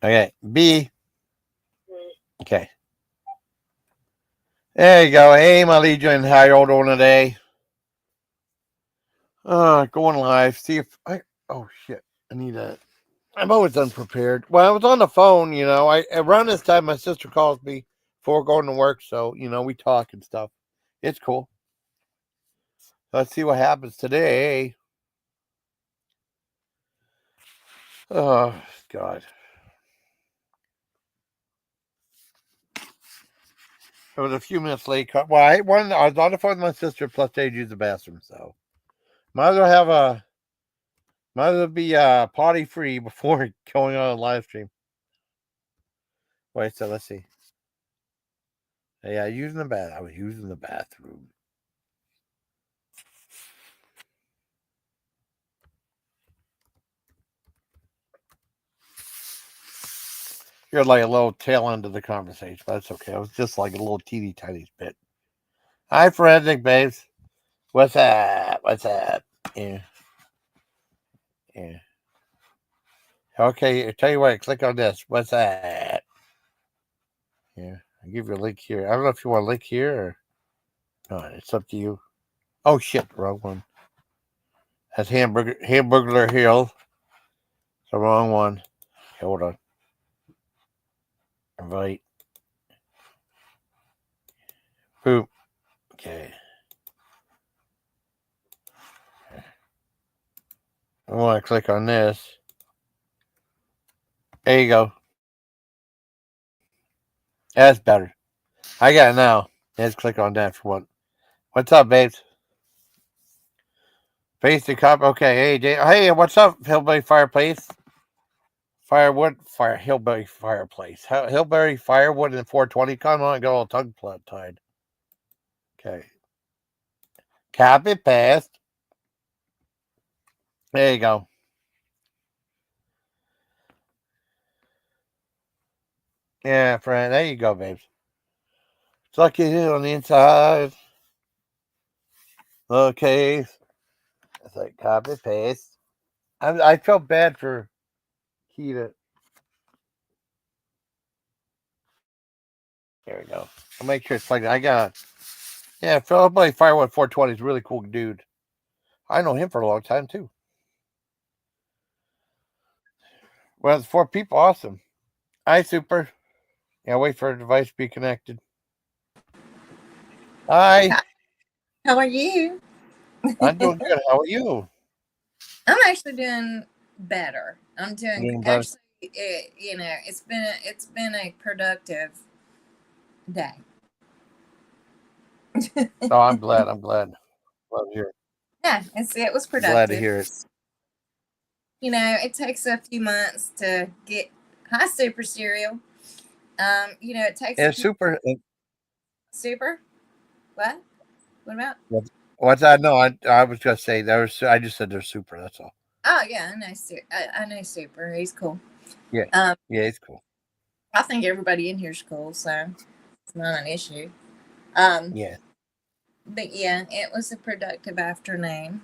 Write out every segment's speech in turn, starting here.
Okay. B. Okay. There you go. Hey, my Legion. How y'all doing today? Going live. See if I. Oh shit! I need a. I'm always unprepared. Well, I was on the phone. I around this time my sister calls me before going to work, so we talk and stuff. It's cool. Let's see what happens today. Oh God. It was a few minutes late. Well, I was on the phone with my sister. Plus, they'd use the bathroom, so might as well be potty free before going on a live stream. Wait, so let's see. Yeah, I was using the bathroom. You're like a little tail end of the conversation, but that's okay. It was just like a little teeny tiny bit. Hi, forensic babes. What's up? Yeah. Yeah. Okay, I'll tell you what, click on this. What's that? Yeah. I'll give you a link here. I don't know if you want a link here or it's up to you. Oh shit, wrong one. That's Hamburger Hill. It's the wrong one. Okay, hold on. Invite. Boom. Okay. I want to click on this. There you go. That's better. I got it now. Let's click on that for one. What's up, babes? Face the cop. Okay, hey, what's up, Hillbilly Fireplace? Hillbilly Fireplace. Hillbilly Firewood and 420. Come on, got all tongue tied. Okay. Copy paste. There you go. Yeah, friend. There you go, babes. Suck it in on the inside. Okay. It's like copy paste. I felt bad for Keita. There we go. I'll make sure it's like that. Hillbilly Firewood 420 is a really cool dude. I know him for a long time too. Well, it's 4 people. Awesome. Hi, Super. Yeah, wait for a device to be connected. Hi. How are you? I'm doing good. How are you? I'm actually doing better. I'm doing actually. It's been a productive day. Oh, I'm glad. Glad to hear it. Yeah, it was productive. Glad to hear it. It takes a few months to get. Hi, Super Cereal. It takes. Yeah, Super. Super. What? What about? What's that? No, I was gonna say I just said they're super. That's all. Oh yeah, I know Super. He's cool. Yeah. Yeah, he's cool. I think everybody in here is cool, so it's not an issue. Yeah. But yeah, it was a productive afternoon.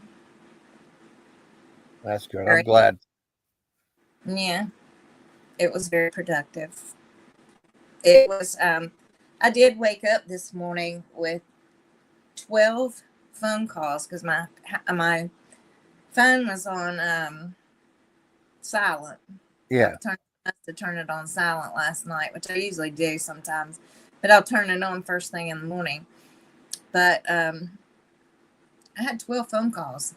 That's good. I'm glad. Yeah, it was very productive. It was. I did wake up this morning with 12 phone calls because my phone was on silent. Yeah. I must have turned it on silent last night, which I usually do sometimes, but I'll turn it on first thing in the morning. But I had 12 phone calls.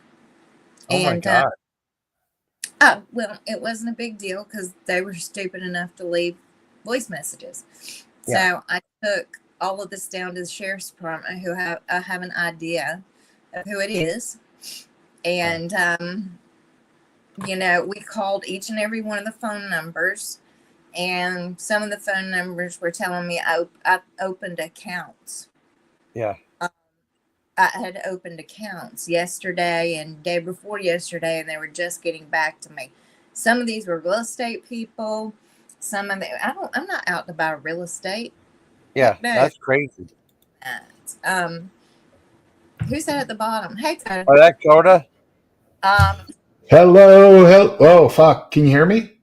Oh my God. Well, it wasn't a big deal because they were stupid enough to leave voice messages. So I took all of this down to the sheriff's department, who I have an idea of who it is, and we called each and every one of the phone numbers, and some of the phone numbers were telling me I opened accounts. Yeah. I had opened accounts yesterday and day before yesterday, and they were just getting back to me. Some of these were real estate people. Some of them, I'm not out to buy real estate. Yeah, no. That's crazy. Who's that at the bottom? Hey, Coda. Oh, that Coda? Hello. Oh, fuck. Can you hear me?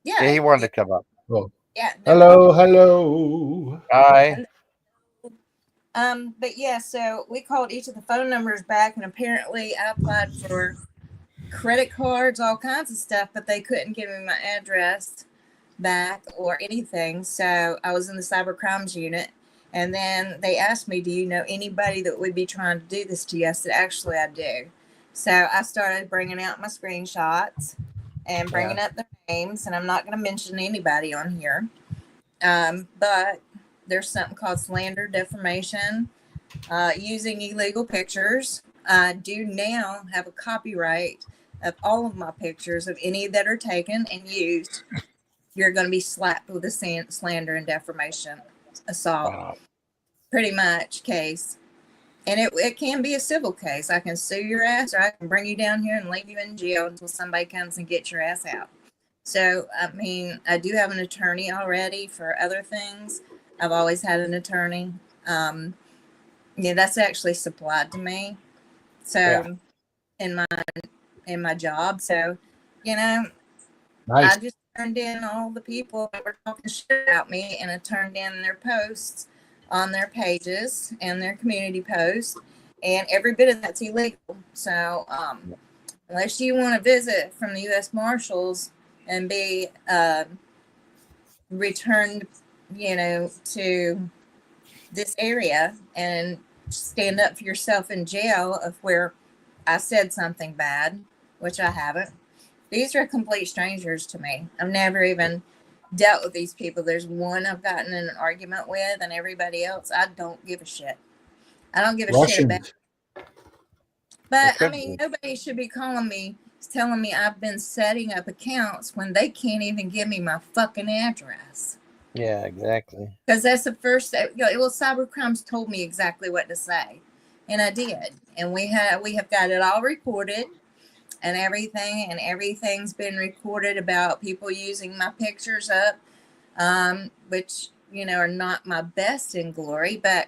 Yeah, he wanted to come up. Oh, Yeah. No hello, hello. Hi. But yeah, so we called each of the phone numbers back, and apparently I applied for credit cards, all kinds of stuff, but they couldn't give me my address back or anything. So I was in the cyber crimes unit, and then they asked me, "Do you know anybody that would be trying to do this to you?" I said, "Actually, I do." So I started bringing out my screenshots and bringing up their names, and I'm not going to mention anybody on here. But there's something called slander, defamation, using illegal pictures. I do now have a copyright of all of my pictures of any that are taken and used. You're going to be slapped with a slander and defamation assault, pretty much case. And it can be a civil case. I can sue your ass, or I can bring you down here and leave you in jail until somebody comes and gets your ass out. So, I mean, I do have an attorney already for other things. I've always had an attorney. Yeah, that's actually supplied to me. So, in my job. So, you know, Nice. I just turned in all the people that were talking shit about me, and I turned in their posts on their pages and their community posts, and every bit of that's illegal. So, unless you want to visit from the U.S. Marshals and be returned, to this area and stand up for yourself in jail of where I said something bad, which I haven't. These are complete strangers to me. I've never even dealt with these people. There's one I've gotten in an argument with, and everybody else, I don't give a shit. I don't give a shit about. Russians. But I mean, nobody should be telling me I've been setting up accounts when they can't even give me my fucking address. Yeah, exactly. Because that's the first. Well, cybercrimes told me exactly what to say, and I did. And we have got it all recorded, and everything's been recorded about people using my pictures up, which are not my best in glory, but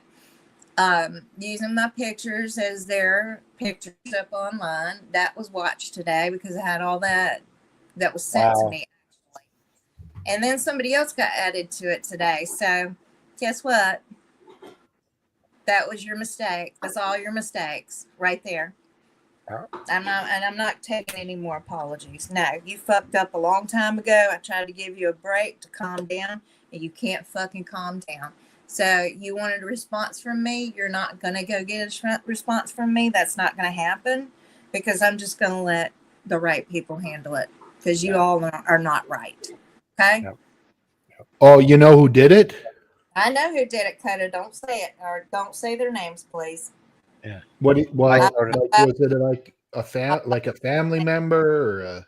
using my pictures as their pictures up online. That was watched today because I had all that was sent to me, actually. And then somebody else got added to it today. So guess what? That was your mistake. That's all your mistakes right there. I'm not taking any more apologies. No, you fucked up a long time ago. I tried to give you a break to calm down, and you can't fucking calm down. So you wanted a response from me. You're not going to go get a response from me. That's not going to happen, because I'm just going to let the right people handle it, because you all are not right. Okay? Yep. Oh, you know who did it? I know who did it, Coda. Don't say it, or don't say their names, please. Yeah. Was it like a family member or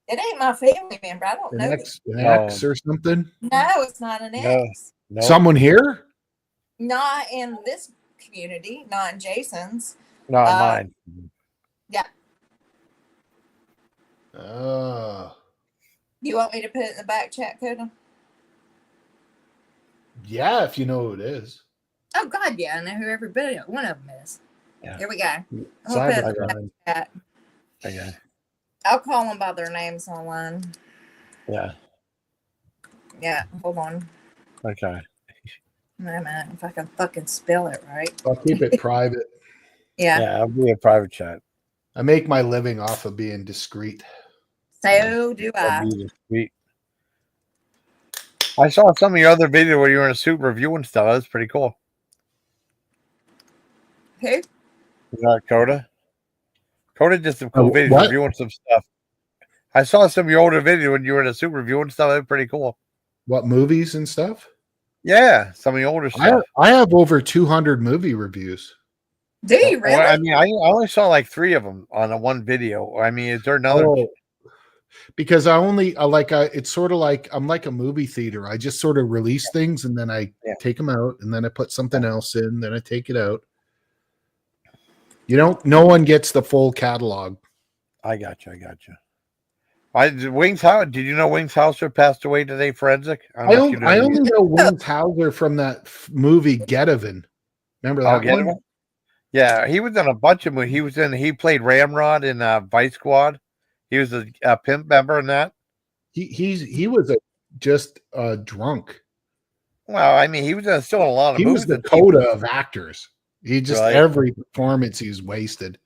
It ain't my family member. I don't know. an ex or something? No, it's not an ex. No. Someone here? Not in this community, not in Jason's. Not mine. Yeah. You want me to put it in the back chat, Coda? Yeah, if you know who it is. Oh, God, yeah. I know who everybody, one of them is. Yeah. Here we go. Cybercrime. Okay. I'll call them by their names online. Yeah. Yeah, hold on. Okay. Wait a minute, if I can fucking spell it right. I'll keep it private. Yeah, I'll be a private chat. I make my living off of being discreet. So do I. Discreet. I saw some of your other video where you were in a suit reviewing stuff. That was pretty cool. Who? Is that Coda? Coda did some cool videos reviewing some stuff. I saw some of your older video when you were in a suit reviewing stuff. That was pretty cool. What, movies and stuff? Yeah, some of your older stuff. I have over 200 movie reviews. Do you really? Well, I mean, I only saw like 3 of them on a one video. I mean, is there another? Because it's sort of like I'm like a movie theater. I just sort of release things and then I take them out and then I put something else in, then I take it out. No one gets the full catalog. I got you. Did you know Wings Hauser passed away today, forensic? I only know Wings Hauser from that movie Get Even. Remember that one? Even? Yeah, he was in a bunch of movies. He played Ramrod in Vice Squad. He was a pimp member in that. He was just drunk. Well, I mean, he was still in a lot of He was movies. the and coda of actors. He just Right. every performance he's wasted.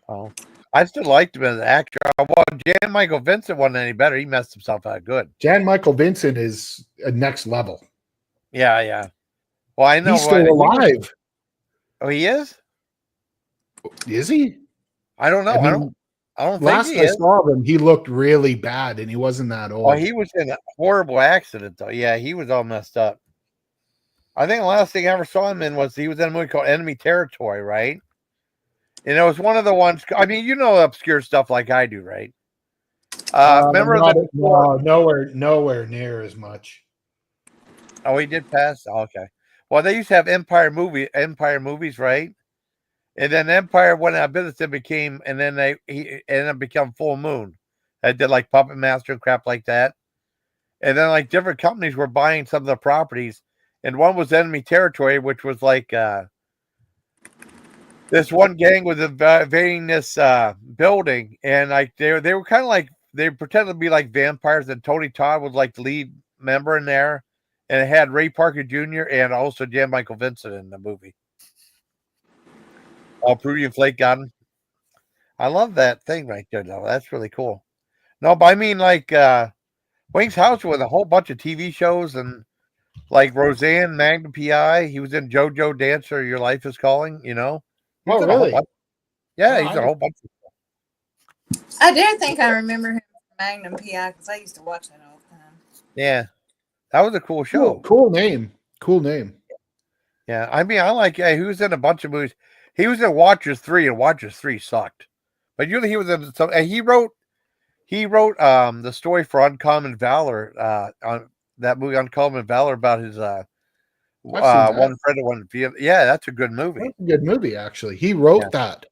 Oh, I still liked him as an actor. Well, Jan Michael Vincent wasn't any better. He messed himself out good. Jan Michael Vincent is a next level. Yeah, yeah. Well, I know. He's still alive. Oh, he is? Is he? I don't know. I mean, I don't think last he I is. saw him, he looked really bad, and he wasn't that old. Oh, he was in a horrible accident, though. Yeah, he was all messed up. I think the last thing I ever saw him in was he was in a movie called Enemy Territory, right? And it was one of the ones. I mean, you know obscure stuff like I do, right? Remember that? Nowhere near as much. Oh, he did pass. Oh, okay. Well, they used to have Empire movies, right? And then Empire went out of business and became, and then he ended up becoming Full Moon. I did like Puppet Master and crap like that. And then like different companies were buying some of the properties, and one was Enemy Territory, which was like this one gang was invading this building, and like they were kind of like they pretended to be like vampires, and Tony Todd was like the lead member in there, and it had Ray Parker Jr. and also Jan Michael Vincent in the movie. Prudian Flake Garden. I love that thing right there, though. That's really cool. No, but I mean, like, Wayne's House with a whole bunch of TV shows and like Roseanne, Magnum PI. He was in JoJo Dancer, Your Life is Calling, you know? Oh, really? Yeah, he's a whole bunch of stuff. I do think I remember him from Magnum PI because I used to watch that all the time. Yeah. That was a cool show. Cool name. Cool name. Yeah. I mean, I like, he was in a bunch of movies. He was in Watchers 3, and Watchers 3 sucked. But usually he was in some, and he wrote the story for Uncommon Valor, on that movie Uncommon Valor about his one friend of one. Yeah, that's a good movie. That's a good movie, actually. He wrote that.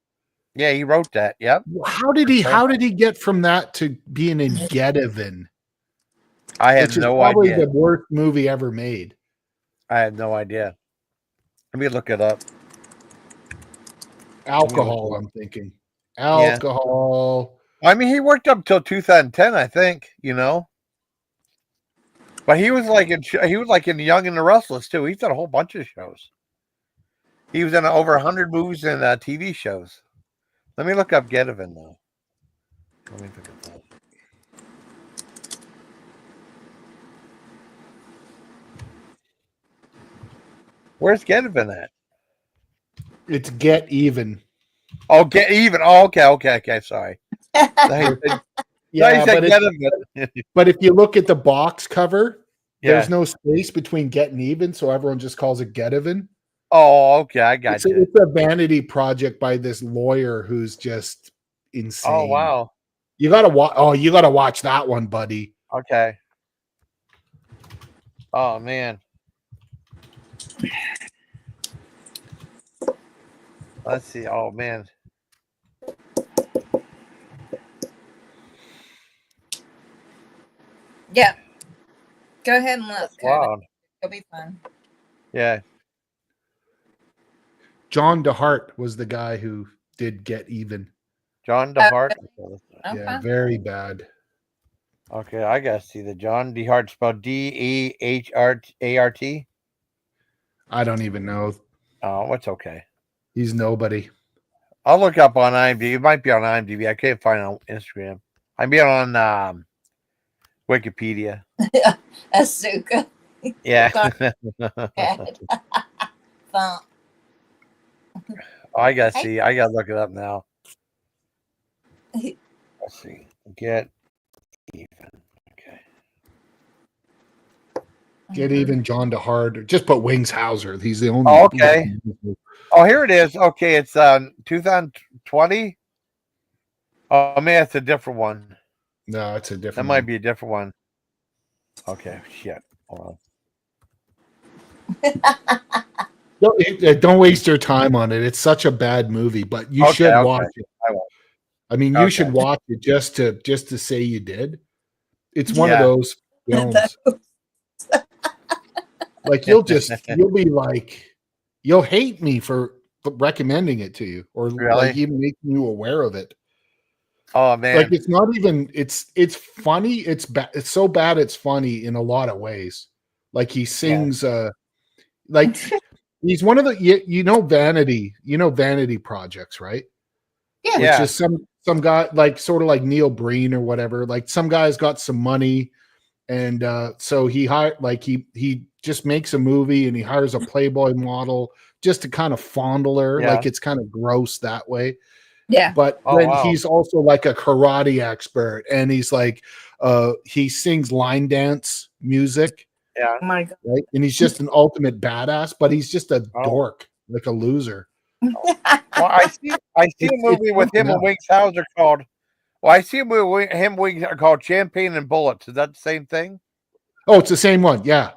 Yeah, he wrote that. Yep. How did he get from that to being in Get Even? I had no probably idea. The worst movie ever made. I had no idea. Let me look it up. Alcohol, I'm thinking. Alcohol. Yeah. I mean, he worked up till 2010, I think, you know. But he was like in Young and the Restless too. He's done a whole bunch of shows. He was in over 100 movies and TV shows. Let me look up Get Even though. Let me look at that. Where's Get Even at? It's Get Even. Oh, Get Even. Oh, okay. Sorry. Yeah, but if you look at the box cover, there's no space between Get and Even, so everyone just calls it Get Even. Oh, okay, I got you. It's a vanity project by this lawyer who's just insane. Oh, wow. You gotta watch. Oh, you gotta watch that one, buddy. Okay. Oh man. Let's see. Oh man. Yeah. Go ahead and look. Wow. It'll be fun. Yeah. John DeHart was the guy who did Get Even. John DeHart. Okay. Yeah, very bad. Okay, I gotta see the John DeHart spelled DEHRART. I don't even know. Oh, it's okay. He's nobody. I'll look up on IMDb. It might be on IMDb. I can't find it on Instagram. I'm being on Wikipedia. Asuka. Yeah. I gotta see. I gotta look it up now. Let's see. Get Even. Okay. Get Even, John DeHart. Just put Wings Hauser. He's the only. Oh, okay. Oh, here it is. Okay, it's 2020. Oh man, it's a different one. No, it's a different. That might be a different one. Okay, shit. Hold on. Don't waste your time on it. It's such a bad movie, but you should watch it. I mean, you should watch it just to say you did. It's one of those films. Like you'll be like, you'll hate me for recommending it to you, or like even making you aware of it. Oh man, like it's not even. It's funny. It's bad. It's so bad. It's funny in a lot of ways. Like he sings. Like he's one of the Vanity Projects, right? Yeah. Which is some guy like sort of like Neil Breen or whatever. Like some guy's got some money, and so he hired he just makes a movie and he hires a Playboy model just to kind of fondle her. Yeah. Like it's kind of gross that way. Yeah. But then he's also like a karate expert, and he's like he sings line dance music. Yeah. Oh my God. Right. And he's just an ultimate badass, but he's just a dork, like a loser. Well, I see a movie with him and Wings Hauser called. Well, I see a movie with him Wings called Champagne and Bullets. Is that the same thing? Oh, it's the same one. Yeah.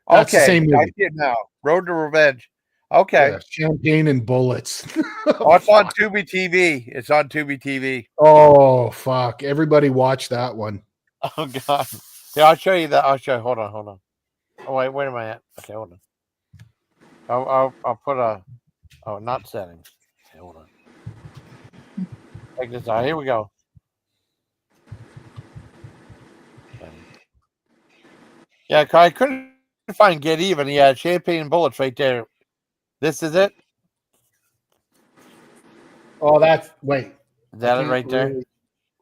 That's the same movie. I see it now. Road to Revenge. Okay. Yeah, Champagne and Bullets. Oh, it's on Tubi TV. It's on Tubi TV. Oh, fuck. Everybody watch that one. Oh, God. Yeah, I'll show you that. I'll show you. Hold on. Oh, wait a minute. Okay, hold on. I'll put a... Oh, not settings. Okay, hold on. Check this out. Here we go. Okay. Yeah, I couldn't find Get Even. Yeah, Champagne and Bullets right there. This is it? Oh, that's... Wait. Is that it right there?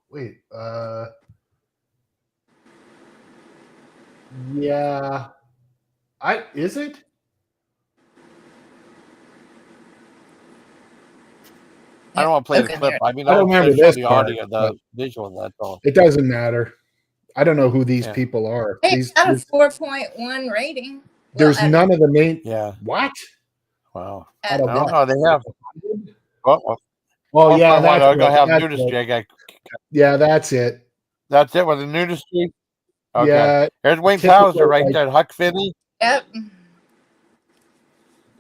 Wait. Yeah. Is it? I don't want to play the clip. I mean, I don't remember this the part, audio, the visual. That's all. It doesn't matter. I don't know who these people are. It's got a 4.1 rating. There's none of the main. Yeah. What? Wow. I don't know. They have. Oh yeah, that's I'm gonna have nudistry. Yeah, that's it. That's it with the nudistry. Okay. Yeah. There's Wayne Hauser right there. Huck Finney. Yep.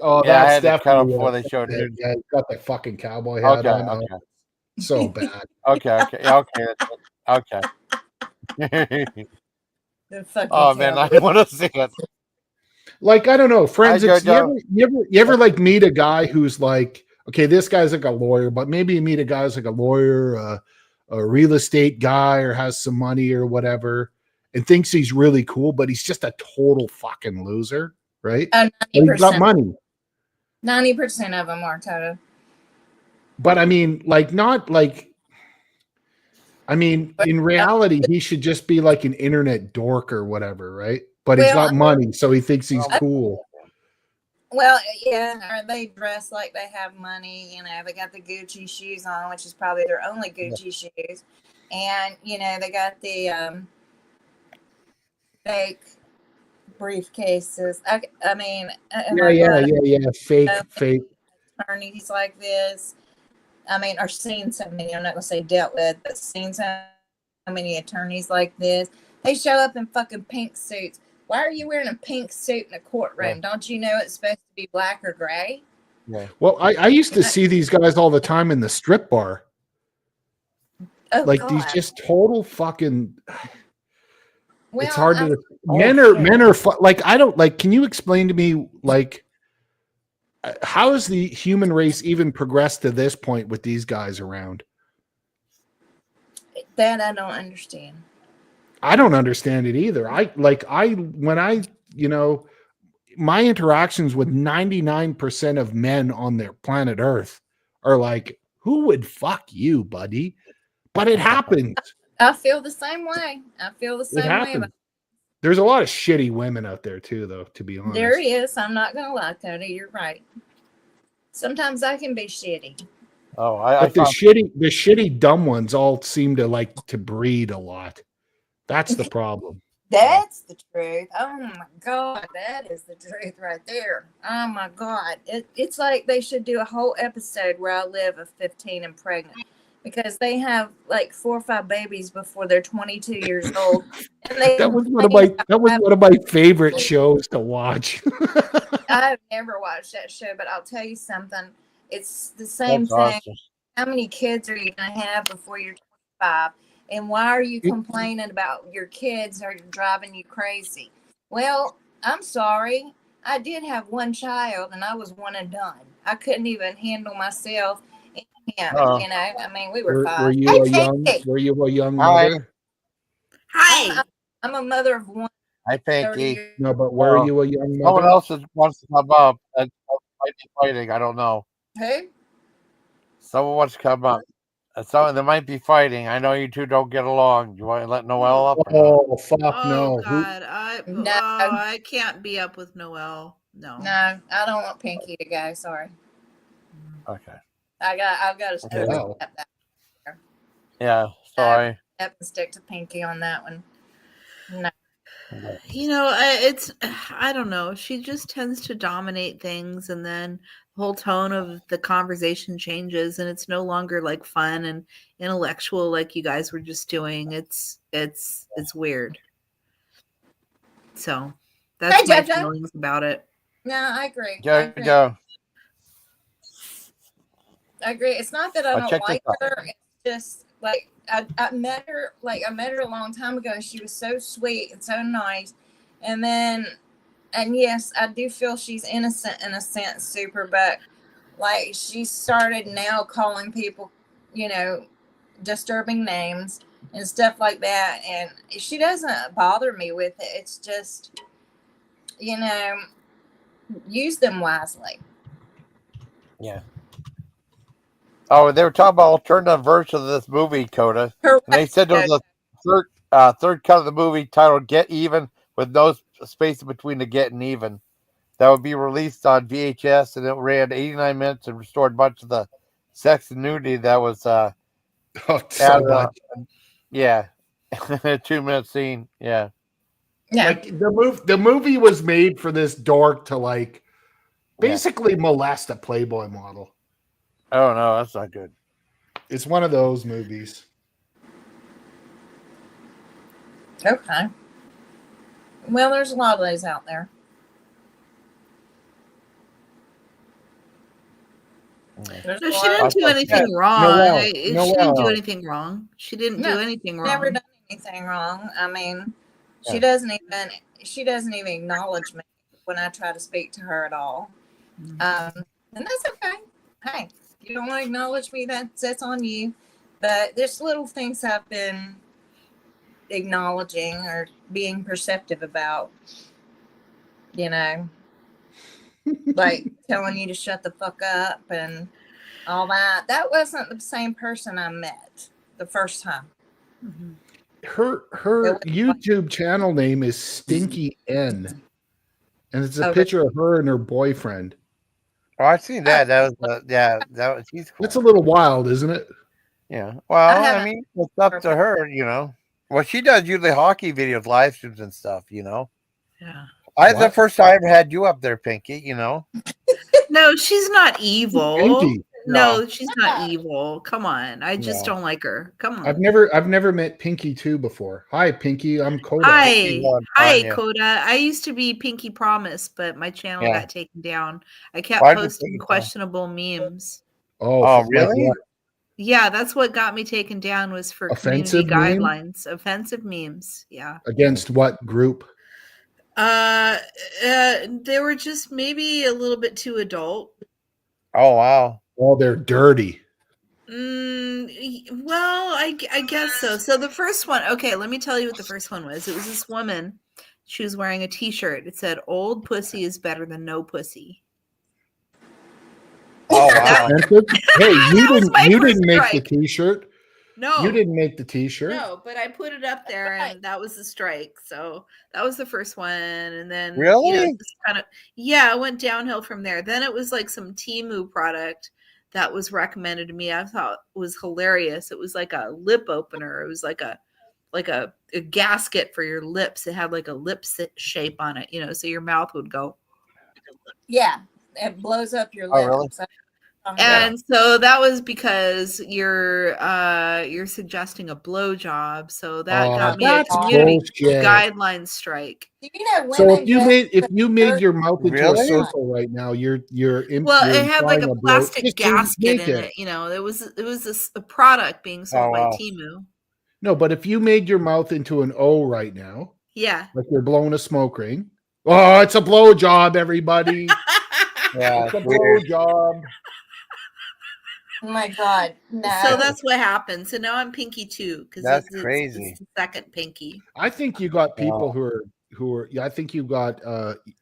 Oh, yeah, that's I had to cut definitely before they showed it. Yeah, he's got that fucking cowboy hat on. Okay. So bad. Okay. Oh man, I want to see it. Like, I don't know, forensics. You ever like meet a guy who's like, okay, this guy's like a lawyer, but maybe you meet a guy who's like a lawyer, a real estate guy, or has some money or whatever, and thinks he's really cool, but he's just a total fucking loser, right? 90%. He's got money. 90% of them are total. But I mean, like, not like. I mean, in reality, he should just be like an internet dork or whatever, right? But he's got money, so he thinks he's cool. Well, yeah, or they dress like they have money. You know, they got the Gucci shoes on, which is probably their only Gucci shoes, and they got the fake briefcases. I mean, yeah, fake attorneys like this. I mean, or seen so many. I'm not gonna say dealt with, but seen so many attorneys like this. They show up in fucking pink suits. Why are you wearing a pink suit in a courtroom? Yeah. Don't you know it's supposed to be black or gray? Yeah. Well, I used to see these guys all the time in the strip bar. Oh, like God. These just total fucking. Well, it's hard to. Men are like, I don't like. Can you explain to me like? How has the human race even progressed to this point with these guys around? That I don't understand. I don't understand it either. My interactions with 99% of men on their planet Earth are like, who would fuck you, buddy? But it happens. I feel the same way. There's a lot of shitty women out there too, though, to be honest. There is. I'm not going to lie, Cody. You're right. Sometimes I can be shitty. Oh, but the shitty dumb ones all seem to like to breed a lot. That's the problem. That's the truth. Oh my God, that is the truth right there. Oh my God, it's like they should do a whole episode where I live of 15 and pregnant, because they have like 4 or 5 babies before they're 22 years old. And that was one of my favorite shows to watch. I've never watched that show, but I'll tell you something. It's the same thing. Awesome. How many kids are you going to have before you're 25? And why are you complaining about your kids are driving you crazy? Well, I'm sorry. I did have one child, and I was one and done. I couldn't even handle myself him. Oh. You know, I mean, we were fine. Were you a young mother? Hi. I'm a mother of one. Hi, Pinky. No, but were you a young Someone mother? else wants to come up and might be fighting. I don't know. Who? Someone wants to come up. Someone they might be fighting. I know you two don't get along. You want to let Noelle up? Oh fuck Oh no! God, No. I can't be up with Noelle. No. No, I don't want Pinky to go. Sorry. Okay. I've got to Okay. Wow. step back Yeah. Sorry. up and stick to Pinky on that one. No. You know, I don't know. She just tends to dominate things, and then the whole tone of the conversation changes, and it's no longer like fun and intellectual like you guys were just doing. It's weird. So that's my feelings about it. No, I agree. Go. I agree. It's not that I I'll don't check like this out. her. It's just like I met her a long time ago, and she was so sweet and so nice. And yes, I do feel she's innocent in a sense, super, but like she started now calling people, you know, disturbing names and stuff like that. And she doesn't bother me with it. It's just, you know, use them wisely. Yeah. Oh, they were talking about alternative version of this movie, Coda. Correct. And they said there was a third cut of the movie titled "Get Even" with no space between the "get" and "even." That would be released on VHS, and it ran 89 minutes and restored much of the sex and nudity that was so added much. Yeah, 2-minute scene. Yeah. Like the movie was made for this dork to like basically molest a Playboy model. Oh no, that's not good. It's one of those movies. Okay. Well, there's a lot of those out there. No, she didn't do anything wrong. She didn't do anything wrong. She didn't do anything wrong. Never done anything wrong. I mean, she doesn't even acknowledge me when I try to speak to her at all. And that's okay. Hey, you don't want to acknowledge me, that's on you. But there's little things I've been acknowledging or being perceptive about, you know, like telling you to shut the fuck up and all that. That wasn't the same person I met the first time. Her YouTube channel name is Stinky N, and it's a picture of her and her boyfriend. Oh, I've seen that. That was he's cool. That's a little wild, isn't it? Yeah. Well, I mean, it's up to her, you know. Well, she does usually hockey videos, live streams, and stuff, you know. Yeah. The first time I ever had you up there, Pinky, you know. No, she's not evil. Pinky. No, she's not evil. Come on. I just don't like her. Come on. I've never met Pinky 2 before. Hi, Pinky. I'm Coda. Hi, Coda. I used to be Pinky Promise, but my channel got taken down. I kept posting questionable memes. Oh, really? Yeah, that's what got me taken down, was for offensive community guidelines. Offensive memes. Yeah. Against what group? They were just maybe a little bit too adult. Oh, wow. Oh, they're dirty. Well, I guess so. So the first one, okay, let me tell you what the first one was. It was this woman. She was wearing a t-shirt. It said, "Old pussy is better than no pussy." Oh, wow. Hey, you didn't make the t-shirt. No, you didn't make the t-shirt. No, but I put it up there, and that was the strike. So that was the first one, and then really, it went downhill from there. Then it was like some Temu product that was recommended to me. I thought it was hilarious. It was like a lip opener. It was like a gasket for your lips. It had like a lip shape on it, you know, so your mouth would go. Yeah, it blows up your lips. Oh, really? And so that was because you're suggesting a blowjob, so that got me a community guideline strike. You know, so if you made your mouth into a circle right now, you're it had like a plastic gasket in it. You know, it was a product being sold by Temu. No, but if you made your mouth into an O right now, like you're blowing a smoke ring. Oh, it's a blowjob, everybody. Yeah, it's a blowjob. Oh my God. No. So that's what happened. So now I'm pinky too, because That's it's crazy. the second pinky. I think you got people who are. Yeah, I think you got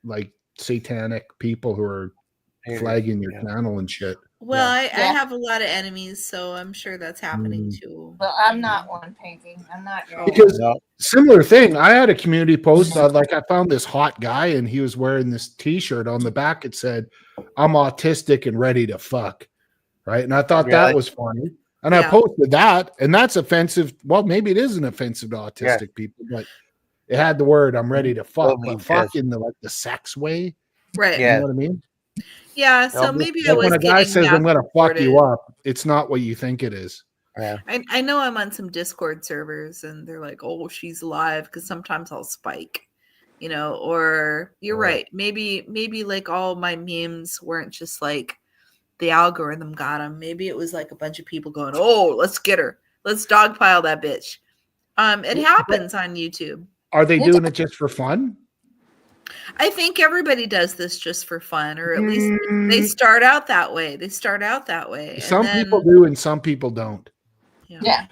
like satanic people who are flagging your channel and shit. Well, I have a lot of enemies, so I'm sure that's happening too. Well, I'm not one pinky. I'm not because similar thing. I had a community post. Like I found this hot guy, and he was wearing this T-shirt. On the back, it said, "I'm autistic and ready to fuck." Right, and I thought that was funny, and I posted that, and that's offensive. Well, maybe it isn't offensive to autistic people, but it had the word "I'm ready to fuck," but fuck in the the sex way, right? You know what I mean? Yeah, so maybe it was when a guy says I'm gonna fuck you up, it's not what you think it is. Yeah. I know I'm on some Discord servers and they're like, oh, she's alive, because sometimes I'll spike, or you're right. Maybe like all my memes weren't just like the algorithm got them. Maybe it was like a bunch of people going, oh, let's get her. Let's dogpile that bitch. It happens on YouTube. Are they doing it just for fun? I think everybody does this just for fun, or at least they start out that way. Some people do and some people don't. Yeah.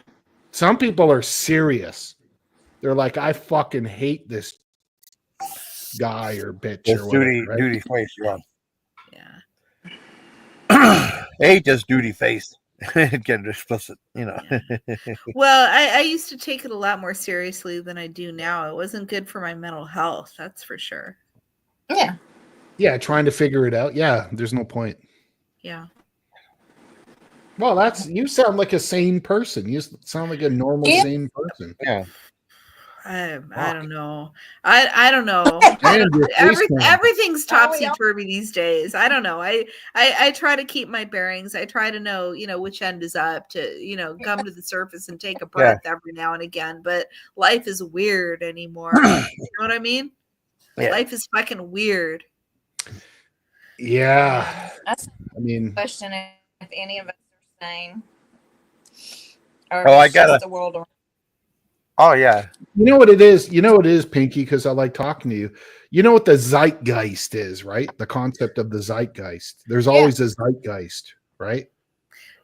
Some people are serious. They're like, I fucking hate this guy or bitch or whatever. Duty face, hate this duty face. Get explicit, Well, I used to take it a lot more seriously than I do now. It wasn't good for my mental health, that's for sure. Yeah, trying to figure it out. Yeah, there's no point. Yeah. Well, you sound like a sane person. You sound like a normal, sane person. Yeah. I don't know. I don't know. Everything's topsy-turvy these days. I don't know. I try to keep my bearings. I try to know, which end is up, to, come to the surface and take a breath every now and again. But life is weird anymore. You know what I mean? Yeah. Life is fucking weird. Yeah. That's question if any of us are sane. Or I got the world around. Oh yeah. You know what it is? You know what it is, Pinky, because I like talking to you. You know what the zeitgeist is, right? The concept of the zeitgeist. There's always a zeitgeist, right?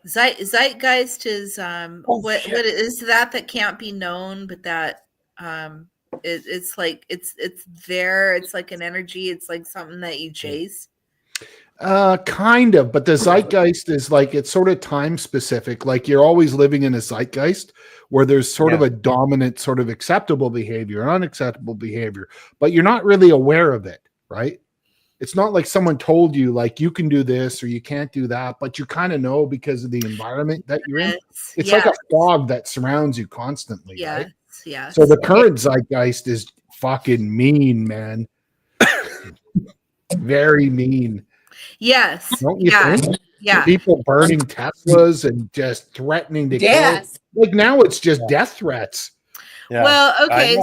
Zeitgeist is what is that can't be known, but that it's like it's there. It's like an energy. It's like something that you chase. Kind of, but the zeitgeist is like, it's sort of time specific. Like you're always living in a zeitgeist where there's sort of a dominant sort of acceptable behavior and unacceptable behavior, but you're not really aware of it, right? It's not like someone told you like you can do this or you can't do that, but you kind of know because of the environment that you're in. It's like a fog that surrounds you constantly, right? Yeah. So the current zeitgeist is fucking mean, man. Very mean. Yes. Don't you think? Yeah. People burning Teslas and just threatening to kill. Like now it's just death threats. Yeah. Well, okay,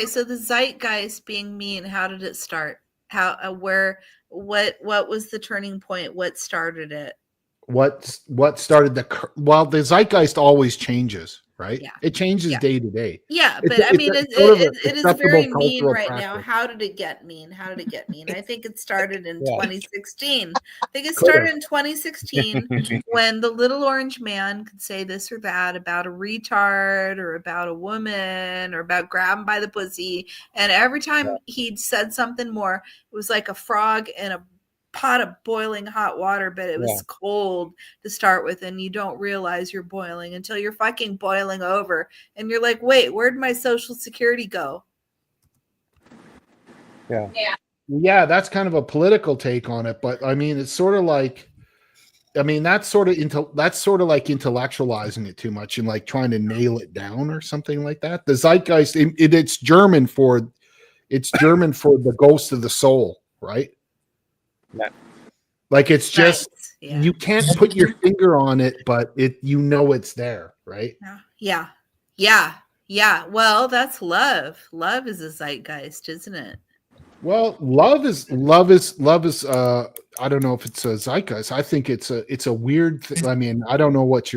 so the zeitgeist being mean, how did it start? What was the turning point? What started it? What started the zeitgeist always changes, right? Yeah. It changes day to day. Yeah, but it is very mean right now. How did it get mean? I think it started in 2016. I think it started in 2016 when the little orange man could say this or that about a retard or about a woman or about grabbing by the pussy. And every time he'd said something more, it was like a frog in a pot of boiling hot water, but it was cold to start with, and you don't realize you're boiling until you're fucking boiling over, and you're like, wait, where'd my social security go? Yeah, that's kind of a political take on it, but I mean, it's sort of like, that's sort of like intellectualizing it too much and like trying to nail it down or something like that. The zeitgeist, it's German for the ghost of the soul, right? Like it's just you can't put your finger on it, but it's there, right? Yeah. Well, that's love. Love is a zeitgeist, isn't it? Well, love is I don't know if it's a zeitgeist. I think it's a weird thing. I mean, I don't know what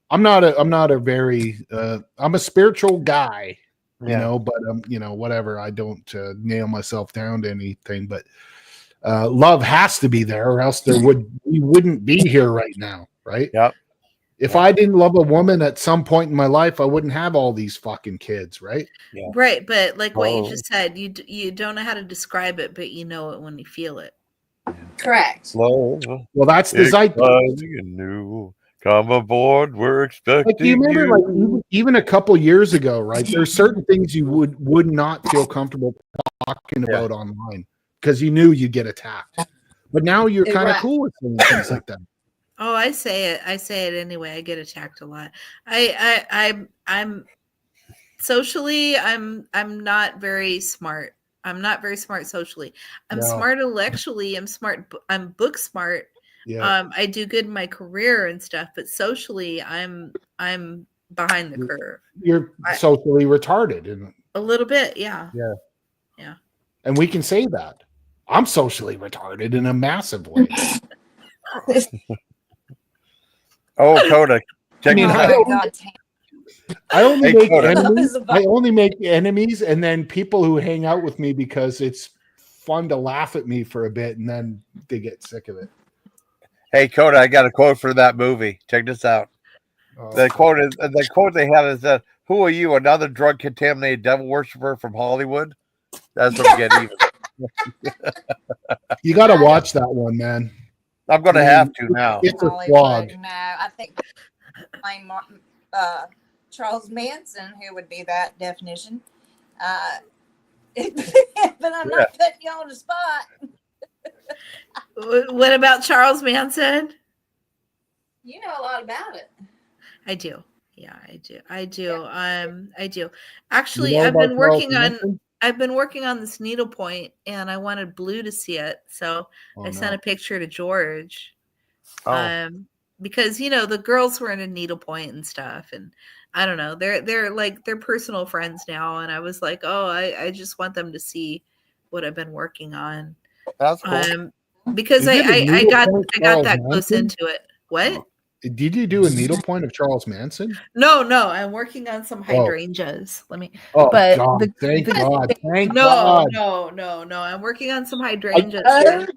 I'm a spiritual guy, but whatever. I don't nail myself down to anything, but love has to be there, or else we wouldn't be here right now, right? Yep. If I didn't love a woman at some point in my life, I wouldn't have all these fucking kids, right? Yeah. Right, but like what you just said, you don't know how to describe it, but you know it when you feel it. Correct. Love, well, that's the zeitgeist. New. Come aboard, we're expecting Like, do you remember, like even a couple years ago, right? There's certain things you would not feel comfortable talking about online because you knew you'd get attacked. But now you're kind of cool with things like that. Oh, I say it anyway. I get attacked a lot. I'm socially, I'm not very smart. I'm not very smart socially. I'm smart intellectually. I'm book smart. Yeah. I do good in my career and stuff, but socially, I'm behind the curve. You're socially retarded, and a little bit, yeah. And we can say that. I'm socially retarded in a massive way. Oh, Coda. I mean, I only make enemies, and then people who hang out with me because it's fun to laugh at me for a bit, and then they get sick of it. Hey, Coda, I got a quote for that movie. Check this out. The quote they had is that, "Who are you, another drug-contaminated devil worshiper from Hollywood?" That's what we get even. You got to watch that one, man. I'm going to have to now. It's a slog. No, I think Charles Manson, who would be that definition. But I'm not putting you on the spot. What about Charles Manson? You know a lot about it. I do. Yeah, I do. I do. Actually, I've been working on this needlepoint, and I wanted Blue to see it, so I sent a picture to George. Because the girls were in a needlepoint and stuff, and I don't know, they're personal friends now, and I was like, oh, I just want them to see what I've been working on. That's cool. Because I got that close into it. What? Did you do a needlepoint of Charles Manson? No, I'm working on some hydrangeas. Let me. Oh, God, thank God! Thank God! No! I'm working on some hydrangeas.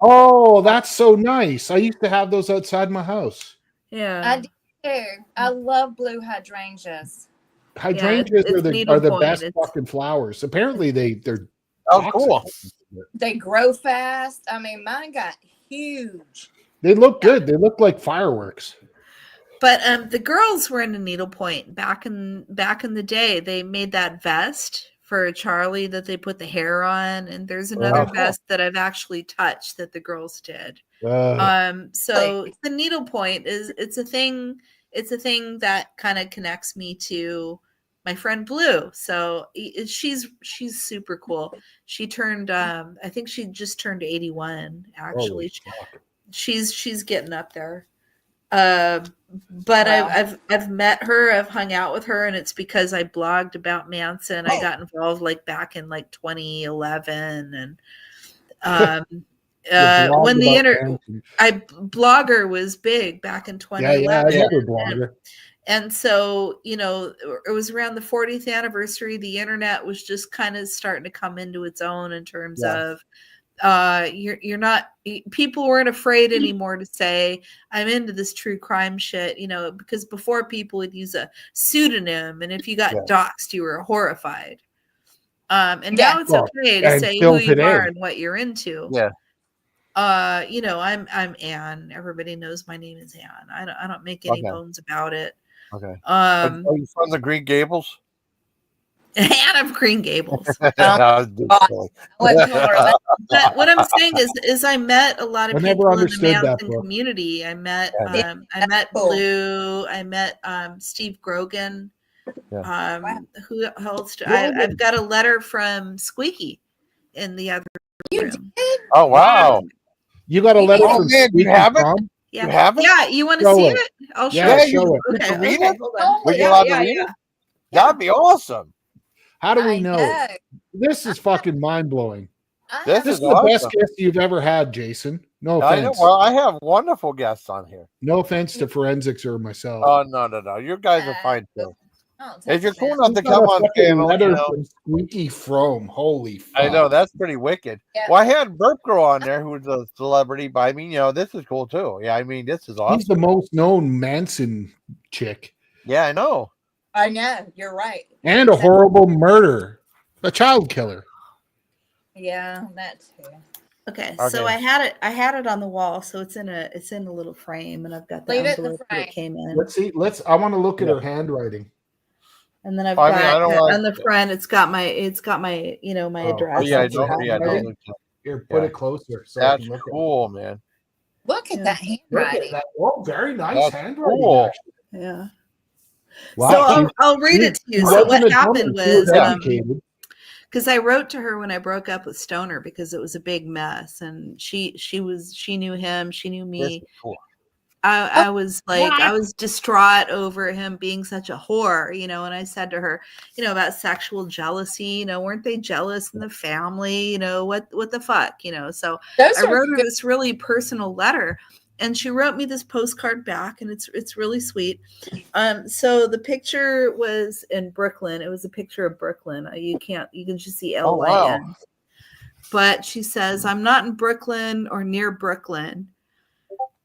Oh, that's so nice. I used to have those outside my house. Yeah, I do. I love blue hydrangeas. Hydrangeas are the best fucking flowers. Apparently, they're cool. They grow fast. I mean, mine got huge. They look good. They look like fireworks. But the girls were in a needlepoint back in the day. They made that vest for Charlie that they put the hair on, and there's another vest that I've actually touched that the girls did. So the needlepoint it's a thing that kind of connects me to my friend Blue. So she's super cool. She turned I think she just turned 81 actually. She's getting up there. But I've met her, I've hung out with her, and it's because I blogged about Manson. I got involved back in 2011, and when the Blogger was big back in 2011. Yeah, I remember Blogger. And so, it was around the 40th anniversary. The internet was just kind of starting to come into its own in terms of people weren't afraid anymore to say, I'm into this true crime shit, because before people would use a pseudonym, and if you got doxxed, you were horrified. And now it's okay to say who you are and what you're into. Yeah. I'm Anne. Everybody knows my name is Anne. I don't make any bones about it. Okay. Are you from the Green Gables? Anne of Green Gables. But what I'm saying is I met a lot of people in the Manson community. I met Blue. I met Steve Grogan. Who else? I've got a letter from Squeaky in the other room. Oh wow! You got a letter from Squeaky? You have it? Yeah. You have it? Yeah. You want to see it? I'll show you. Show it. Okay. Read it? Hold on. Were you allowed to read it? That'd be awesome. How do we know? This is fucking mind blowing. This is the awesome. best guest you've ever had, Jason. No offense. I have wonderful guests on here. No offense to forensics or myself. Oh no! You guys are fine too. If you're cool enough to come on channel, letter from Squeaky Frome. Holy fuck. I know, that's pretty wicked. Yeah. Well, I had Burp Girl on there who was a celebrity, but I mean, this is cool too. Yeah, I mean, this is awesome. He's the most known Manson chick. Yeah, I know. I know, you're right. And a horrible murderer, a child killer. Yeah, that too. Okay, so I had it on the wall, so it's in a little frame, and I've got the envelope that it came in. Let's see. I want to look at her handwriting. And then I've got on the front. It's got my my address. Don't Here, put it closer. So that's cool, man. Look at that handwriting. Oh, very nice handwriting. Cool. Yeah. Wow. So I'll read it to you. So what happened was, because I wrote to her when I broke up with Stoner because it was a big mess, and she knew him, she knew me. I was like, I was distraught over him being such a whore, and I said to her, about sexual jealousy, weren't they jealous in the family? What the fuck, so I wrote her this really personal letter, and she wrote me this postcard back, and it's really sweet. So the picture was in Brooklyn. It was a picture of Brooklyn. You can just see LYN. Oh, wow. But she says, I'm not in Brooklyn or near Brooklyn.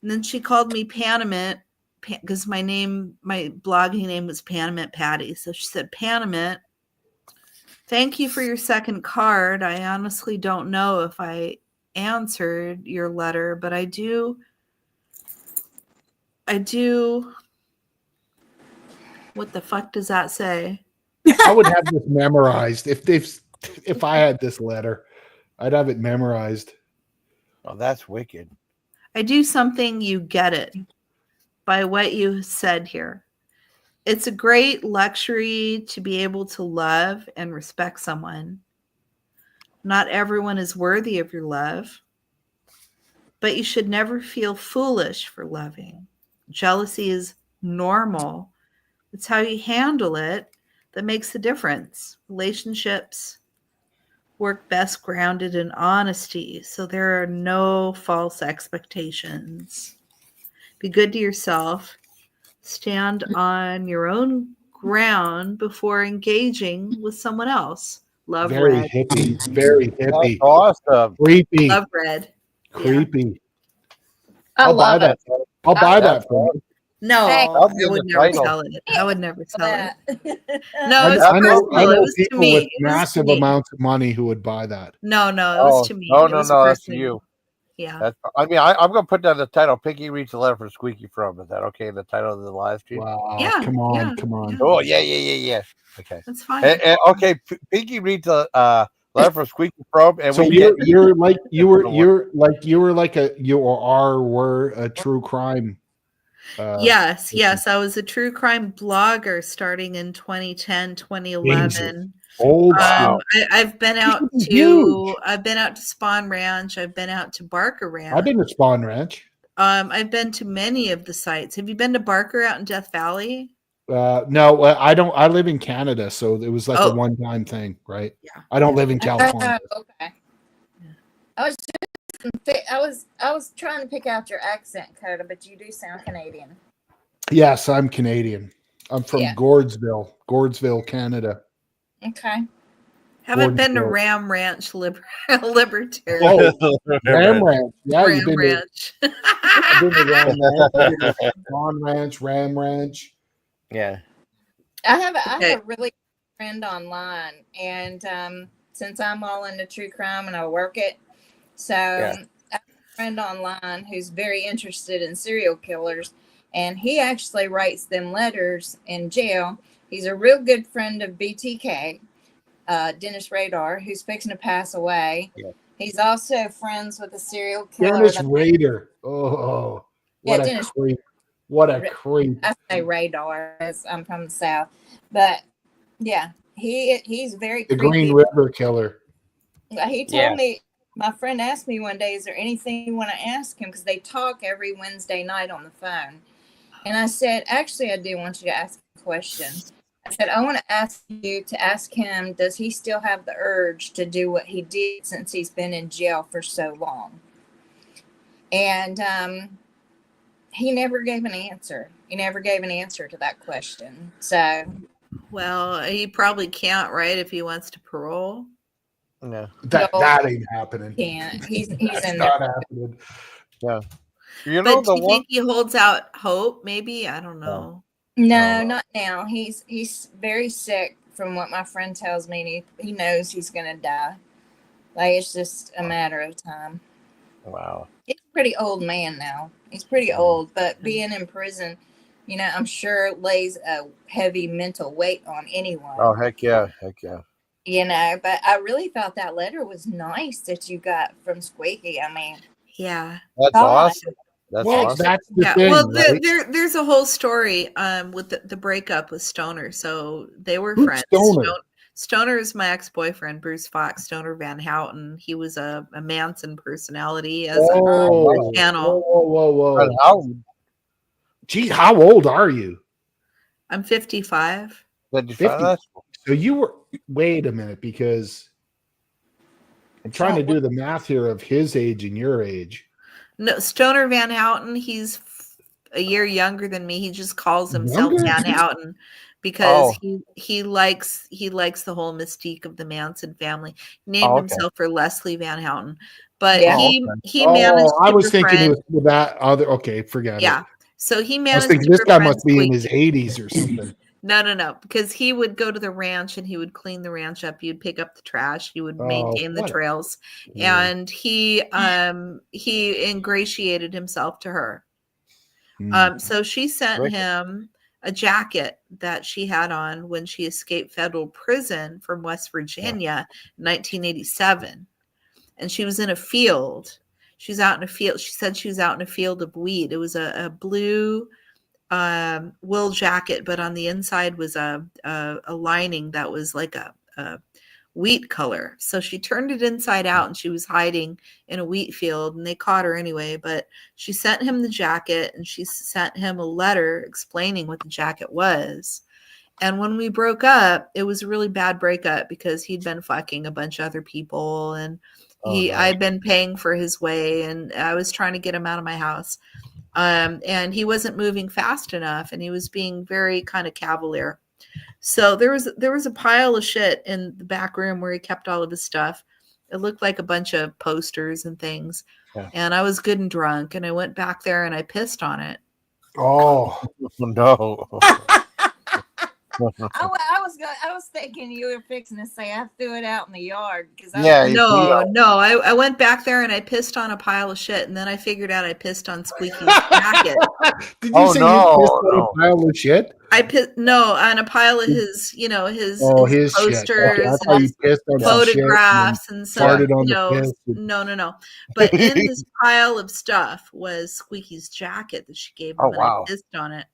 And then she called me Panamint because my blogging name was Panamint Patty. So she said, Panamint, thank you for your second card. I honestly don't know if I answered your letter, but I do. What the fuck does that say? I would have this memorized. If I had this letter, I'd have it memorized. Oh, that's wicked. I do something, you get it, by what you said here. It's a great luxury to be able to love and respect someone. Not everyone is worthy of your love, but you should never feel foolish for loving. Jealousy is normal. It's how you handle it that makes the difference. Relationships work best grounded in honesty, so there are no false expectations. Be good to yourself. Stand on your own ground before engaging with someone else. Love very Red. Hippie. Very hippie. That's awesome. Creepy. Love Red. Creepy. Yeah. I'll buy that. I'll buy that from you. No, I would never sell it. I would never sell it. No, I know it people with massive amounts of money who would buy that. No, it was to me. No, that's to you. Yeah. I'm going to put down the title. Pinky reads a letter from Squeaky Frome. Is that okay? The title of the live stream? Wow. Yeah. Come on. Yeah. Oh, yeah. Okay. That's fine. Okay. Pinky reads a letter from Squeaky Frome. And so you were a true crime. Yes. I was a true crime blogger starting in 2010, 2011. Old school. I've been out to Spawn Ranch. I've been out to Barker Ranch. I've been to Spawn Ranch. I've been to many of the sites. Have you been to Barker out in Death Valley? No, I don't. I live in Canada, so it was like a one-time thing, right? Yeah. I don't live in California. Okay. I was trying to pick out your accent, Coda, but you do sound Canadian. Yes, I'm Canadian. I'm from Gordesville, Canada. Okay. Haven't been to Ram Ranch Libertarian. Oh, Ram Ranch. Yeah, Ram Ranch. I've been to Ram Ranch. Spawn Ranch, Ram Ranch. Yeah. I have a really good friend online, and since I'm all into true crime and I work it, so I have a friend online who's very interested in serial killers, and he actually writes them letters in jail. He's a real good friend of BTK, Dennis Radar, who's fixing to pass away. Yeah. He's also friends with a serial killer. Dennis Radar. Oh, what a creep. What a creep. I say Radar because I'm from the South. But, yeah, he's very the creepy. Green River Killer. He told me, my friend asked me one day, is there anything you want to ask him? Because they talk every Wednesday night on the phone. And I said, actually, I do want you to ask a question. I said, I want to ask you to ask him, does he still have the urge to do what he did since he's been in jail for so long? And he never gave an answer. He never gave an answer to that question. So Well, he probably can't, right? If he wants to parole. Yeah. That ain't happening. Can't. He's That's in not there. happening. Yeah. You know But do you think he holds out hope? Maybe, I don't know. No, not now. He's very sick, from what my friend tells me. And he knows he's gonna die. Like, it's just a matter of time. Wow. He's a pretty old man now. He's pretty old, but being in prison, you know, I'm sure it lays a heavy mental weight on anyone. Oh, heck yeah. Heck yeah. You know, but I really thought that letter was nice that you got from Squeaky. I mean, Yeah. That's awesome. That's awesome. That's the thing. Well, right? there's a whole story with the breakup with Stoner. So they were Who's friends. Stoner? Stoner is my ex-boyfriend, Bruce Fox, Stoner Van Houten. He was a Manson personality as a channel. Whoa. Gee, how old are you? I'm 55. 50. So you were, wait a minute, because I'm trying to do the math here of his age and your age. No, Stoner Van Houten, he's a year younger than me. He just calls himself Van Houten because he likes the whole mystique of the Manson family. He named himself for Leslie Van Houten, but he managed. I was thinking it was that other. Okay, forget it. Yeah, so he managed. I was thinking this guy must be in his 80s or something. No, because he would go to the ranch and he would clean the ranch up. He would pick up the trash. He would maintain the trails, and he ingratiated himself to her. So she sent him a jacket that she had on when she escaped federal prison from West Virginia in 1987, and she was in a field. She's out in a field. She said she was out in a field of wheat. It was a blue wool jacket, but on the inside was a lining that was like a wheat color. So she turned it inside out and she was hiding in a wheat field, and they caught her anyway. But she sent him the jacket and she sent him a letter explaining what the jacket was. And when we broke up, it was a really bad breakup because he'd been fucking a bunch of other people, and I'd been paying for his way, and I was trying to get him out of my house. And he wasn't moving fast enough, and he was being very kind of cavalier. So there was a pile of shit in the back room where he kept all of his stuff. It looked like a bunch of posters and things. Yeah. And I was good and drunk, and I went back there and I pissed on it. Oh no. I was thinking you were fixing to say I threw it out in the yard because I went back there and I pissed on a pile of shit, and then I figured out I pissed on Squeaky's jacket. Did you say you pissed on a pile of shit? I pissed on a pile of his his posters shit. And his photographs and stuff. No. But in this pile of stuff was Squeaky's jacket that she gave him, and I pissed on it.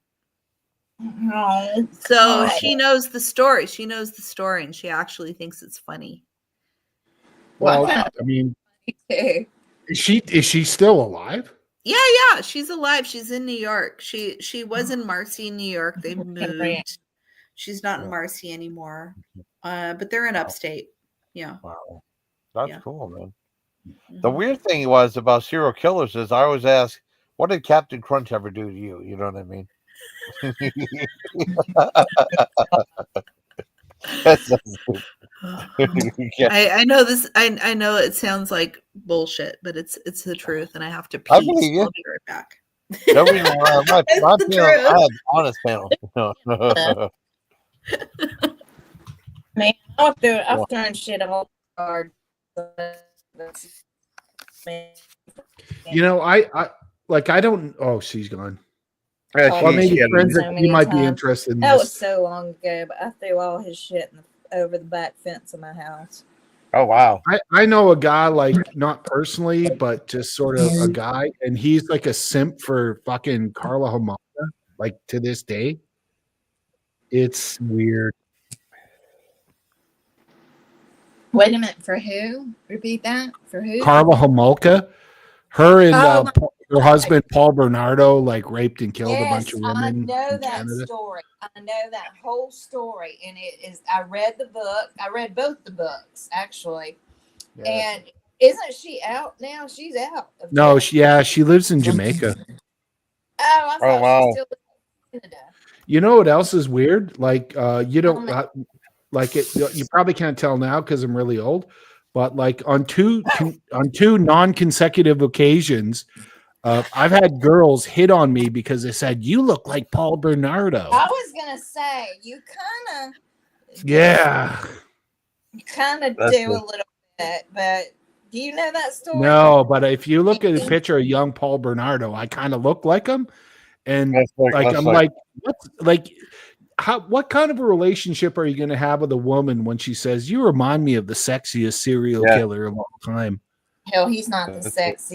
No. So she knows the story. She knows the story, and she actually thinks it's funny. Well, I mean, is she still alive? Yeah, she's alive. She's in New York. She was in Marcy, New York. They moved. She's not in Marcy anymore. But they're in upstate. Yeah. Wow. That's cool, man. Mm-hmm. The weird thing was about serial killers is I always ask, what did Captain Crunch ever do to you? You know what I mean? I know this. I know it sounds like bullshit, but it's the truth, and I have to pee. I'll be right back. I have honest panel. Man, I'll throw shit all hard. You know, I don't. Oh, she's gone. Well, maybe friends that you might be interested in. That was so long ago, but I threw all his shit over the back fence of my house. Oh wow! I know a guy, like, not personally, but just sort of a guy, and he's like a simp for fucking Karla Homolka, like, to this day. It's weird. Wait a minute, for who? Repeat that. For who? Karla Homolka. Her and her husband Paul Bernardo, like, raped and killed a bunch of women. I know that story. I know that whole story, and it is. I read the book. I read both the books actually, and isn't she out now? She's out. No, she lives in Jamaica. Oh, I thought she still lived in Canada. You know what else is weird? Like you don't like it. You probably can't tell now because I'm really old. But like on two non-consecutive occasions, I've had girls hit on me because they said you look like Paul Bernardo. I was gonna say you kind of do a little bit, but do you know that story? No, but if you look at a picture of young Paul Bernardo, I kind of look like him, and what kind of a relationship are you going to have with a woman when she says you remind me of the sexiest serial killer of all time? Hell, he's not the sexiest.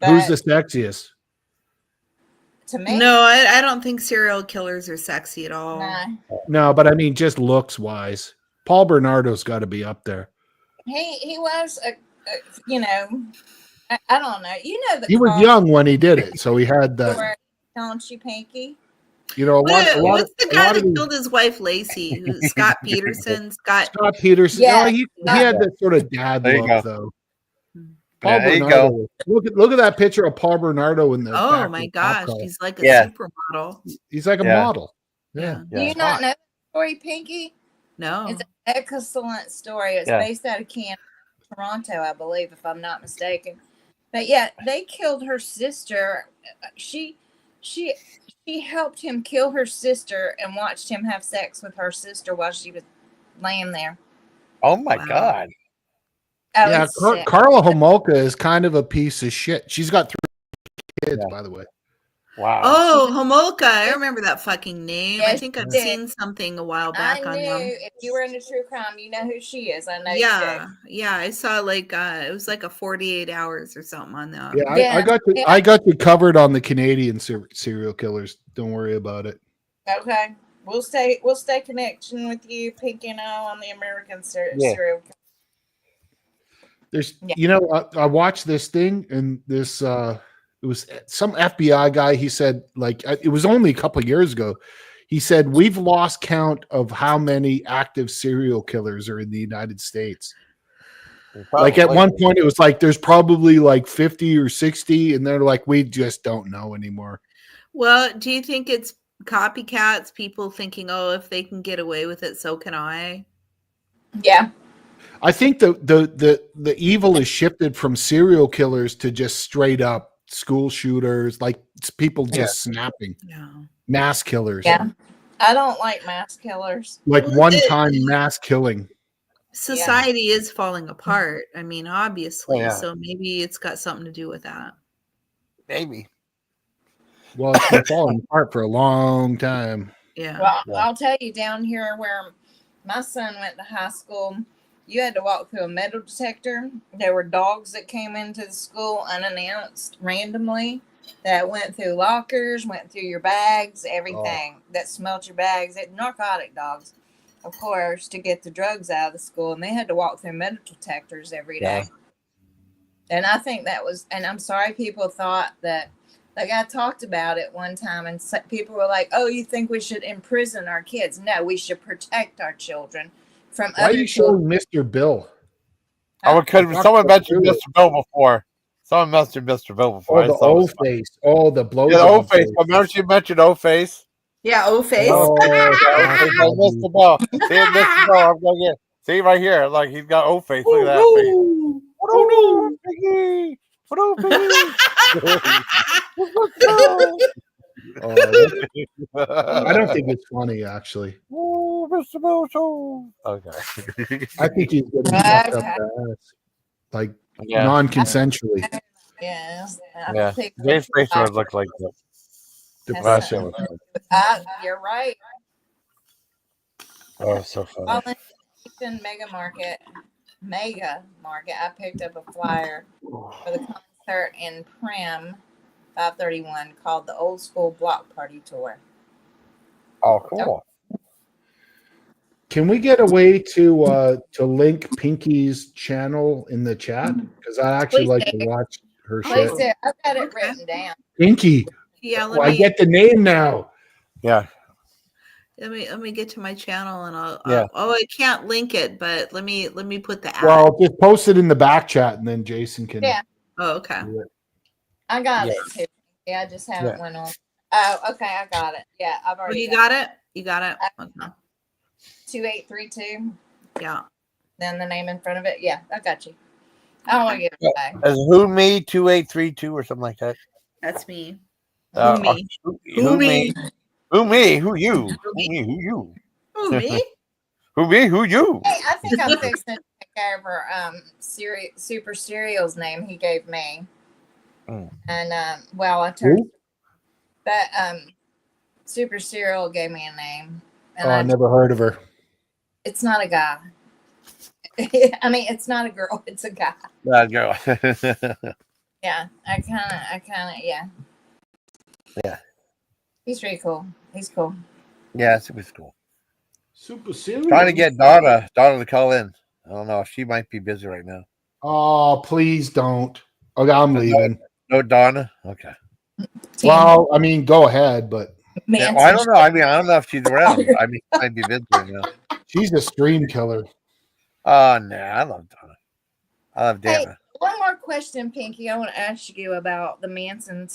Who's the sexiest? To me? No, I don't think serial killers are sexy at all. No, but I mean, just looks wise, Paul Bernardo's got to be up there. He was you know, I don't know. You know he was young when he did it, so he had that. Don't you, Pinky? You know, what's the guy that killed his wife Lacey? Scott Peterson. Scott Peterson. Yeah, he had that sort of dad look though. Paul Bernardo. Look at that picture of Paul Bernardo in the. Oh my gosh, he's like a supermodel. He's like a model. Yeah. Do you not know the story, Pinky? No. It's an excellent story. It's based out of Toronto, I believe, if I'm not mistaken. But yeah, they killed her sister. She helped him kill her sister and watched him have sex with her sister while she was laying there. Oh my God. Oh, yeah, Carla Homolka is kind of a piece of shit. She's got 3 kids, by the way. Wow. Oh, Homolka. I remember that fucking name. I think I've seen something a while back on them. If you were into true crime, you know who she is. I know you do. Yeah, I saw like it was like a 48 hours or something on that. Yeah, I got you covered on the Canadian serial killers. Don't worry about it. Okay. We'll stay connection with you, Pinky, and I on the American serial killers. There's I watched this thing and this it was some FBI guy. He said, like, it was only a couple of years ago. He said, we've lost count of how many active serial killers are in the United States. Like at one point, it was like, there's probably like 50 or 60. And they're like, we just don't know anymore. Well, do you think it's copycats, people thinking, oh, if they can get away with it, so can I? Yeah. I think the evil is shifted from serial killers to just straight up school shooters, like people just snapping. Mass killers. Yeah. I don't like mass killers. Like one-time mass killing. Society is falling apart. I mean, obviously. So maybe it's got something to do with that. Maybe. Well, it's been falling apart for a long time. Yeah. Well, I'll tell you, down here where my son went to high school, you had to walk through a metal detector. There were dogs that came into the school unannounced randomly that went through lockers, went through your bags, everything that smelt your bags. Narcotic dogs, of course, to get the drugs out of the school. And they had to walk through metal detectors every day. And I think that was, and I'm sorry people thought that, like I talked about it one time and people were like, oh, you think we should imprison our kids? No, we should protect our children. Why are you showing Mr. Bill? Oh, because someone mentioned Mr. Bill before. Someone mentioned Mr. Bill before. Oh, the O-face. Oh, the blow. Yeah, O-face. Remember she mentioned O-face? Yeah, O-face. Mr. Bill. See, Mr. Bill, I'm going to get. See right here. Like, he's got O-face. Look at that face. Oh, no, Piggy. Oh, Piggy. I don't think it's funny, actually. Oh, Mr. Bill. Okay. I think he's getting fucked up the ass, like non-consensually. Yeah. James face would look like that. You're right. Oh, so funny. Mega Market. I picked up a flyer for the concert in FROMME 531 called the Old School Block Party Tour. Oh, cool. Can we get a way to link Pinky's channel in the chat? Because I actually like to watch her shit. I've got it written down. Pinky. Yeah, I get the name now. Yeah. Let me get to my channel and I'll I can't link it, but let me put the ad. Well, just post it in the back chat and then Jason can. Yeah. Oh, okay. I got it too. Yeah, I just haven't went on. Oh, okay, I got it. Yeah, I've Oh, already. you got it. You got it. Okay. 2832. Yeah. Then the name in front of it. Yeah, I got you. I don't want to give it away. As who me 2832 or something like that. That's me. Uh, Who me? Who me? Who me? Who you? Who Who me? me? Who you? Who me? Who me? Who you? Hey, I think I'm fixing to take over Super Cereal's name he gave me. And well, I turned. Who? But Super Cereal gave me a name. And I never heard of her. It's not a guy. I mean, it's not a girl. It's a guy. Girl. Yeah, I kind of, yeah. Yeah. He's pretty cool. He's cool. Yeah, it was cool. Super serious. Trying to get Donna to call in. I don't know. She might be busy right now. Oh, please don't. Okay, I'm leaving. No Donna? Okay. Well, I mean, go ahead, but yeah, well, I don't know. I mean, I don't know if she's around. I mean, she might be busy right now. She's a stream killer. Oh, no. I love Donna. I love Dana. Hey, one more question, Pinky. I want to ask you about the Manson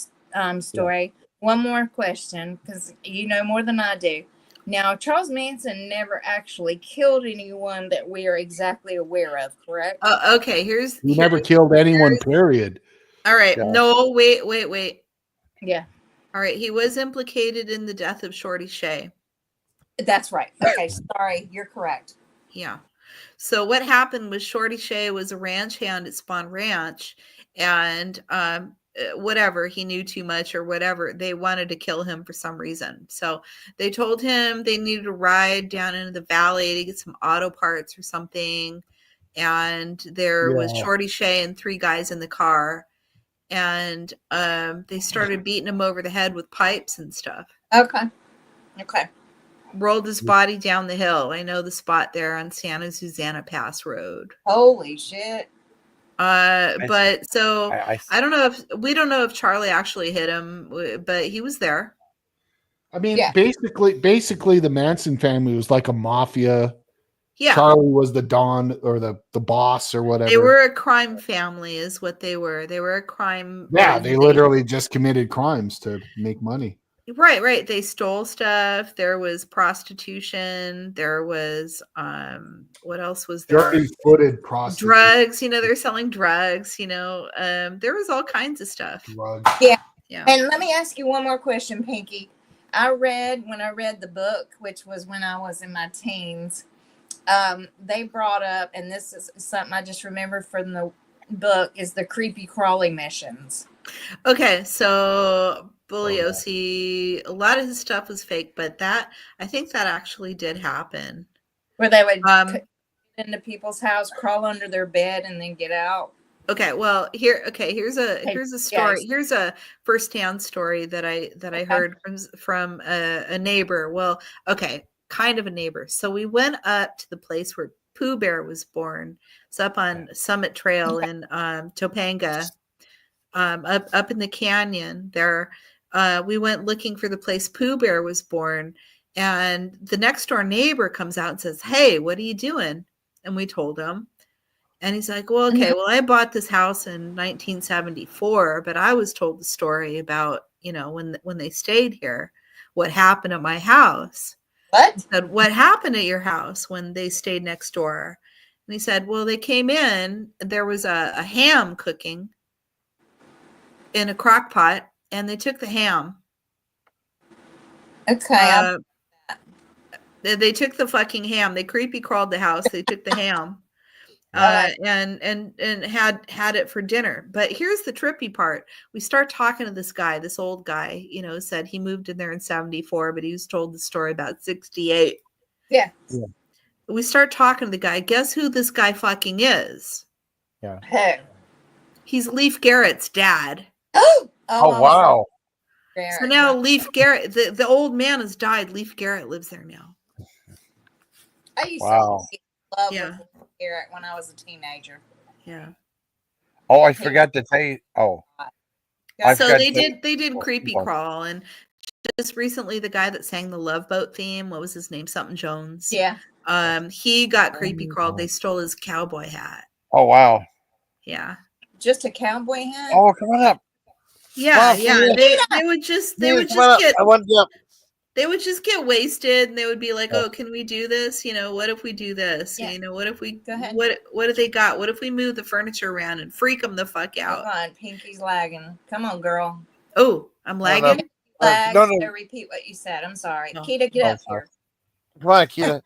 story. Yeah. One more question, because you know more than I do. Now, Charles Manson never actually killed anyone that we are exactly aware of, correct? Okay, he never killed anyone, period. All right. Yeah. No, wait. Yeah. All right. He was implicated in the death of Shorty Shea. That's right. Okay, sorry. You're correct. Yeah. So what happened was Shorty Shea was a ranch hand at Spawn Ranch, and whatever, he knew too much or whatever, they wanted to kill him for some reason. So they told him they needed to ride down into the valley to get some auto parts or something. And there was Shorty Shea and 3 guys in the car. And they started beating him over the head with pipes and stuff. Okay. Rolled his body down the hill. I know the spot there on Santa Susana Pass Road. Holy shit. But so I don't know we don't know if Charlie actually hit him, but he was there. I mean, basically the Manson family was like a mafia. Yeah. Charlie was the Don or the boss or whatever. They were a crime family is what they were. They were a crime. Yeah, they literally just committed crimes to make money. Right. They stole stuff. There was prostitution. There was what else was there? Dirty-footed prostitution. Drugs, they're selling drugs, there was all kinds of stuff. Drugs. Yeah. And let me ask you one more question, Pinky. When I read the book, which was when I was in my teens, they brought up, and this is something I just remembered from the book, is the creepy crawly missions. Okay, so Bugliosi, a lot of his stuff was fake, but I think that actually did happen. Where they would get into people's house, crawl under their bed, and then get out. Okay, well, here's a story. Here's a firsthand story that I heard from a neighbor. Well, okay, kind of a neighbor. So we went up to the place where Pooh Bear was born. It's up on Summit Trail in Topanga. Up in the canyon there, we went looking for the place Pooh Bear was born, and the next door neighbor comes out and says, "Hey, what are you doing?" And we told him, and he's like, "Well, okay, well, I bought this house in 1974, but I was told the story about when they stayed here, what happened at my house." What? I said, "What happened at your house when they stayed next door?" And he said, "Well, they came in, there was a ham cooking in a crock pot, and they took the ham." Okay. They took the fucking ham. They creepy crawled the house. They took the ham, and had it for dinner. But here's the trippy part. We start talking to this old guy, said he moved in there in 74, but he was told the story about 68. Yeah. We start talking to the guy. Guess who this guy fucking is? Yeah. Who? He's Leif Garrett's dad. Oh, wow. So now Leif Garrett, the old man has died. Leif Garrett lives there now. I used to be in love with Leif Garrett when I was a teenager. Yeah. Oh, I forgot to tell you. Oh. So they did creepy crawl, and just recently the guy that sang the Love Boat theme, what was his name? Something Jones. Yeah. He got creepy crawled. They stole his cowboy hat. Oh wow. Yeah. Just a cowboy hat? Oh, come on up. Yeah, Well, yeah. They would just get they would just get wasted, and they would be like, "Oh, can we do this? You know, what if we do this? Yeah. You know, what if we Go ahead. what do they got? What if we move the furniture around and freak them the fuck out?" Come on, Pinky's lagging. Come on, girl. Oh, I'm lagging. Lag. No. So repeat what you said. I'm sorry. No. Kita, get up here. Come on, Kita.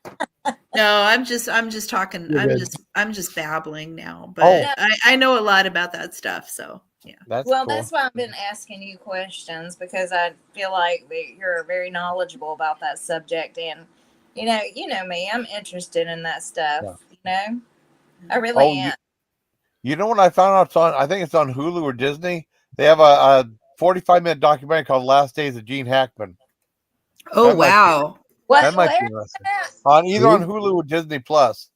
No, I'm just talking. You're good. I'm just babbling now, but I know a lot about that stuff. So yeah. That's cool. That's why I've been asking you questions, because I feel like that you're very knowledgeable about that subject, and you know me, I'm interested in that stuff. Yeah. You know, I really am. You know what I found out? It's on, I think it's on Hulu or Disney. They have a 45-minute documentary called "Last Days of Gene Hackman." Oh wow! That might be interesting. On either on Hulu or Disney Plus.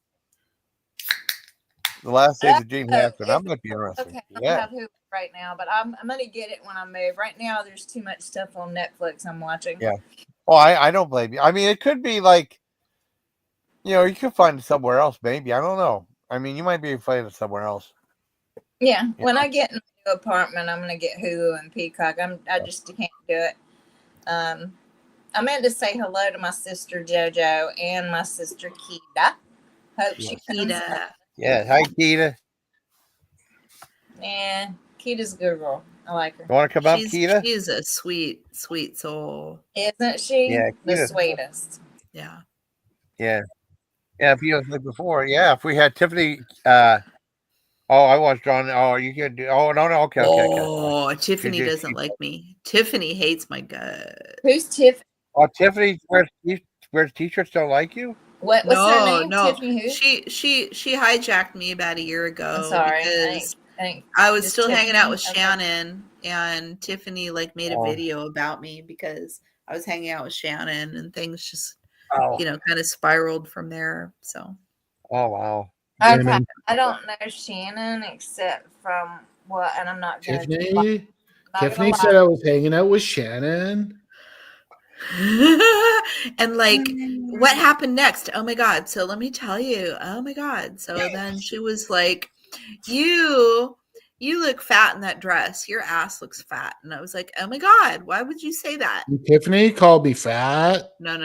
The Last Days of Gene Hackman. That might be interesting. Okay, I don't have Hulu right now, but I'm gonna get it when I move. Right now, there's too much stuff on Netflix I'm watching. Yeah. Well, I don't blame you. I mean, it could be like, you could find it somewhere else. Maybe, I don't know. I mean, you might be able to find it somewhere else. Yeah. When I get in a new apartment, I'm gonna get Hulu and Peacock. I just can't do it. I meant to say hello to my sister JoJo and my sister Kita. Hope she comes up. Yeah. Hi, Kita. Yeah, Kita's a good girl. I like her. You want to come up, Kita? She's a sweet, sweet soul. Isn't she? Yeah, the sweetest. Yeah. Yeah. Yeah, if you like before, if we had Tiffany, I watched on. Oh, you could do. Oh no, okay. Oh, Tiffany doesn't like me. Tiffany hates my gut. Who's Tiffany? Oh, Tiffany wears t-shirts don't like you. What's her name? No. Tiffany who? She hijacked me about a year ago. I'm sorry. Because I was still hanging out with Shannon, and Tiffany made a video about me because I was hanging out with Shannon, and things just kind of spiraled from there. So. Oh wow. Okay. I don't know Shannon except from what, and I'm not going to. Tiffany said I was hanging out with Shannon. And what happened next? Oh my God. So let me tell you. Oh my God. So then she was like, you look fat in that dress. Your ass looks fat. And I was like, oh my God, why would you say that? Tiffany called me fat. No.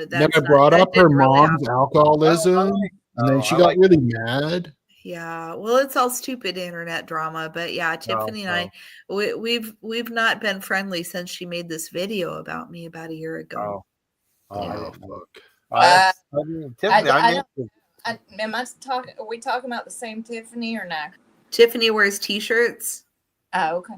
Then I brought up her mom's alcoholism, and then she got really mad. Yeah, well, it's all stupid internet drama, but yeah, Tiffany and I, we've not been friendly since she made this video about me about a year ago. Tiffany, are we talking about the same Tiffany or no? Tiffany wears t-shirts. Oh, okay.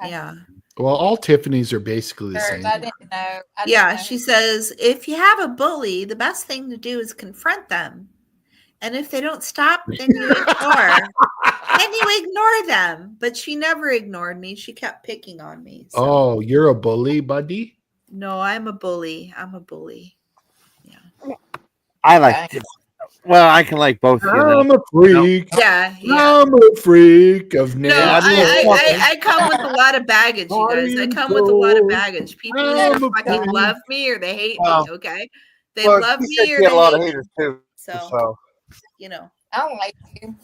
Yeah. Well, all Tiffany's are basically the same. I didn't know. She says, if you have a bully, the best thing to do is confront them. And if they don't stop, then you ignore. Then you ignore them. But she never ignored me. She kept picking on me. So. Oh, you're a bully, buddy? No, I'm a bully. I'm a bully. Yeah. I like Tiffany. Well, I can like both. I'm a freak. Yeah. I'm a freak of nature. No, I come with a lot of baggage, you guys. I come with a lot of baggage. People either fucking love me or they hate me, okay? They love me or they hate me. A lot of haters too. So. I don't like you.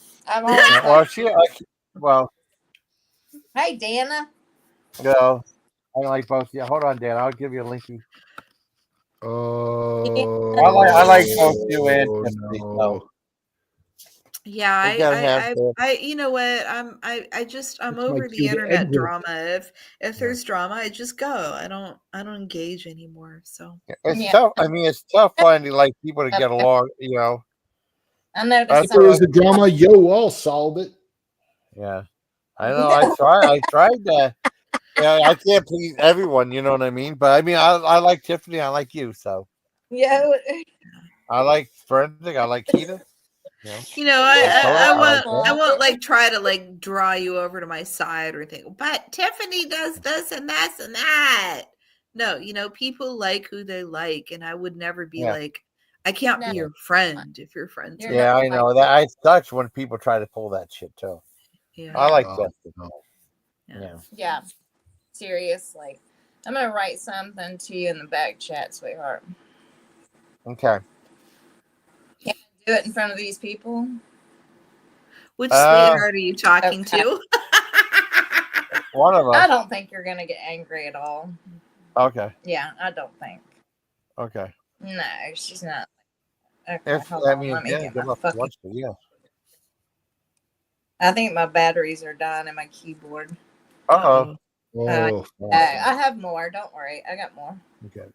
Hey, Dana. No, I like both. Yeah, hold on, Dan. I'll give you a linky. Oh, I like both you and Tiffany. No. Yeah, I you know what? I'm over the internet drama. If there's drama, I just go. I don't engage anymore. So it's tough. I mean, it's tough finding people to get along. I know. If there was a drama, I'll solve it. Yeah, I know. I tried that. Yeah, I can't please everyone. You know what I mean? But I mean, I like Tiffany. I like you. So yeah, I like Forensic. I like Kita. I won't try to draw you over to my side or anything. But Tiffany does this and that and that. No, people like who they like, and I would never be I can't be your friend if you're friends. Yeah, I know that. It sucks when people try to pull that shit too. Yeah, I like that. Yeah. Seriously, I'm gonna write something to you in the back chat, sweetheart. Okay. Can I do it in front of these people? Which sweetheart are you talking to? One of I us. don't think you're gonna get angry at all. Okay. Yeah, I don't think. Okay. No, she's not. Okay, If hold I on. mean, Let me yeah, get good my luck to fucking. watch it. Yeah. I think my batteries are dying in my keyboard. Uh Oh, I have more. Don't worry, I got more. Okay.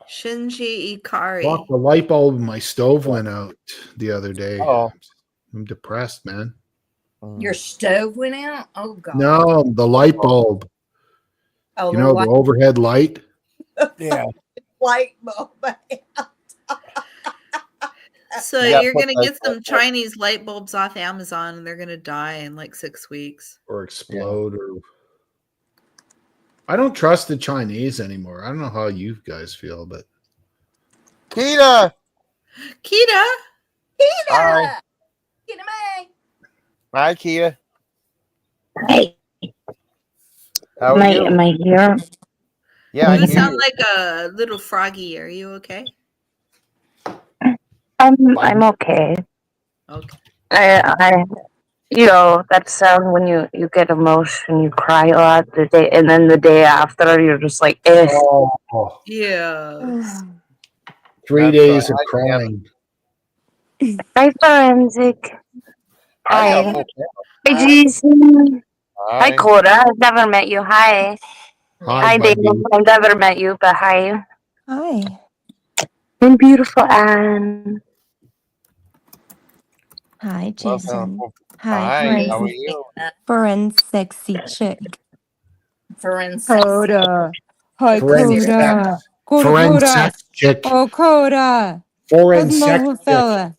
Shinji Ikari. fuck, the light bulb in my stove went out the other day. Oh. I'm depressed, man. Your stove went out. Oh god. No, the light bulb. Oh, You know, the overhead light. Yeah. light bulb. So Yeah, you're put gonna light get some bulb. Chinese light bulbs off Amazon, and they're gonna die in like 6 weeks. Or explode, or I don't trust the Chinese anymore. I don't know how you guys feel, but Kita. Kita, Hi. Get away. Hi, Kita. Hey, How are you? am I here? Yeah, I you can hear sound you. like a little froggy. Are you okay? I'm okay. Okay. I that sound when you get emotion, you cry a lot the day, and then the day after, you're just like, eh. oh, Yes. 3 That's days of right. crying. Hi, forensic. I got Hi. full Hi, Hi. Jason. Hi, Hi. Cora. I've never met you. Hi. Hi, Hi, Dave. buddy. I've never met you, but hi. Hi. And beautiful Anne. Hi, Welcome. Jason. Hi. Hi, How are crazy. you? Foreign sexy chick. Forensic. Coda. Hi, Foreign Coda. sex. Coda, Foreign Coda. sex chick. Oh, Coda. Foreign How's sex my chick. fella?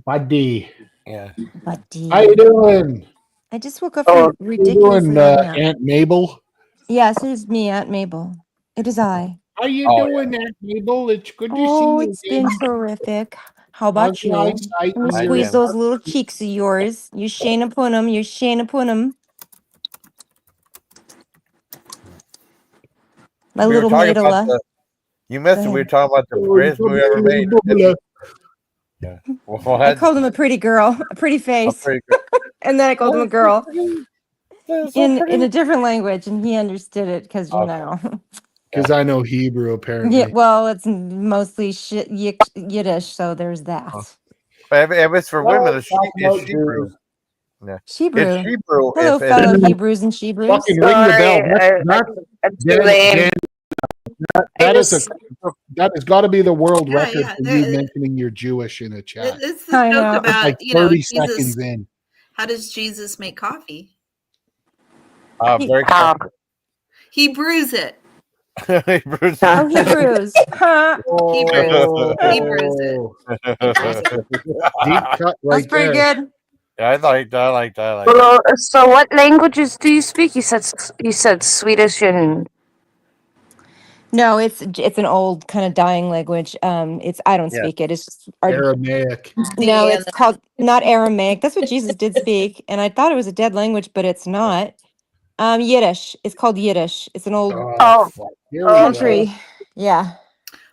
Buddy. Yeah. Buddy. How you doing? I just woke up Oh, from How you ridiculously doing, long nap. Aunt Mabel? Yes, it is me, Aunt Mabel. It is I. How you Oh, doing, Aunt Mabel? It's good to see Oh, you it's been again. terrific. How How's about your you? eyesight? Let me Hi, squeeze Jen. those little cheeks of yours. You shane upon them. You shane upon them. My We were little talking about Maidala. the. You missed it. Go We were ahead. talking about the greatest movie ever made. Yeah. Well, I called him a pretty girl, a pretty I'm face, pretty good. and then I called him a girl They're so in pretty. a different language, and he understood it because you Okay. know. Because I know Hebrew, apparently. Yeah, well, it's mostly Yiddish, so there's that. If it's for women, Well, it's talking about Hebrew. Jews. Yeah. Hebrew. It's Hebrew. Hello, If fellow it's Hebrews and Shebrews. Fucking ring the bell. I'm too Dan, lame. that has got to be the world Yeah, record yeah. for you mentioning you're Jewish in a chat. It's the I joke know. It's about, like you know, 30 Jesus. seconds in. How does Jesus make coffee? very careful. He brews it. Bruce. Oh, Hebrews. Huh. He brews. He brews it. Deep cut right That's pretty there. good. Yeah, I like that. Well, so what languages do you speak? You said Swedish and No, it's an old kind of dying language. I don't Yeah. speak it. It's just Aramaic. no, Yeah, it's called not Aramaic. That's what Jesus did speak, and I thought it was a dead language, but it's not. Yiddish. It's called Yiddish. It's an old Oh, Fuck. Here we country. go. Yeah.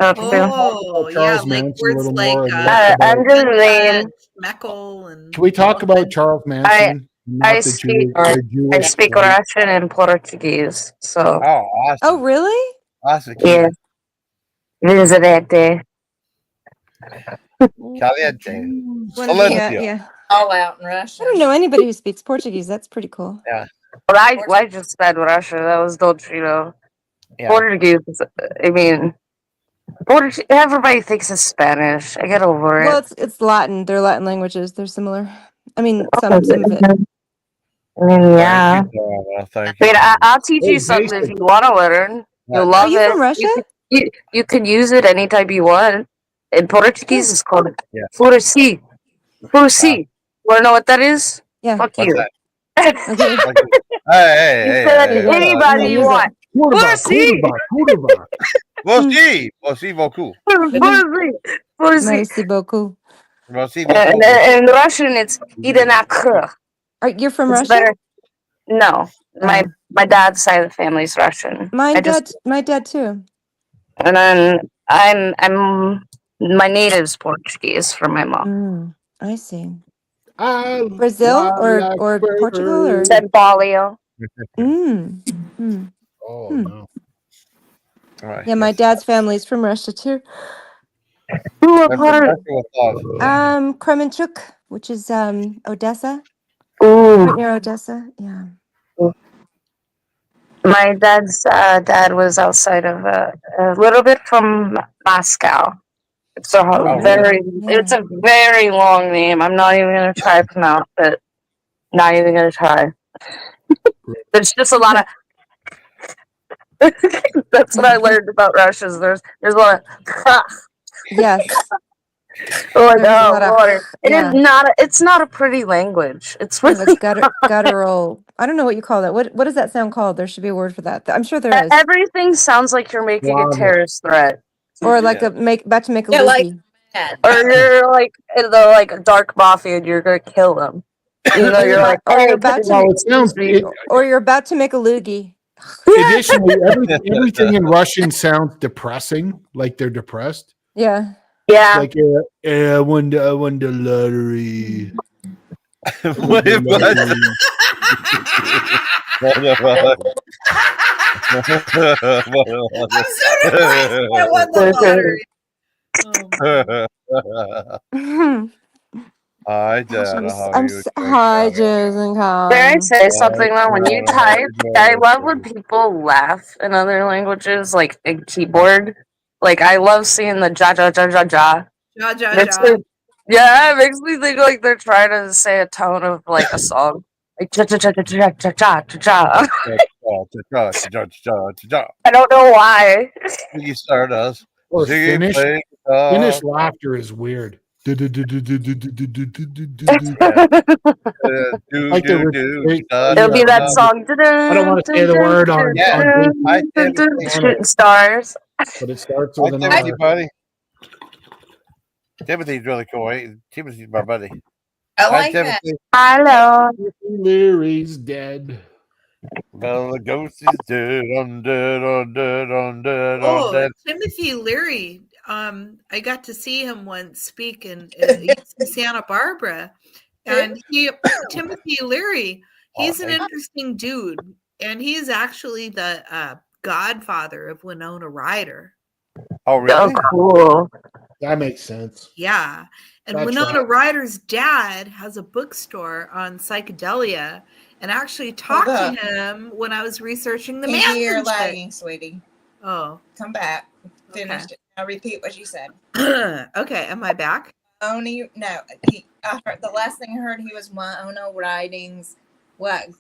okay. Oh, yeah, Charles like Manson a words little like more and less about. I'm just lame. Schmeckel and Can we talk about Charles Manson? I Not the speak Jewish. I speak Russian and Portuguese. So Oh, awesome. Oh, really? Awesome. yeah, Visivete. Caliente. When Valencia. Yeah. all out in Russia. I don't know anybody who speaks Portuguese. That's pretty cool. Yeah. Well, I just said Russia. That was Yeah. Portuguese. I mean, everybody thinks it's Spanish. I get over Well, it. it's Latin. They're Latin languages. They're similar. I mean, some of it. I mean, yeah. Thank I you. mean, I'll teach you something if you want to learn. You'll love Are you it. from Russia? You can use it anytime you want. In Portuguese, it's called Yeah. Fursi. Fursi. Want to know what that is? Yeah. Fuck What's you. that? Okay. Hey, You hey, said hey, hey. hey. anybody you Use it. want. Fursi. Merci. Merci beaucoup. Fursi. Fursi. Merci beaucoup. Merci And beaucoup. in Russian, it's Idenakh. You're from It's Russia? better. No, Oh. my dad's side of the family is Russian. My dad too. And then I'm my native's Portuguese from my mom. I see. Brazil or Portugal or Said Balio. Oh no. Right, Yeah, my dad's family's from Russia too. What And part? Russia with love. Kremenchuk, which is Odessa, Ooh. right near Odessa. Yeah. My dad's dad was outside of a little bit from Moscow. It's a Oh, very, really? it's Yeah. a very long name. I'm not even gonna try to pronounce it. Not even gonna try. There's just a lot of. That's what I learned about Russians. There's a lot of. Yes. Like, There's a oh lot of Lord. It is yeah. not. It's not a pretty language. It's Yeah, the really guttural. I don't know what you call that. What does that sound called? There should be a word for that. I'm sure there is. everything sounds like you're making a terrorist threat, Or like about to make a Yeah, like loogie. that. or you're like in the like dark mafia and you're gonna kill them. You know, you're like, or hey, you're about Well, to it sounds. or you're about to make a loogie. Additionally, everything in Russian sounds depressing, like they're depressed. Yeah. yeah. Like, I won the lottery. What if I'm so depressed. I won the lottery. I don't know how you Hi, Jason. Dare I say something though? When you type, I love when people laugh in other languages, like a keyboard. Like I love seeing the ja ja ja ja ja. Yeah, it makes me think like they're trying to say a tone of like a song. Like ja ja ja ja ja ja ja ja ja. I don't know why. You start us. Or Finnish laughter is weird. Like It'll be that song. I don't want to say the word on Shooting stars. But it starts with an Timothy, R. buddy. Timothy's really cool. Timothy's my buddy. I like that. Hello. Leary's dead. Well, the ghost is dead. I'm dead. I'm dead. I'm dead. I'm Oh, dead. Timothy Leary. I got to see him once speak in Santa Barbara, and Timothy Leary. He's an interesting dude, and he's actually the godfather of Winona Ryder. Oh, really? Oh, cool. That makes sense. Yeah, and That's Winona right. Ryder's dad has a bookstore on psychedelia, and I actually talked to him when I was researching the Manson You're shit. lagging, sweetie. Oh, come back. Finished it. Now repeat what you said. Okay, am I back? Only no. I heard, the last thing I heard, he was Winona Ryder's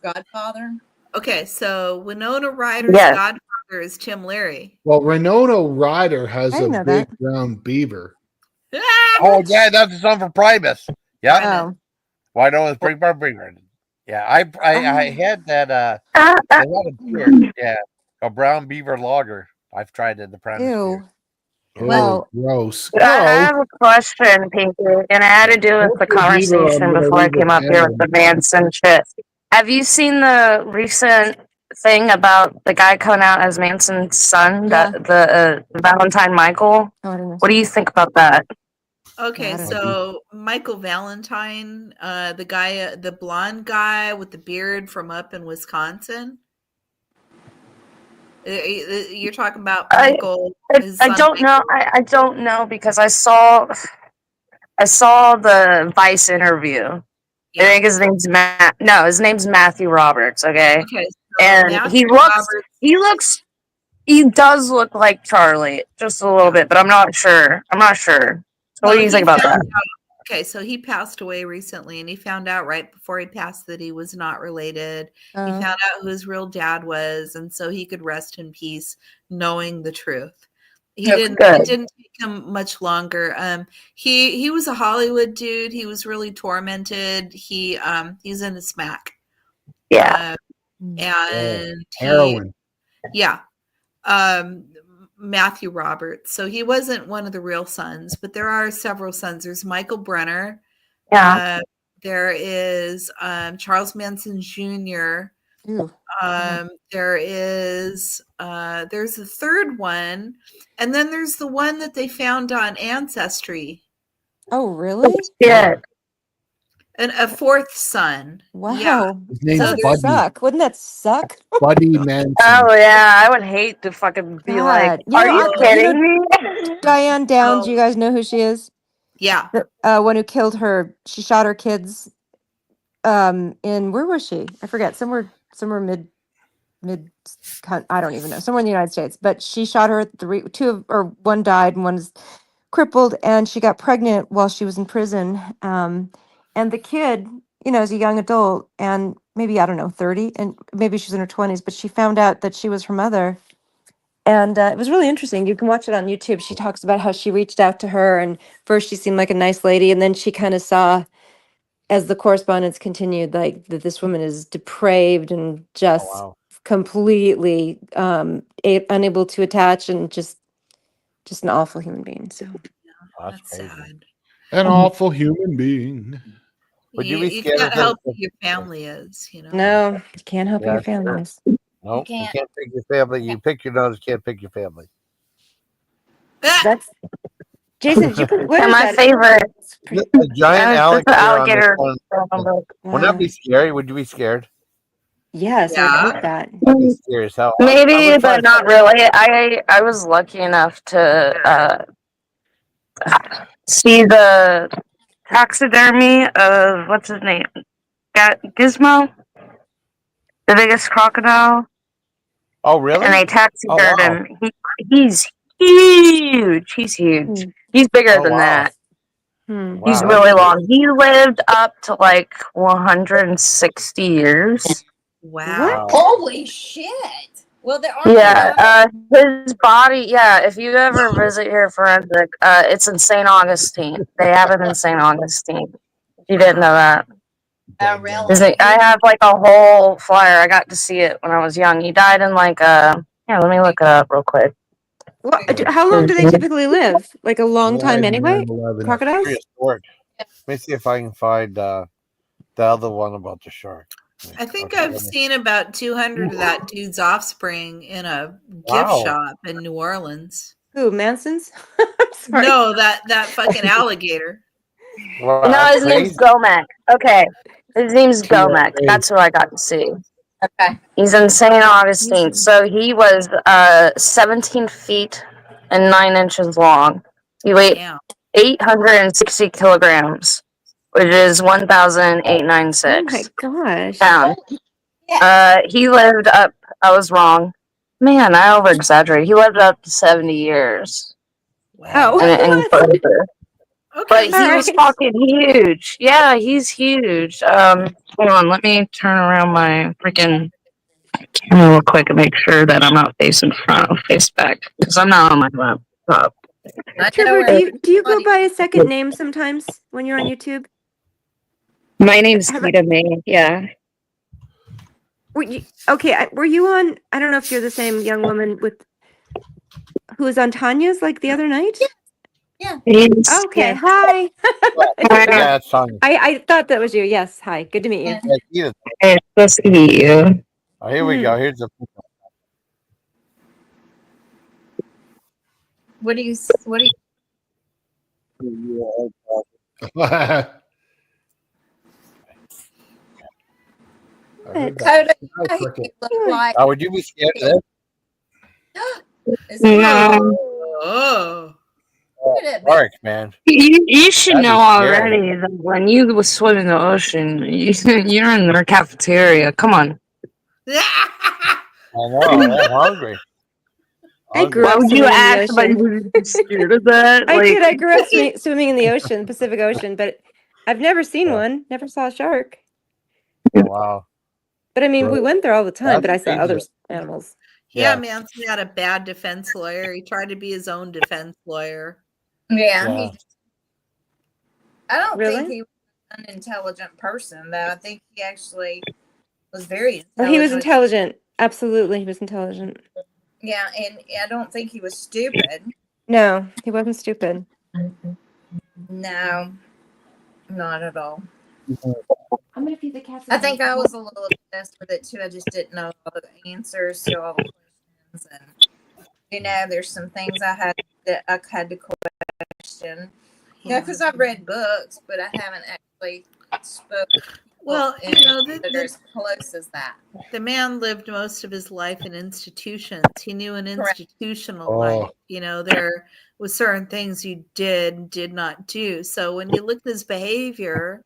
godfather. Okay, so Winona Ryder's godfather is Tim Leary. Well, Winona Ryder has a big brown beaver. Oh yeah, that's the song for Primus. Yeah. Oh. Winona's big brown beaver. Yeah, I had that. I had a beer. Yeah, a brown beaver lager. I've tried it. The Primus. Ew. Well, gross. I have a question, Pinky, and it had to do with the conversation before I came up here with the Manson shit. Have you seen the recent thing about the guy coming out as Manson's son, the Valentine Michael? What do you think about that? Okay, so Michael Valentine, the guy, the blonde guy with the beard from up in Wisconsin. You're talking about Michael. I don't know. I don't know because I saw the Vice interview. Yeah. I think his name's his name's Matthew Roberts. Okay. Okay. So and he does look like Charlie, just a little bit, but I'm not sure. So what do you think about that? Okay, so he passed away recently, and he found out right before he passed that he was not related. He found out who his real dad was, and so he could rest in peace knowing the truth. It didn't take him much longer. He was a Hollywood dude. He was really tormented. He's in a smack. Yeah. And heroin. Yeah. Matthew Roberts. So he wasn't one of the real sons, but there are several sons. There's Michael Brenner. Yeah. There is Charles Manson Jr. There is there's a third one, and then there's the one that they found on Ancestry. Oh, really? Yeah. And a fourth son. Wow. Yeah. His name's That would Buddy. suck. Wouldn't that suck? Buddy Manson. Oh yeah, I would hate to fucking be like, God. are you kidding me? Diane Downs, Oh. you guys know who she is? Yeah. The one who killed her, she shot her kids in, where was she? I forget, somewhere mid, I don't even know, somewhere in the United States. But she shot her one died and one's crippled, and she got pregnant while she was in prison. And the kid, is a young adult, and maybe, I don't know, 30, and maybe she's in her 20s, but she found out that she was her mother. And it was really interesting. You can watch it on YouTube. She talks about how she reached out to her, and first she seemed like a nice lady, and then she kind of saw, as the correspondence continued, like that this woman is depraved and just completely unable to attach, and just an awful human being. So that's sad. An awful human being. Would you be You scared can't of help who your family is, No, you can't help who your family is. Nope, you can't pick your family. You pick your nose, can't pick your family. That's Jason. Did you put what And is my that? favorite, A giant alligator. alligator. Wouldn't that be scary? Would you be scared? Yes, I would hope that. I'd be scared as hell. Maybe, but not really. I was lucky enough to see the taxidermy of what's his name, Gizmo, the biggest crocodile. Oh, really? And they taxidermed him. He's huge. He's huge. He's bigger than that. He's really long. He lived up to like 160 years. Wow. Holy shit. Well, there are his body, if you ever visit here Forensic, it's in St. Augustine. They have it in St. Augustine. You didn't know that. Oh, really? I have like a whole flyer. I got to see it when I was young. He died in like let me look it up real quick. How long do they typically live? Like a long time anyway? Crocodiles? Let me see if I can find the other one about the shark. I think I've seen about 200 of that dude's offspring in a gift shop in New Orleans. Who, Manson's? No, that fucking alligator. Wow, no, his name's Gomek. Okay. His name's Gomek. That's who I got to see. Okay. He's in St. Augustine. So he was 17 feet and 9 inches long. He weighed 860 kilograms, which is 1,896 pounds. He lived up, I was wrong. Man, I over exaggerated. He lived up to 70 years. Wow. But he was fucking huge. Yeah, he's huge. Hold on, let me turn around my freaking camera real quick and make sure that I'm not facing front or face back, because I'm not on my laptop. Trevor, do you go by a second name sometimes when you're on YouTube? My name's Tita May. Yeah. Were you on? I don't know if you're the same young woman who was on Tanya's like the other night. Yeah. Okay. Hi. Yeah, it's Tanya. I thought that was you. Yes. Hi. Good to meet you. It's nice to meet you. Oh, here we go. Here's the. What do you? Would you be scared of this? No. Oh. Dark, man. You should know already that when you swim in the ocean, you're in their cafeteria. Come on. I know. I'm hungry. I grew up swimming in the ocean. You scared of that? I grew up swimming in the ocean, Pacific Ocean, but I've never seen one. Never saw a shark. Wow. But I mean, we went there all the time, but I saw other animals. Yeah, Manson had a bad defense lawyer. He tried to be his own defense lawyer. Yeah. I don't think he was an unintelligent person, though. I think he actually was very intelligent. Well, he was intelligent. Absolutely, he was intelligent. Yeah, and I don't think he was stupid. No, he wasn't stupid. No, not at all. I'm gonna feed the cats. I think I was a little obsessed with it too. I just didn't know all the answers to all the questions, and there's some things I had to question. Yeah, because I've read books, but I haven't actually spoke. Well, And they're as close as that. The man lived most of his life in institutions. He knew an Correct. institutional life. You know, there was certain things you did not do. So when you look at his behavior,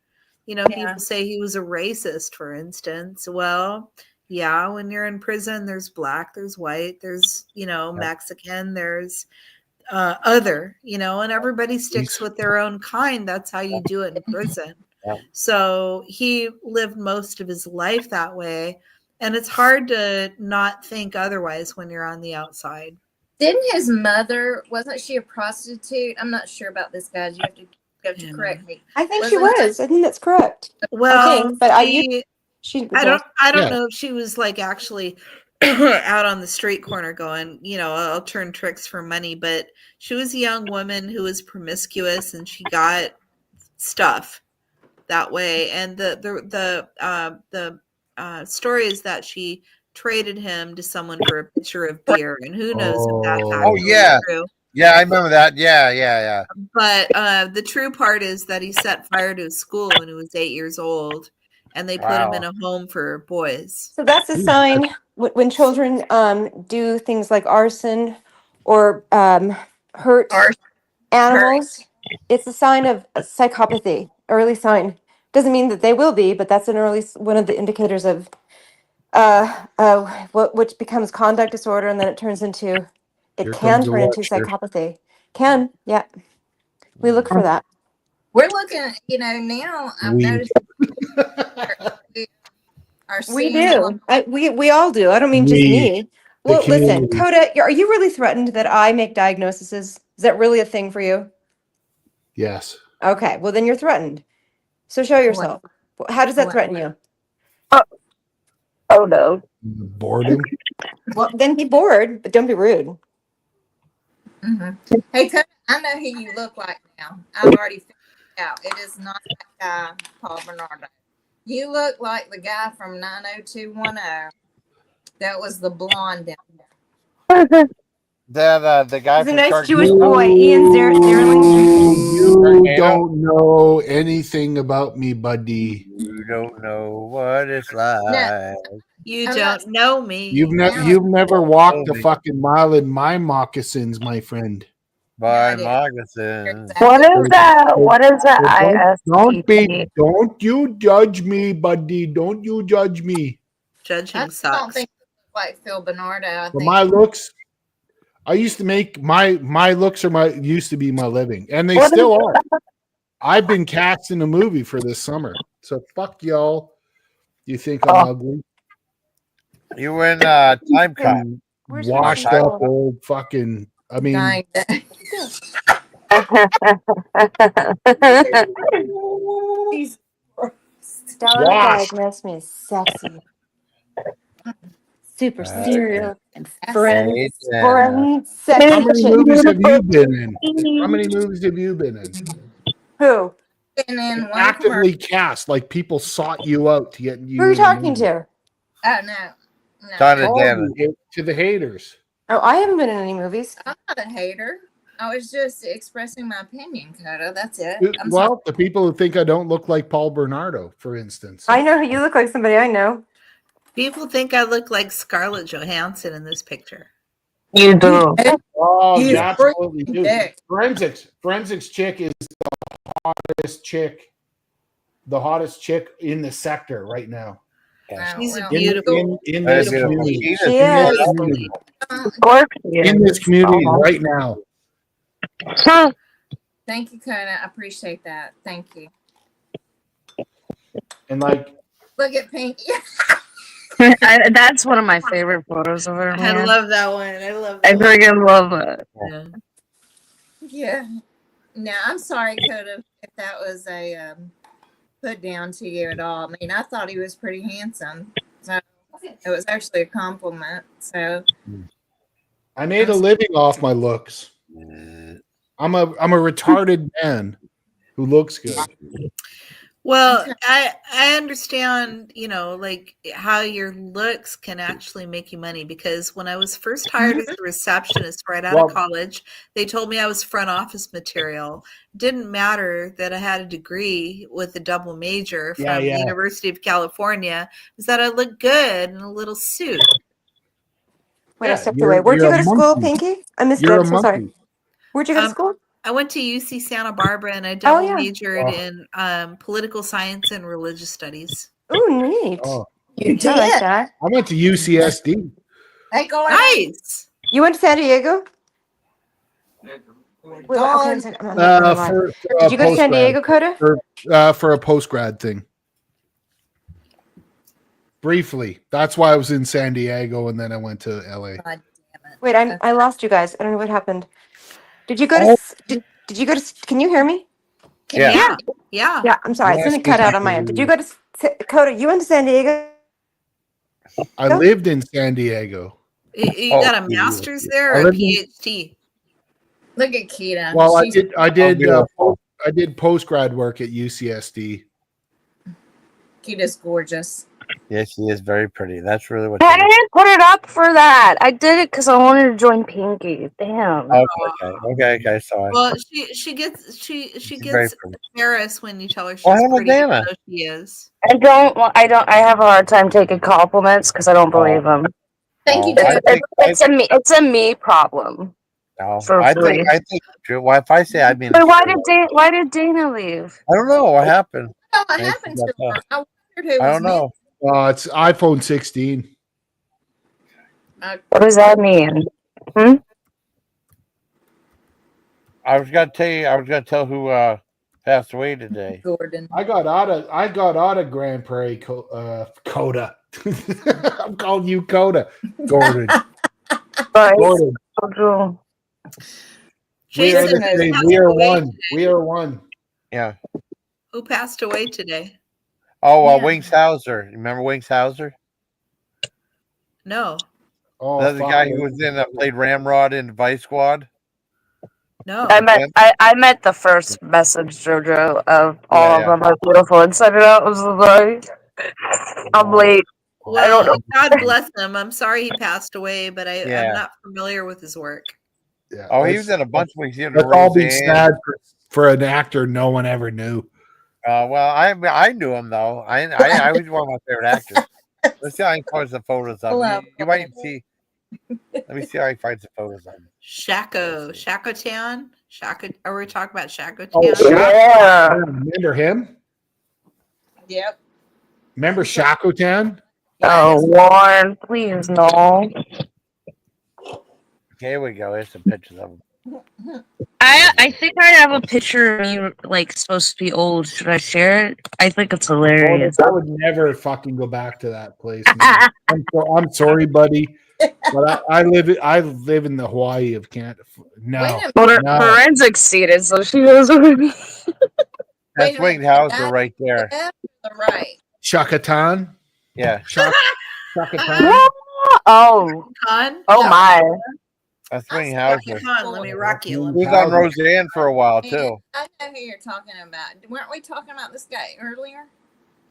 you know, people say he was a racist, for instance. Well, yeah, when you're in prison, there's black, there's white, there's, you know, Mexican, there's other, you know, and everybody sticks with their own kind. That's how you do it in prison. So he lived most of his life that way. And it's hard to not think otherwise when you're on the outside. Didn't his mother, wasn't she a prostitute? I'm not sure about this, guys. You have to correct me. I think she was. I think that's correct. Well, but I don't know if she was like actually out on the street corner going, you know, I'll turn tricks for money, but she was a young woman who was promiscuous and she got stuff that way. And the story is that she traded him to someone for a pitcher of beer, and who knows if that's actually true. Yeah, I remember that. Yeah. But the true part is that he set fire to his school when he was 8 years old, and they put him in a home for boys. So that's a sign when children do things like arson or hurt animals. It's a sign of psychopathy. Early sign. Doesn't mean that they will be, but that's one of the indicators of which becomes conduct disorder, and then it turns into psychopathy. Yeah. We look for that. We're looking, you know, now I've noticed we do. We all do. I don't mean just me. Well, listen, Coda, are you really threatened that I make diagnoses? Is that really a thing for you? Yes. Okay. Well, then you're threatened. So show yourself. How does that threaten you? Oh no. Boredom. Well, then be bored, but don't be rude. Mm-hmm. Hey, I know who you look like now. I've already figured it out. It is not that guy, Paul Bernardo. You look like the guy from 90210. That was the blonde down there. The guy. He's a nice Jewish boy, Ian Zerling. You don't know anything about me, buddy. You don't know what it's like. No. You don't know me. You've never walked a fucking mile in my moccasins, my friend. My moccasins. What is that? What is that? Don't you judge me, buddy. Don't you judge me. Judging sucks. I don't think you look like Phil Bernardo. My looks, I used to make my looks used to be my living, and they still are. I've been cast in a movie for this summer, so fuck y'all. You think I'm ugly? You were in Time Cop. Washed up old fucking. I mean. Stella diagnosed me as sexy. Super serial and friends. How many movies have you been in? How many movies have you been in? Who? Been in one actively cast, like people sought you out to get you. Who are you talking to? Oh no. To the haters. Oh, I haven't been in any movies. I'm not a hater. I was just expressing my opinion, Coda. That's it. The people who think I don't look like Paul Bernardo, for instance. I know you look like somebody I know. People think I look like Scarlett Johansson in this picture. You do. Oh, you absolutely do. Forensics chick is the hottest chick in the sector right now. She's beautiful. In this community. In this community right now. Thank you, Coda. I appreciate that. Thank you. And like, look at Pinky. That's one of my favorite photos of her. I love that one. I freaking love it. Yeah. No, I'm sorry, Coda, if that was a put down to you at all. I mean, I thought he was pretty handsome. So it was actually a compliment. So I made a living off my looks. I'm a retarded man who looks good. Well, I understand, like how your looks can actually make you money, because when I was first hired as a receptionist right out of college, they told me I was front office material. It didn't matter that I had a degree with a double major from the University of California, is that I looked good in a little suit. Wait, I stepped away. Where'd you go to school, Pinky? I missed it. I'm so sorry. Where'd you go to school? I went to UC Santa Barbara and I double majored in political science and religious studies. Oh, neat. Oh. You did? I like that. I went to UCSD. Hey, go nice. You went to San Diego? Wait, okay, did you go to San Diego, Coda? For a post-grad thing. Briefly. That's why I was in San Diego and then I went to LA. God damn it. Wait, I lost you guys. I don't know what happened. Did you go to did you go to can you hear me? Yeah. I'm sorry. It's something cut out on my end. Did you go to Coda? You went to San Diego? I lived in San Diego. You got a master's there or a PhD? Look at Kita. Well, I did post-grad work at UCSD. Kita's gorgeous. Yes, she is very pretty. That's really what. I didn't put it up for that. I did it because I wanted to join Pinky. Damn. Okay. Sorry. Well, she gets embarrassed when you tell her she's pretty. So she is. I have a hard time taking compliments because I don't believe them. Thank you. It's a me problem. No, I think true. Well, if I say I mean. But why did Dana leave? I don't know what happened. What happened to her? I wondered who was I don't know. It's iPhone 16. What does that mean? I was gonna tell who passed away today. Gordon. I got out of Grand Prairie, Coda. I'm calling you Coda, Gordon. Gordon. We are one. We are one. Yeah. Who passed away today? Oh, Wings Hauser. Remember Wings Hauser? No. Oh, that's the guy who was played Ramrod in Vice Squad. No. I met the first message, JoJo, of all of them are beautiful and sent it out. I was like, I'm late. Well, I don't know. God bless him. I'm sorry he passed away, but I'm not familiar with his work. Yeah. Oh, he was in a bunch of weeks. Let's all be sad for an actor no one ever knew. Well, I knew him though. I was one of my favorite actors. Let's see how I can find some photos of him. You might see. Let me see how I can find some photos of him. Shakotan. Are we talking about Shakotan? Oh, yeah. Remember him? Yep. Remember Shakotan? Oh, Warren, please no. Here we go. Here's some pictures of him. I think I have a picture of me like supposed to be old. Should I share it? I think it's hilarious. I would never fucking go back to that place. I'm sorry, buddy, but I live in the Hawaii of Canada. No, forensics seated, so she knows what I mean. That's Winged Hauser right there. Right. Shakatan. Yeah. Shakatan. Oh my. That's Winged Hauser. Let me rock you. He was on Roseanne for a while too. I know who you're talking about. Weren't we talking about this guy earlier?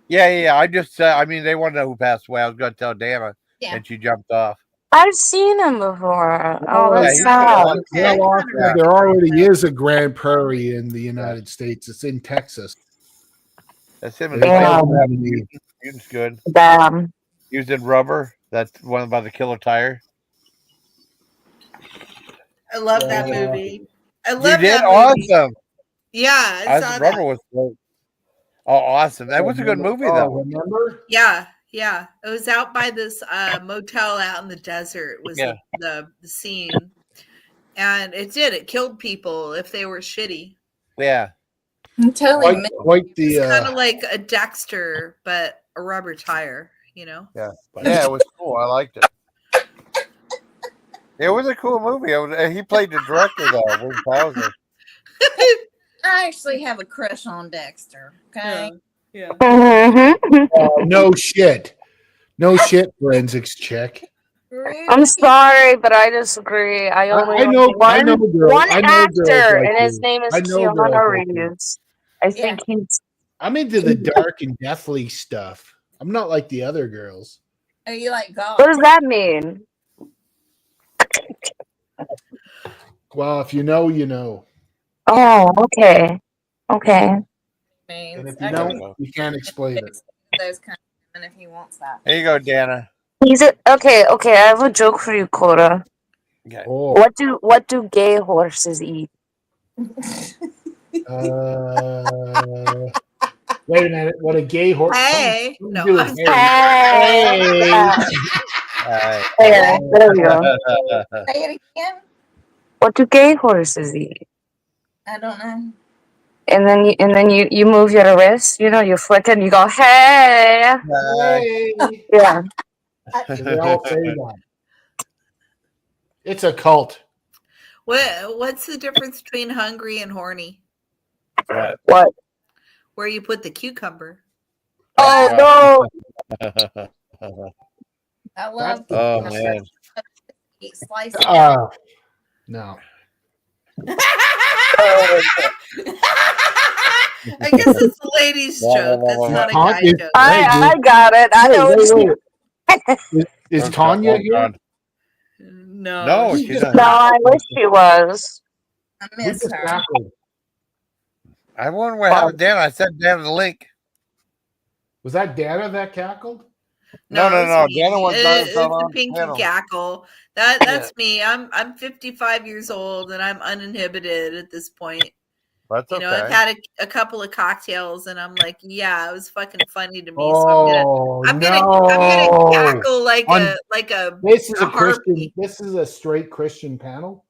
Yeah. I just, they want to know who passed away. I was going to tell Dana, and she jumped off. I've seen him before. Oh, that's sad. There already is a Grand Prairie in the United States. It's in Texas. That's him. He's good. Damn. He was in Rubber. That's one about the Killer Tire. I love that movie. I love that movie. Awesome. Yeah, I saw Rubber was great. Oh, awesome. That was a good movie, though. Remember? Yeah. It was out by this motel out in the desert was the scene. And it killed people if they were shitty. Yeah. I'm totally it's kind of like a Dexter, but a rubber tire, Yeah. Yeah, it was cool. I liked it. It was a cool movie. He played the director, though. Wing Hauser. I actually have a crush on Dexter. Okay. Yeah. No shit. No shit, forensics chick. I'm sorry, but I disagree. I know one actor, and his name is Keanu Reeves. I think I'm into the dark and deathly stuff. I'm not like the other girls. Are you like golf? What does that mean? Well, if you know, you know. Oh, okay. Okay. And if you don't, you can't explain it. Those kind of women if he wants that. There you go, Dana. Okay. I have a joke for you, Coda. Okay. Oh. What do gay horses eat? Wait a minute. What a gay horse. Hey. No. There we go. Say it again. What do gay horses eat? I don't know. And then you move your wrist, you flick it and you go, hey. Yeah. They all say that. It's a cult. What's the difference between hungry and horny? What? Where you put the cucumber. Oh I love. Oh man. Eat slices. No. I guess it's a lady's joke. That's not a guy joke. I got it. I know it's Is Tanya here? No, she's not. No, I wish she was. I miss her. I wonder what happened to Dana. I sent Dana the link. Was that Dana that cackled? No. Dana was it's the pinky cackle. That's me. I'm 55 years old and I'm uninhibited at this point. That's okay. I've had a couple of cocktails and I'm like, yeah, it was fucking funny to me. So I'm gonna cackle like a. This is a Christian. This is a straight Christian panel.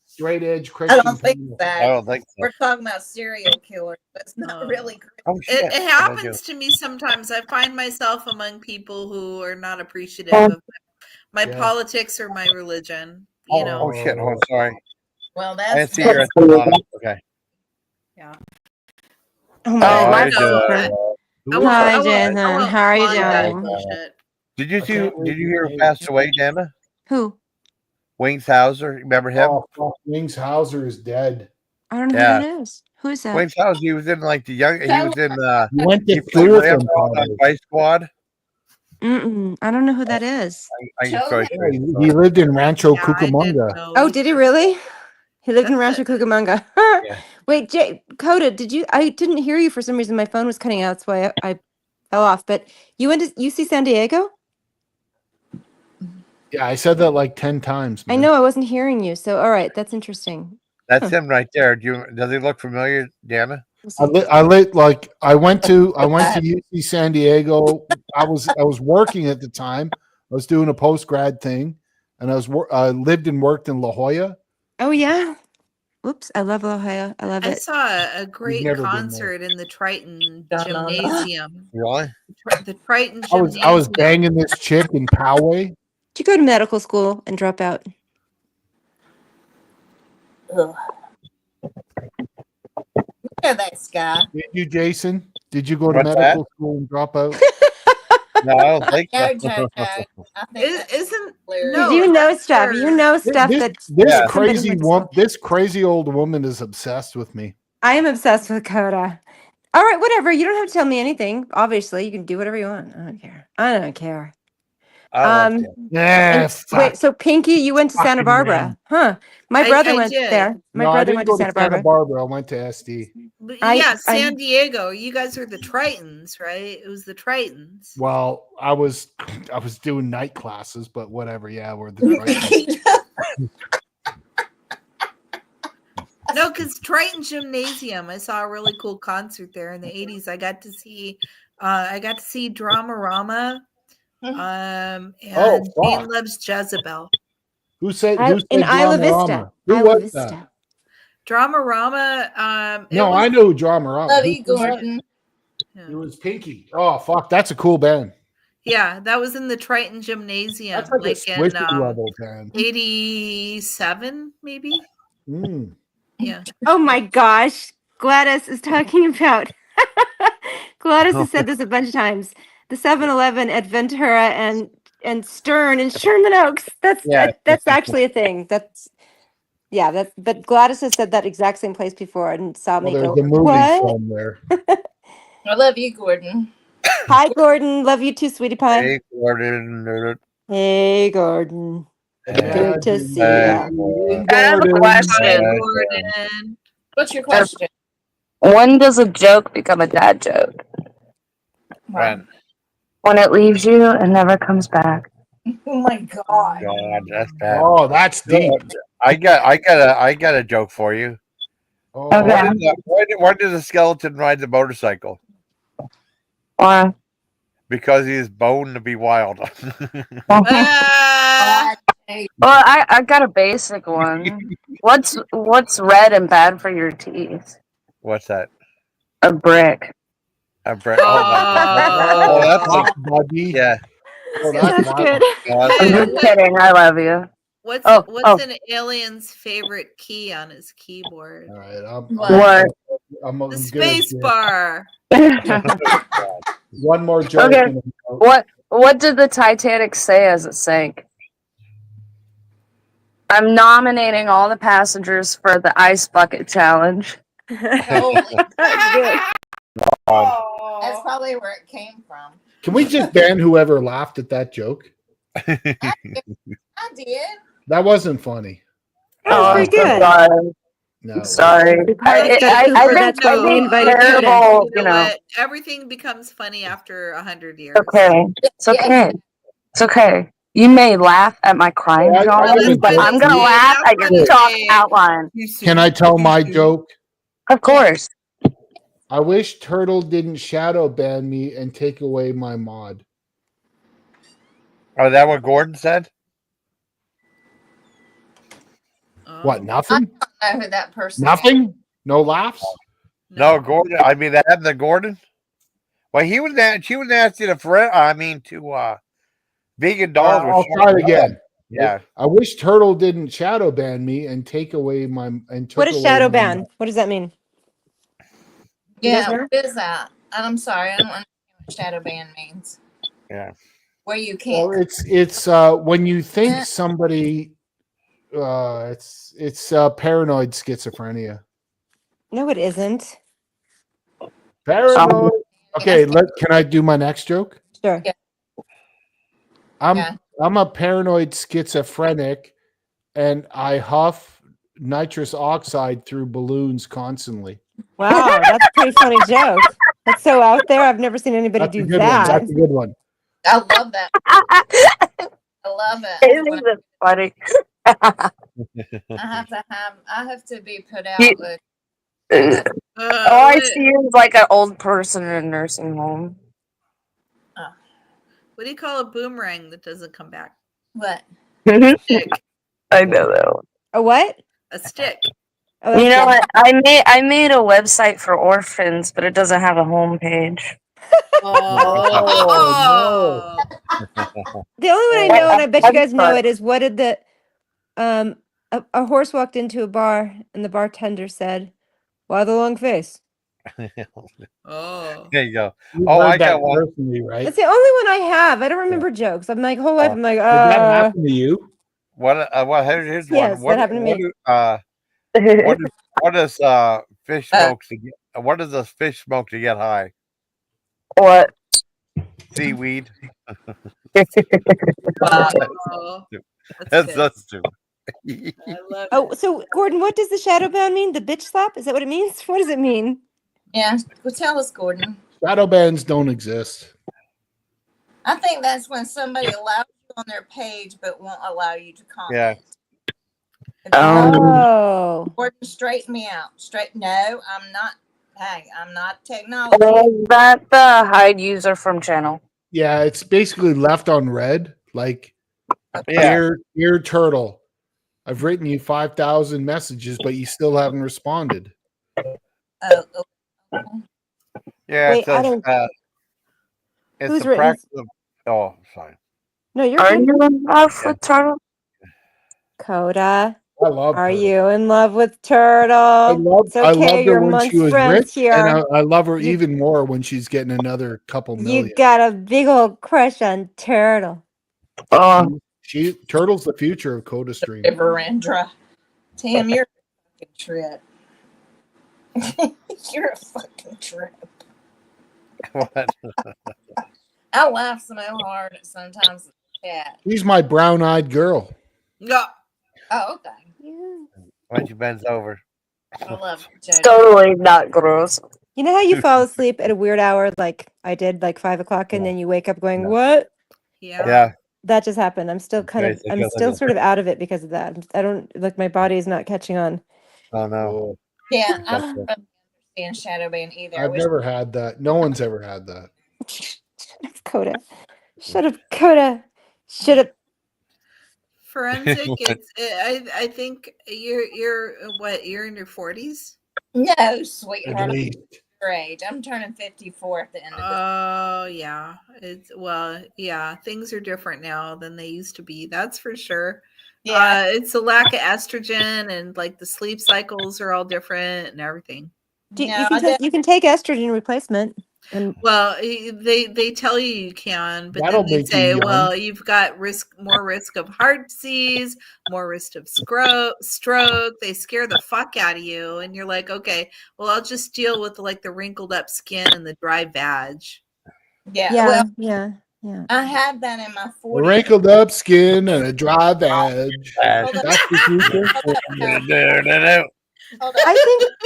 Straight edge Christian. I don't think so. I don't think so. We're talking about serial killers. That's not really Christian. It happens to me sometimes. I find myself among people who are not appreciative of my politics or my religion. Oh shit! Oh, sorry. Well, that's. I didn't see your okay. Yeah. Oh my God. Hi, Jason. How are you doing? Did you hear who passed away, Dana? Who? Wings Hauser. Remember him? Oh, fuck. Wings Hauser is dead. I don't know who that is. Who is that? Wings Hauser. He was in like the young. He was in. He went to school with him on Vice Squad. I don't know who that is. He lived in Rancho Cucamonga. Oh, did he really? He lived in Rancho Cucamonga. Wait, Coda, I didn't hear you for some reason. My phone was cutting out, so I fell off. But you went to UC San Diego? Yeah, I said that like 10 times. Man. I know I wasn't hearing you. So, all right, that's interesting. That's him right there. Does he look familiar, Dana? I went to UC San Diego. I was working at the time. I was doing a post grad thing, and I lived and worked in La Jolla. Oh yeah. Whoops! I love La Jolla. I love it. I saw a great concert in the Triton Gymnasium. Really? The Triton Gymnasium. I was banging this chick in Poway. Did you go to medical school and drop out? Ugh. Look at that sky. Did you, Jason? Did you go to medical school and drop out? No, I don't think so. You know stuff. You know stuff This crazy old woman is obsessed with me. I am obsessed with Coda. All right, whatever. You don't have to tell me anything. Obviously, you can do whatever you want. I don't care. Wait, so Pinky, you went to Santa Barbara, huh? My brother went there. My brother went to Santa Barbara. I went to SD. San Diego. You guys are the Tritons, right? It was the Tritons. Well, I was doing night classes, but whatever. Yeah, we're the Tritons. No, because Triton Gymnasium. I saw a really cool concert there in the '80s. I got to see Dramarama. And Jane Loves Jezebel. Who said in Isla Vista? Who was that? Dramarama. No, I know Dramarama. Love you, Gordon. It was Pinky. Oh fuck, that's a cool band. Yeah, that was in the Triton Gymnasium, that's like a in level band. 87, maybe. Yeah. Oh my gosh, Gladys is talking about. Gladys has said this a bunch of times. The 7-Eleven at Ventura and Stern and Sherman Oaks. That's actually a thing. Yeah, but Gladys has said that exact same place before and saw me there's go, a movie what? film there. I love you, Gordon. Hi, Gordon. Love you too, sweetie pie. Hey, Gordon. Hey, Gordon. Good to see Hey, you. I have a question. Gordon. What's your question? When does a joke become a dad joke? When? When it leaves you and never comes back. Oh my God. God, that's bad. Oh, that's deep. I got a joke for you. Oh, Okay. Why did the skeleton ride the motorcycle? Why? Because he's boned to be wild. Ah! Well, I got a basic one. What's red and bad for your teeth? What's that? A brick. A brick. Oh, that's buddy. yeah. Oh, That's good. I'm just kidding. I love you. What's Oh. an alien's favorite key on his keyboard? All right, What? The space bar. One more joke. Okay. What did the Titanic say as it sank? I'm nominating all the passengers for the ice bucket challenge. Holy. That's good. That's probably where it came from. Can we just ban whoever laughed at that joke? I did. That wasn't funny. That was pretty good. Sorry. No. Sorry. I think terrible, You know what? Everything becomes funny after 100 years. Okay. It's okay. It's okay. You may laugh at my crime drawing, but I'm gonna laugh at your chalk outline. Can I tell my joke? Of course. I wish Turtle didn't shadow ban me and take away my mod. Oh, is that what Gordon said? What? Nothing? I don't know who that person Nothing? No laughs? No, Gordon. I mean, that happened to Gordon. Well, she was nasty to vegan dolls. I'll try it again. Yeah. I wish Turtle didn't shadow ban me and take away my. What is shadow ban? What does that mean? Yeah, what is that? I'm sorry, I don't understand what shadow ban means. Yeah. Where you can't. Well, it's when you think somebody. It's paranoid schizophrenia. No, it isn't. Paranoid. Okay, can I do my next joke? Sure. Yeah. I'm a paranoid schizophrenic, and I huff nitrous oxide through balloons constantly. Wow, that's a pretty funny joke. That's so out there. I've never seen anybody do that. That's a good one. I love that. I love it. It's funny. I have to be put out with. All I see is like an old person in a nursing home. What do you call a boomerang that doesn't come back? What? Stick. I know that one. A what? A stick. Oh, You know what? I made a website for orphans, but it doesn't have a homepage. Oh, The only one I know, and I bet you guys know it, is what did the a horse walked into a bar and the bartender said, "Why the long face?" Oh. There you go. I got one. Personally, right? That's the only one I have. I don't remember jokes. I'm like, whole life, I'm like, Did that happen to you? Here's yes, one. that happened to me. What does fish smoke to get? What does a fish smoke to get high? What? Seaweed. Oh, That's stupid. I love Oh, so Gordon, what does the shadow ban mean? The bitch slap? Is that what it means? What does it mean? Yeah, well, tell us, Gordon. Shadow bans don't exist. I think that's when somebody allows you on their page but won't allow you to comment. Yeah. Oh. Gordon, straighten me out. No, I'm not. Hey, I'm not technology. Is that the hide user from channel? Yeah, it's basically left on red. Like, dear Turtle, I've written you 5,000 messages, but you still haven't responded. Oh. Yeah, Wait, I don't. it's Who's the written? practice of. Oh, sorry. No, you're Are good. you in love with Turtle? Coda. I love Are Turtle. you in love with Turtle? I It's okay, loved her you're when amongst she was friends rich, here. and I love her even more when she's getting another couple million. You got a big old crush on Turtle. Oh, Turtle's the future of Coda Stream. Verandra. Tim, you're a fucking trip. You're a fucking trip. What? I laugh so hard at sometimes in the chat. She's my brown-eyed girl. Yeah. Oh, okay. Yeah. When she bends over. I love JoJo. Totally not gross. You know how you fall asleep at a weird hour, like I did, like 5 o'clock, and then you wake up going, "What?" Yeah. Yeah. That just happened. I'm still I'm still Basically. sort of out of it because of that. I don't like my body is not catching on. Oh no. Yeah, I don't really understand shadow ban either. I I've wish never had that. No one's ever had that. Coda. Shut up, Coda. Shut up. Forensic. I think you're what? You're in your 40s. no, At sweetheart. least. Age. I'm turning 54 at the end of this. Oh yeah. Yeah. Things are different now than they used to be. That's for sure. Yeah. It's a lack of estrogen, and like the sleep cycles are all different and everything. You can take estrogen replacement. And Well, they tell you can, but That'll then they make you say, young. well, you've got more risk of heart disease, more risk of stroke. They scare the fuck out of you, and you're like, okay, well, I'll just deal with like the wrinkled up skin and the dry vag. Yeah. yeah, Well, yeah. I had that in my A 40s. wrinkled up skin and a dry vag. Hold That's the future. Hold on.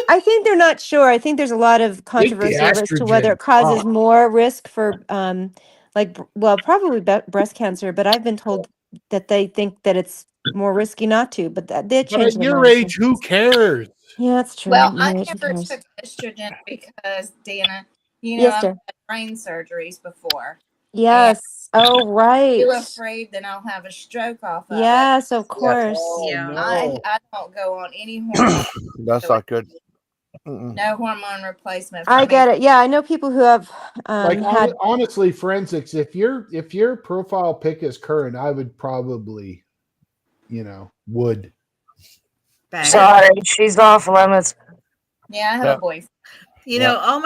I think they're not sure. I think there's a lot of controversy as to whether it estrogen causes up. more risk for probably breast cancer, but I've been told that they think that it's more risky not to, but they But changed at their your mind. age, who cares? Yeah, that's true. Well, My I age, who never cares? took estrogen because, Dana, you know, Yes, I've sir. had brain surgeries before. Yes. Oh, right. You're afraid that I'll have a stroke off of it. Yes, of course. Oh, Yeah. no. I don't go on any hormone. That's not good. Mm-mm. No hormone replacement. I get it. Yeah, I know people who have Like had. honestly, forensics. If your profile pic is current, I would probably, would. Bang. Sorry, she's off limits. Yeah, I have a boyfriend. You know, all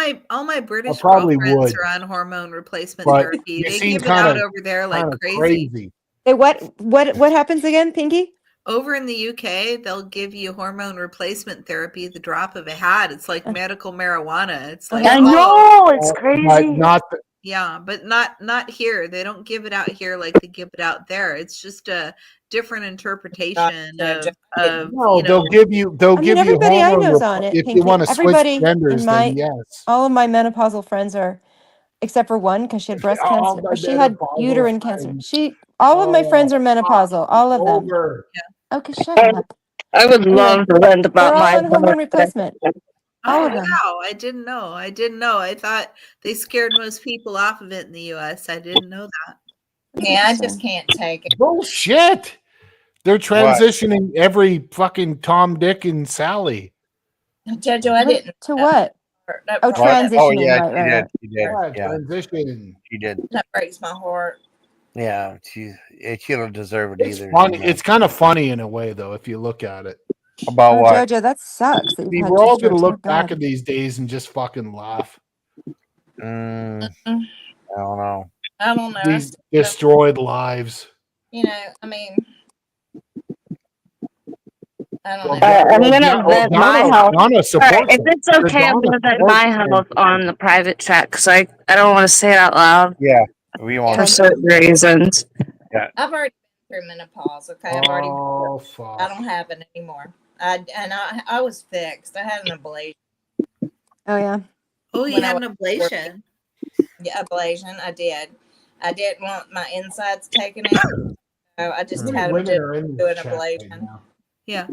my British probably girlfriends would. are on hormone replacement But therapy. you They seem give it out kinda- over there like Kinda crazy. Hey, what happens again, Pinky? Over in the UK, they'll give you hormone replacement therapy at the drop of a hat. It's like medical marijuana. It's like, I know, it's But crazy. not yeah, but not here. They don't give it out here like they give it out there. It's just a different interpretation of no. They'll give you Everybody I hormone know's on it. if Pinky. you want to switch Everybody genders. in my Then yes. all of my menopausal friends are, except for one because she had breast All cancer. my Or she had menopausal uterine cancer. friends. All of my friends are menopausal. All of them. Over. Okay, shut up. I would love to learn about They're all my on hormone replacement. All Oh of them. wow, I didn't know. I thought they scared most people off of it in the US. I didn't know that. Yeah, I just can't take it. Bullshit. They're transitioning every fucking Tom, Dick, and Sally. Jojo, I didn't. To what? Oh, transitioning. Oh yeah, right. she did. Yeah, Transition. she did. That breaks my heart. Yeah, she don't deserve it It's either. funny. It's kind of funny in a way, though, if you look at it. About Oh, what? Jojo, that sucks. That you've See, had we're all two going to strokes. look Not back bad. at these days and just fucking laugh. I don't know. I don't know. These destroyed lives. You know, I mean, I don't know. I'm gonna vet my health. Donna supports Alright, if it. it's okay, I'm gonna vet my health on the private chat because I don't want to say it out loud Yeah, we want for certain reasons. I've already been through menopause. Okay, I've already. Oh, fuck. I don't have it anymore. I was fixed. I had an ablation. Oh, yeah. Oh, you When I had an ablation. Yeah, ablation. I did. I didn't want my insides taken out. So I just had to Women do are in an this chat right ablation. now. Yeah.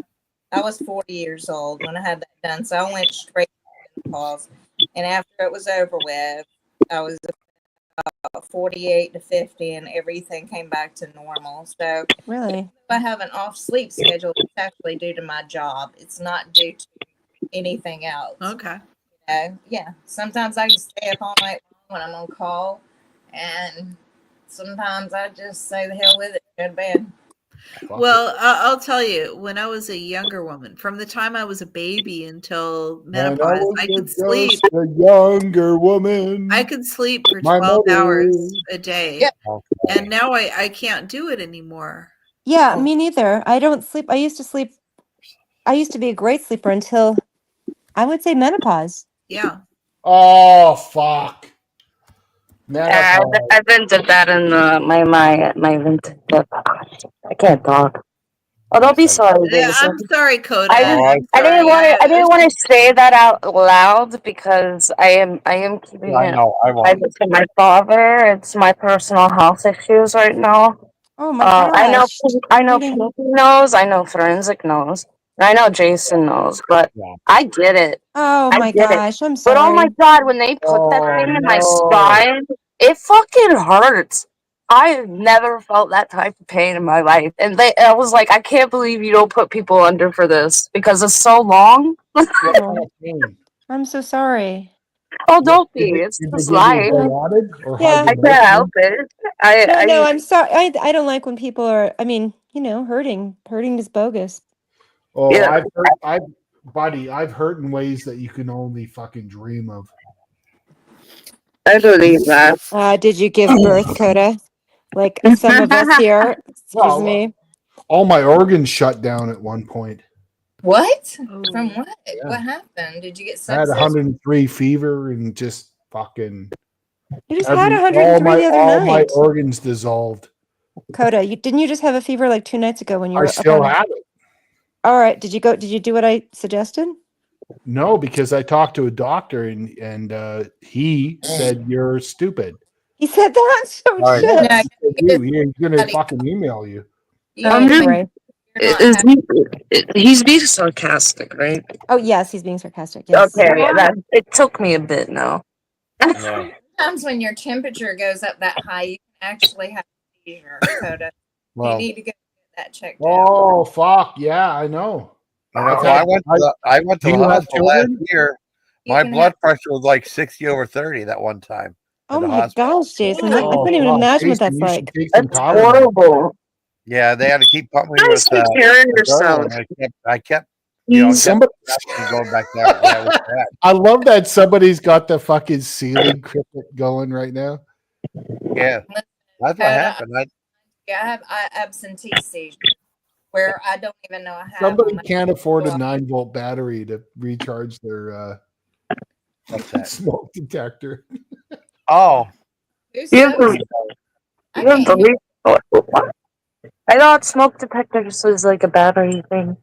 I was 40 years old when I had that done. So I went straight to menopause. And after it was over with, I was 48 to 50 and everything came back to normal. So Really? if I have an off sleep schedule, it's actually due to my job. It's not due to anything else. Okay. Yeah. Sometimes I can stay up all night when I'm on call. And sometimes I just say the hell with it, go to bed. Well, I'll tell you, when I was a younger woman, from the time I was a baby until menopause, I could sleep. A younger woman. I could sleep for My 12 mother. hours a day. Yep. And now I can't do it anymore. Yeah, me neither. I don't sleep. I used to sleep I used to be a great sleeper until I would say menopause. Yeah. Oh fuck. Menopause. I've vented that in my vented. I can't talk. Oh, don't be sorry, Yeah, Jason. I'm sorry, Coda. I didn't want to say that out loud because I am keeping I it know. I won't. private to my father. It's my personal health issues right now. Oh my gosh. I know Pinky knows, I know Forensic knows, and I know Jason knows, but I get it. Oh I my get it. gosh, I'm But oh my sorry. god, when they put that thing in my spine, it fucking hurts. I've never felt that type of pain in my life. And I was like, I can't believe you don't put people under for this because it's so long. I'm so sorry. Oh, don't be. It's just life. Yeah. I can't help it. No, I'm sorry. I don't like when people are, I mean, hurting. Hurting is bogus. Oh, Yeah. I've hurt in ways that you can only fucking dream of. I believe that. Did you give birth, Coda? Like some of us here. Excuse me. All my organs shut down at one point. What? Oh. From what? Yeah. What happened? Did you get I had sepsis? 103 fever and just fucking. You just had 103 the other all my night. organs dissolved. Coda, didn't you just have a fever like 2 nights ago when you were I still have it. All right. Did you do what I suggested? No, because I talked to a doctor and he said you're stupid. He said that? So All right. shit. No, He's gonna fucking email you. Oh, great. He's being sarcastic, right? Oh, yes, he's being sarcastic. Yes. Okay, it took me a bit now. Yeah. Sometimes when your temperature goes up that high, you can actually have a seizure, Coda. Well, you need to get that checked out. Oh fuck yeah, I know. I went to the hospital last year. My blood pressure was like 60 over 30 that one time. Oh my gosh, Jason. I couldn't even imagine what that's like. That's horrible. Yeah, they had to keep pumping me Nice with comparing yourself. I kept somebody going back there. Yeah, it was bad. I love that somebody's got the fucking ceiling cricket going right now. Yeah, that's what happened. I have absentee seizure where I don't even know I have. Somebody can't afford a 9-volt battery to recharge their smoke detector. Oh, I thought smoke detectors was like a battery thing.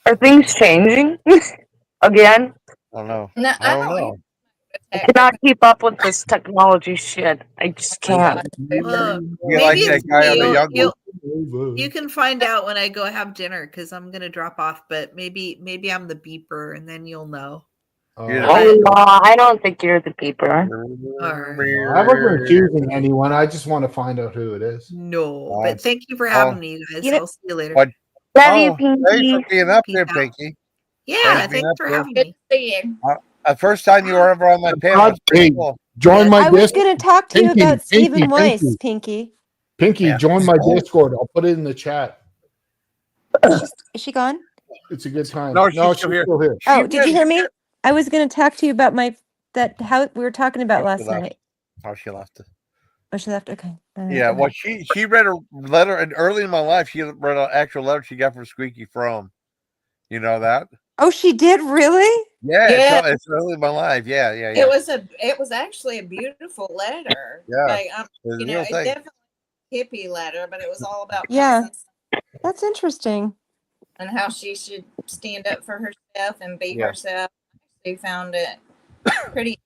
Are things changing again? I don't know. No, I don't know. I cannot keep up with this technology shit. I just can't. You like that guy on the young You can find out when I go have dinner because I'm gonna drop off. But maybe I'm the beeper, and then you'll know. I don't think you're the beeper. I wasn't accusing anyone. I just want to find out who it is. No, but thank you for having me, you guys. I'll see you later. Love you, Pinky. Thanks for being up there, Pinky. Yeah, thanks for having me. The first time you were ever on my panel. Cool. Join my I was going to talk to you about Stephen Weiss, Pinky. Pinky, join my Discord. I'll put it in the chat. Is she gone? It's a good time. No, she's still here. Oh, did you hear me? I was going to talk to you about how we were talking about last night. Oh, she left. Oh, she left. Okay. Yeah. Well, she read a letter, and early in my life, she read an actual letter she got from Squeaky FROMME. You know that? Oh, she did, really? Yeah. It's early in my life. Yeah. It was actually a beautiful letter. Yeah. Like, it definitely hippie letter, but it was all about That's interesting. and how she should stand up for herself and be herself. She found it pretty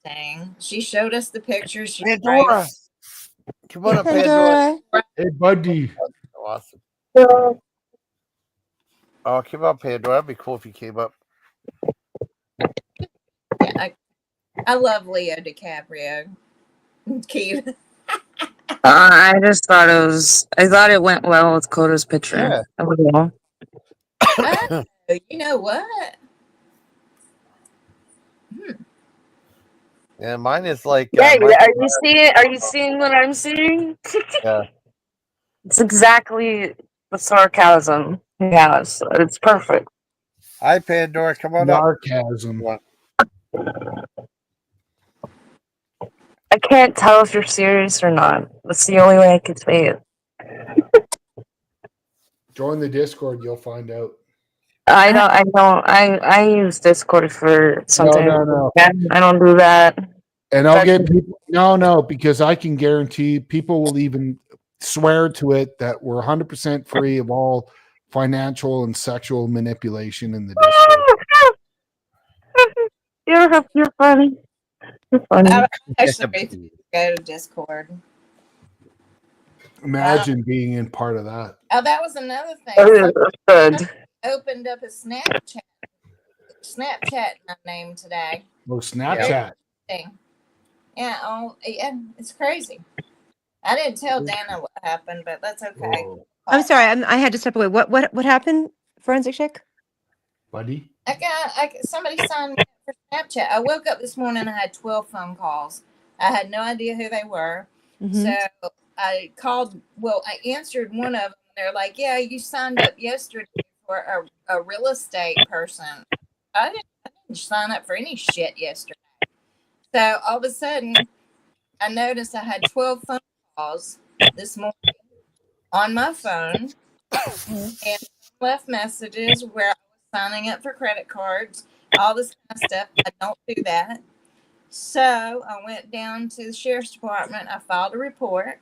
interesting. She showed us the pictures. She Pandora. Come on up, Pandora. Hey, buddy. Awesome. Oh, come up, Pandora. That'd be cool if you came up. Yeah, I love Leo DiCaprio. Cute. I just thought I thought it went well with Coda's picture. Yeah. You know what? Yeah, mine is like. Are you seeing what I'm seeing? Yeah. It's exactly the sarcasm he has. It's perfect. Hi, Pandora. Come on Sarcasm. up. I can't tell if you're serious or not. That's the only way I can say it. Join the Discord. You'll find out. I use Discord for something. No. I don't do that. And I'll get people. No, because I can guarantee people will even swear to it that we're 100% free of all financial and sexual manipulation in the Discord. You're funny. You're funny. I actually go to Discord. Imagine being in part of that. Oh, that was another thing. Good. Opened up a Snapchat my name today. Oh, Snapchat. Yeah, it's crazy. I didn't tell Dana what happened, but that's okay. Whoa. I'm sorry, I had to step away. What happened, Forensic Chick? Buddy? Somebody signed me up for Snapchat. I woke up this morning and I had 12 phone calls. I had no idea who they were. Mm-hmm. So I called, I answered one of them. They're like, yeah, you signed up yesterday for a real estate person. I didn't sign up for any shit yesterday. So all of a sudden, I noticed I had 12 phone calls this morning on my phone and left messages where I was signing up for credit cards, all this kind of stuff. I don't do that. So I went down to the sheriff's department. I filed a report,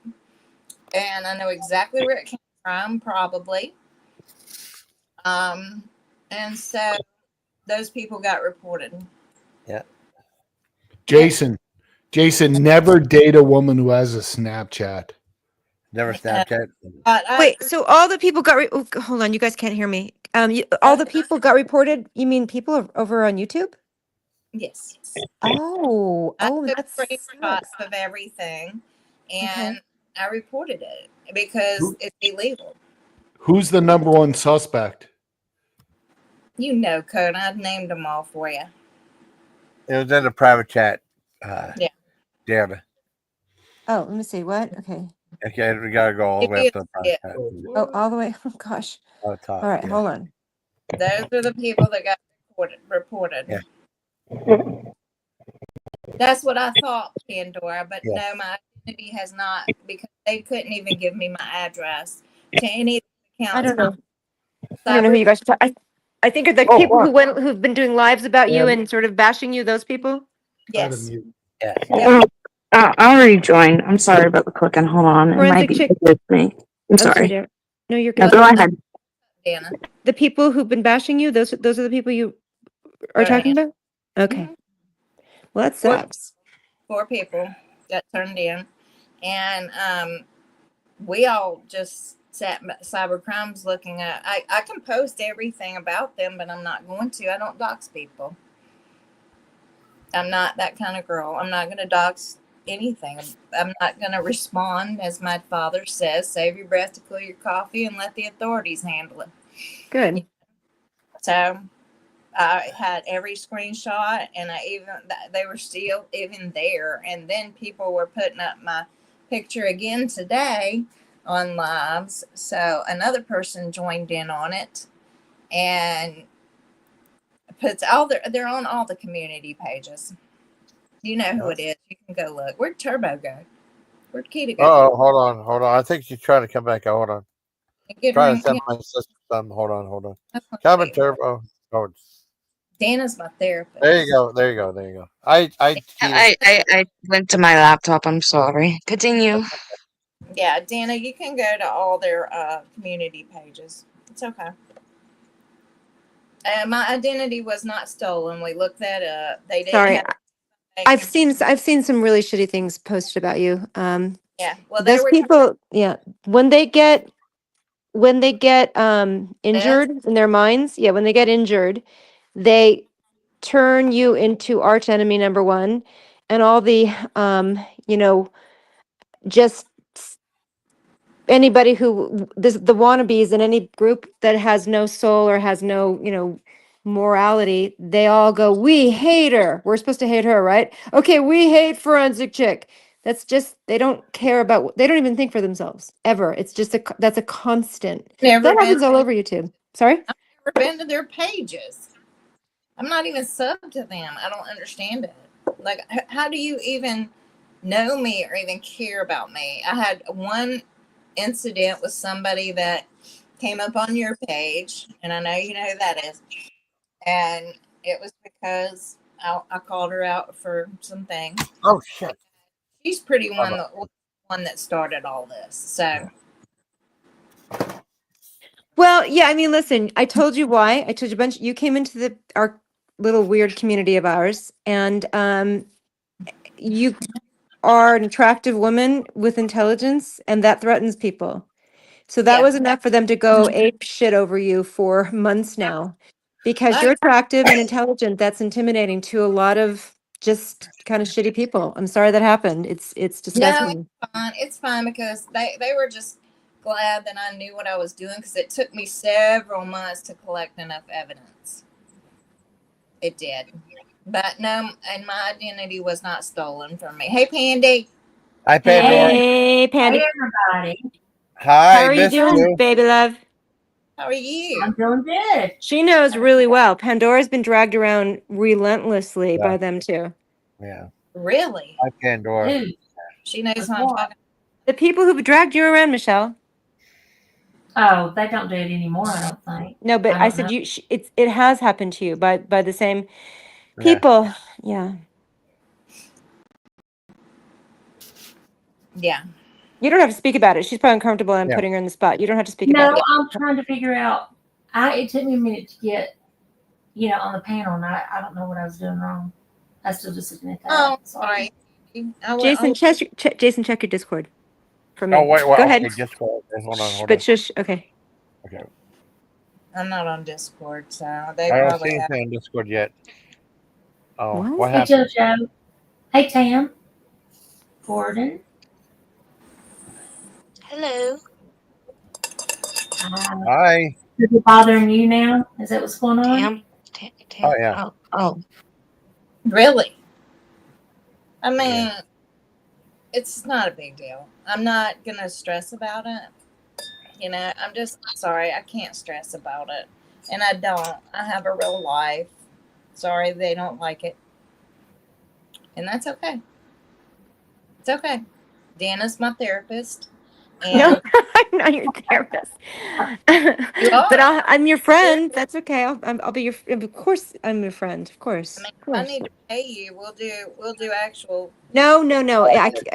and I know exactly where it came from, probably. And so those people got reported. Yeah. Jason, never date a woman who has a Snapchat. Never Snapchat. Wait, so all the people got hold on, you guys can't hear me. All the people got reported. You mean people over on YouTube? Yes. Oh, took that's screenshots of everything, and I reported it because it's illegal. Who's the number one suspect? You know, Code. I've named them all for you. It was in a private chat. Yeah. Damn. Oh, let me see. What? Okay. Okay, we gotta go all the way up to the private chat. Oh, all the way. Oh gosh. All right, hold on. Those are the people that got reported. Yeah. That's what I thought, Pandora, but no, my identity has not, because they couldn't even give me my address to any of the accounts. I don't know. I don't know who you guys are talking. I think are the people who've been doing lives about you and sort of bashing you. Those people. Yes. Yeah. I'll rejoin. I'm sorry about the clicking. Hold on. It might be with me. I'm sorry. No, you're good. No, go ahead. Dana. The people who've been bashing you, those are the people you are talking about? Okay. Mm-hmm. Well, that sucks. 4 people got turned in. And we all just sat cyber crimes looking at. I can post everything about them, but I'm not going to. I don't dox people. I'm not that kind of girl. I'm not going to dox anything. I'm not going to respond, as my father says, save your breath to cool your coffee and let the authorities handle it. Good. So I had every screenshot, and they were still even there. And then people were putting up my picture again today on lives. So another person joined in on it and puts they're on all the community pages. You know who it is. You can go look. Where'd Turbo go? Where'd Keita go? Oh, hold on. I think she's trying to come back. Hold on. Trying to send my sister something. Hold on. Coming, Turbo. Oh, Dana's my therapist. There you go. I went to my laptop. I'm sorry. Continue. Yeah, Dana, you can go to all their community pages. It's okay. My identity was not stolen. We looked that up. They didn't. Sorry, I've seen some really shitty things posted about you. Yeah, well, those people. Yeah, when they get injured in their minds, when they get injured, they turn you into arch enemy number one, and all the just anybody who the wannabes in any group that has no soul or has no morality, they all go, we hate her. We're supposed to hate her, right? Okay, we hate Forensic Chick. That's just, they don't care about, they don't even think for themselves ever. It's just that's a constant. That happens all over YouTube. Sorry? I've never been to their pages. I'm not even subbed to them. I don't understand it. Like, how do you even know me or even care about me? I had one incident with somebody that came up on your page, and I know you know who that is. And it was because I called her out for some things. Oh shit! She's pretty one that started all this. So. Well, yeah, I mean, listen, I told you why. I told you a bunch. You came into our little weird community of ours, and you are an attractive woman with intelligence, and that threatens people. So that was enough for them to go ape shit over you for months now, because you're attractive and intelligent. That's intimidating to a lot of just kind of shitty people. I'm sorry that happened. It's disgusting. No, it's fine because they were just glad that I knew what I was doing, because it took me several months to collect enough evidence. It did. But no, and my identity was not stolen from me. Hey, Pandy. Hi, Pandora. Hey, Pandy. Hey, everybody. Hi, how are you doing, baby love? How are you? I'm doing good. She knows really well. Pandora's been dragged around relentlessly by them too. Yeah. Really? Hi, Pandora. Dude, she knows what I'm talking. The people who've dragged you around, Michelle. Oh, they don't do it anymore, I don't think. No, but I said it has happened to you by the same people. Yeah. Yeah. You don't have to speak about it. She's probably uncomfortable. I'm putting her in the spot. You don't have to speak about it. No, I'm trying to figure out. It took me a minute to get, on the panel, and I don't know what I was doing wrong. I was still just looking at that. Oh, sorry. Jason, check your Discord for me. Oh wait, Go ahead. Okay, Discord. Hold on. But shush. Okay. Okay. I'm not on Discord, so I don't see anything on Discord yet. Oh, what happened? Hey, JoJo. Hey, Tam. Gordon. Hello. Hi. Is it bothering you now? Is that what's going on? Tam. Oh yeah. Oh. Really? I mean, it's not a big deal. I'm not gonna stress about it. I'm just sorry. I can't stress about it, and I don't. I have a real life. Sorry, they don't like it, and that's okay. It's okay. Dana's my therapist. No, I'm not your therapist. But I'm your friend. That's okay. I'll be your. Of course, I'm your friend. Of course. If I need to pay you, we'll do actual. No.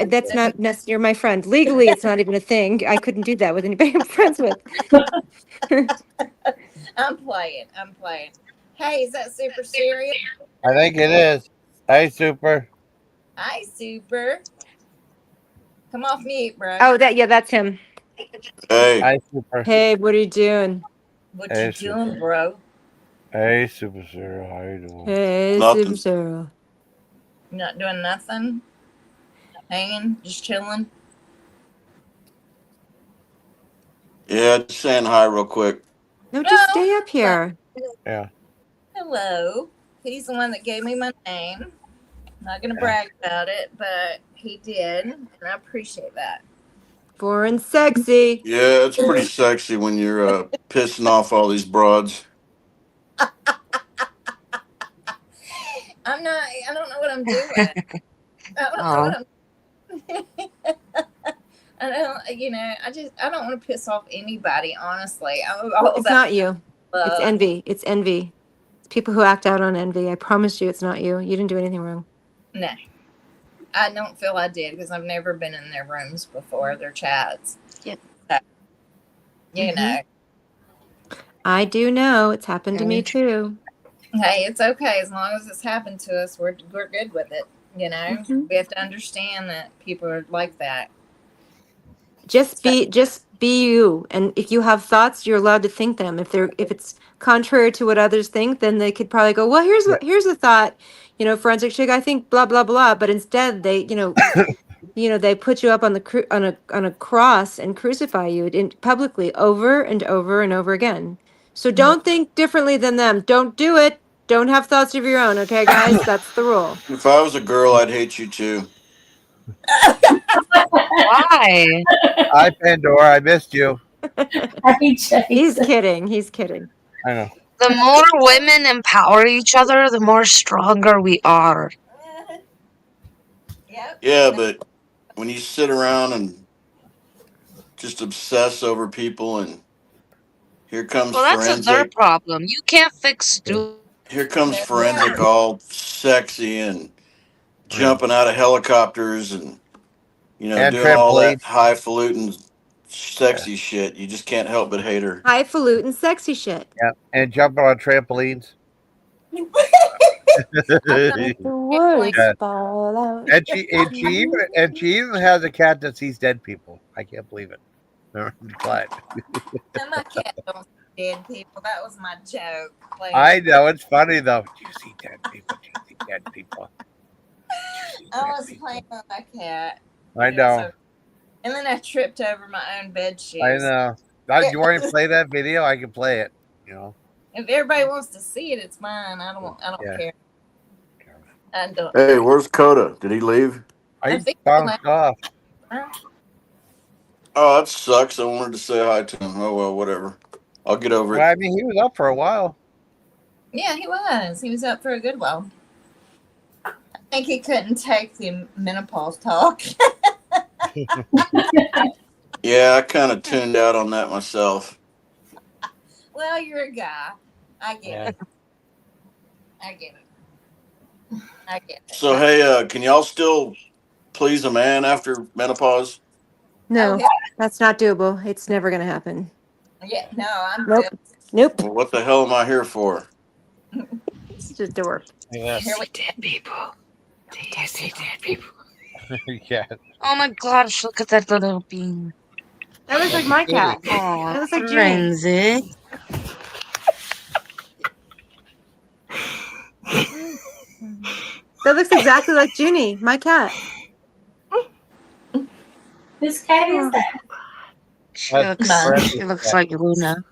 That's not necessary. You're my friend. Legally, it's not even a thing. I couldn't do that with anybody I'm friends with. I'm playing. Hey, is that Super Serious? I think it is. Hey, Super. Hi, Super. Come off mute, bro. Oh, that's him. Hey. Hi, Super. Hey, what are you doing? What you doing, bro? Hey, Super Sarah. How you doing? Hey, Nothing. Super Sarah. You not doing nothing? Hanging? Just chilling? Yeah, just saying hi real quick. No, just stay up here. Yeah. Hello. He's the one that gave me my name. I'm not going to brag about it, but he did, and I appreciate that. Foreign sexy. Yeah, it's pretty sexy when you're pissing off all these broads. I don't know what I'm doing. I don't know what I'm I don't want to piss off anybody, honestly. It's not you. It's envy. It's envy. It's people who act out on envy. I promise you it's not you. You didn't do anything wrong. No. I don't feel I did, because I've never been in their rooms before, their chats. Yeah. So, you know. I do know. It's happened to me too. Hey, it's okay. As long as it's happened to us, we're good with it. We have to understand that people are like that. Just be you. And if you have thoughts, you're allowed to think them. If it's contrary to what others think, then they could probably go, well, here's a thought, forensic chick, I think blah blah blah. But instead they, they put you up on a cross and crucify you publicly over and over and over again. So don't think differently than them. Don't do it. Don't have thoughts of your own. Okay, guys, that's the rule. If I was a girl, I'd hate you too. Why? Hi, Pandora. I missed you. He's kidding. He's kidding. I know. The more women empower each other, the more stronger we are. Yeah, but when you sit around and just obsess over people and Here comes Well, that's their forensic. problem. You can't fix stupid. Here comes That's forensic, right. all sexy and jumping out of helicopters and And doing all trampoline. that highfalutin, sexy shit. You just can't help but hate her. Highfalutin sexy shit. Yeah, and jumping on trampolines. Let the words Yeah. fall out. And she even has a cat that sees dead people. I can't believe it. Clyde. And my cat don't see dead people. That was my joke. I know it's funny though. Do you see dead people? Do you see dead people? I was playing with my cat. I know. And then I tripped over my own bed sheets. I know. You want to play that video? I can play it. If everybody wants to see it, it's mine. I don't care. I don't. Hey, where's Coda? Did he leave? I bounced off. Oh, that sucks. I wanted to say hi to him. Oh well, whatever. I'll get over Well, it. I mean, he was up for a while. Yeah, he was. He was up for a good while. I think he couldn't take the menopause talk. Yeah, I kind of tuned out on that myself. Well, you're a guy. I get it. I get it. So hey, can y'all still please a man after menopause? No, Okay. that's not doable. It's never going to happen. Yeah, no, I'm Nope. Nope. Well, what the hell am I here for? It's just a work. Yeah. Dead people. Do you see dead people? Yeah. Oh my gosh, look at that little bean. That looks like my cat. Oh, That looks like Jimmy. forensic. That looks exactly like Junie, my cat. Whose cat is that? She looks like Luna.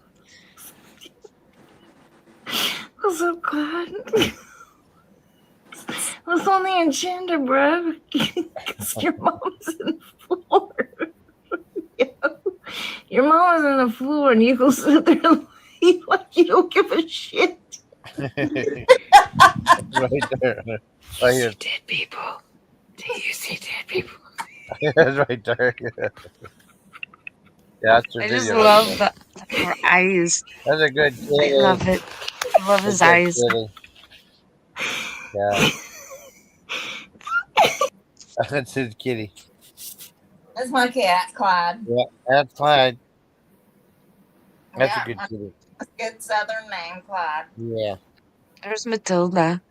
I'm so glad. What's on the agenda, bro? Because your mom's in the floor. Your mom is in the floor, and you go sit there and eat like you don't give a shit. Right there. Right here. Dead people. Do you see dead people? That's right there. Yeah, that's I just love her eyes. That's a good kitty. I love it. I love his eyes. Kitty. Yeah. That's his kitty. That's my cat, Clyde. Yeah, that's Clyde. That's Yeah, a good kitty. a good southern name, Clyde. Yeah. There's Matilda.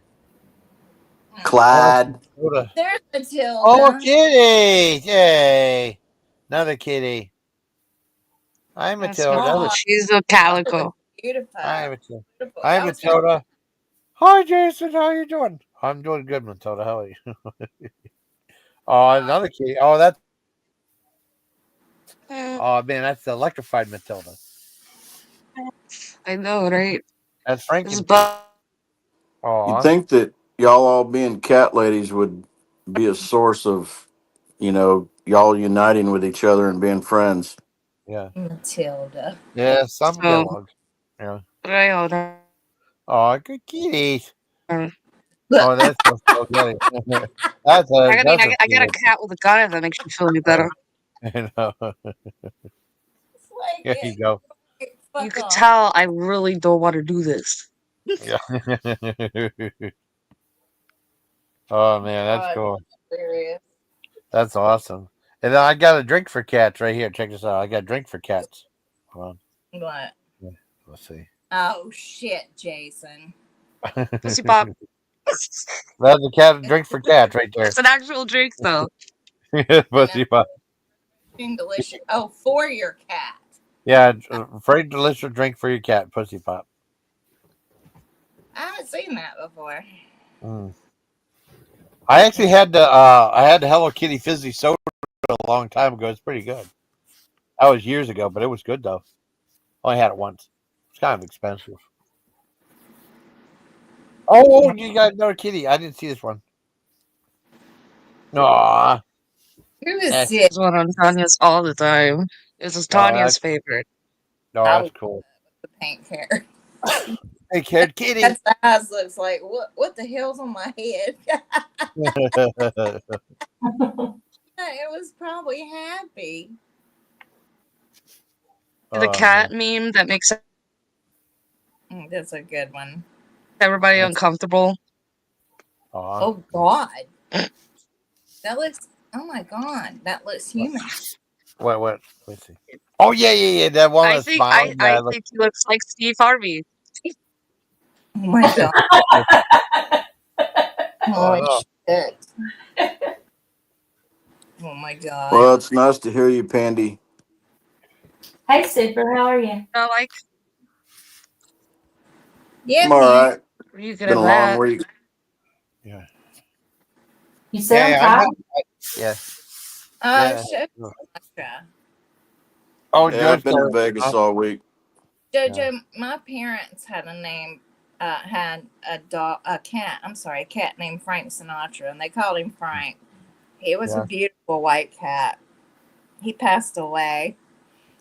Clyde. There's Matilda. Oh, kitty! Yay! Another kitty. Hi, Matilda. She's a calico. Beautiful. Hi, Matilda. Hi, Matilda. Hi, Jason. How you doing? I'm doing good, Matilda. How are you? Oh, another kitty. Oh, that's. Oh man, that's the electrified Matilda. I know, right? That's Frankie. Oh, you'd think that y'all all being cat ladies would be a source of, y'all uniting with each other and being friends. Yeah. Matilda. Yeah, some get along. Yeah. Oh, good kitties. Oh, that's so good. I got a cat with a gun if that makes you feel any better. I know. Here you go. You could tell I really don't want to do this. Yeah. Oh man, that's cool. Serious. That's awesome. And then I got a drink for cats right here. Check this out. I got a drink for cats. Hold on. What? Yeah, let's see. Oh shit, Jason. Pussy pop. That's a cat drink for cats right there. It's an actual drink though. Pussy pop. Delicious. Oh, for your cat. Yeah, very delicious drink for your cat, Pussy Pop. I haven't seen that before. I actually had the Hello Kitty fizzy soda a long time ago. It's pretty good. That was years ago, but it was good though. Only had it once. It's kind of expensive. Oh, you got another kitty. I didn't see this one. Aww. This one on Tanya's all the time. This is Tanya's favorite. No, that's cool. The pink hair. Pink haired kitty. That's the eyes looks like. What the hell's on my head? It was probably happy. The cat meme that makes That's a good one. Everybody uncomfortable. Oh God. That looks. Oh my God. That looks human. What? Let's see. Oh yeah. That one that's smiling. I think he looks like Steve Harvey. Oh my God. Holy no. shit. Oh my God. Well, it's nice to hear you, Pandy. Hey, Super, how are you? I like. Yeah, I'm all right. You Been a long week. Yeah. You said I'm tired? Yeah. Shut Oh, yeah, I've been in Vegas all week. Jojo, my parents had a cat named Frank Sinatra, and they called him Frank. He was a beautiful white cat. He passed away.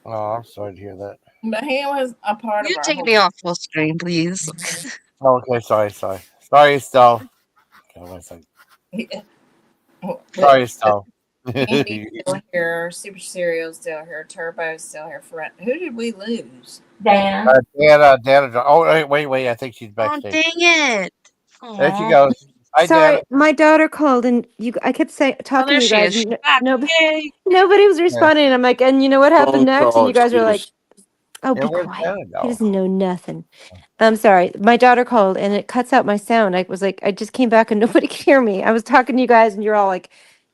Oh, I'm sorry to hear that. But he was a part of you our take whole me off full screen, please? Okay, sorry, Estelle. Okay, 1 second. Sorry, Estelle. Andy's still here. Super Cereal's still here. Turbo's still here. Who did we lose? Dana. Dana. Oh, wait. I think she's backstage. Oh, dang it. There she goes. Hi, Sorry, Dana. my daughter called and I kept talking to you guys. She's And back. nobody was responding. And I'm like, and you know what happened next? And you guys were like, oh, be where's quiet. Dana He go? doesn't know nothing. I'm sorry. My daughter called and it cuts out my sound. I was like, I just came back and nobody could hear me. I was talking to you guys and you're all like,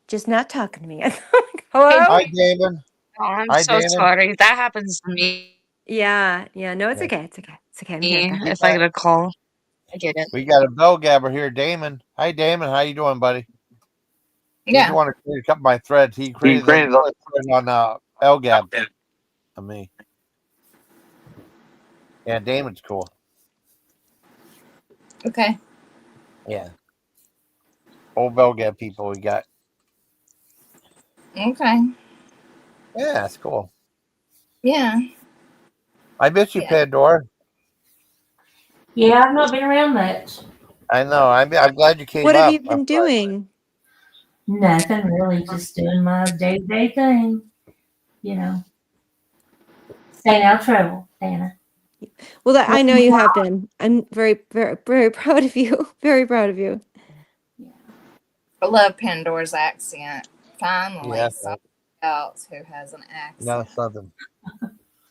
just not talking to me. I'm like, hello? Hi, Damon. Oh, I'm Hi, so Dana. sorry. That happens to me. Yeah. No, it's okay. It's okay. It's okay. I'm here. Guys. If I get a call, I get it. We got a bell gabber here, Damon. Hi, Damon. How you doing, buddy? He's the one who created a couple of my threads. He created the thread on LGAB of me. Yeah, Damon's cool. Okay. Yeah. Old Belgab people we got. Okay. Yeah, that's cool. Yeah. I miss you, Pandora. Yeah, I've not been around much. I know. I'm glad you came What up. have you been doing? Nothing really, just doing my day-to-day thing. You know, staying out of trouble, Dana. Well, I know you have been. I'm very, very, very proud of you. Very proud of you. I love Pandora's accent. Finally, Yes, somebody else who has an accent. No, Southern.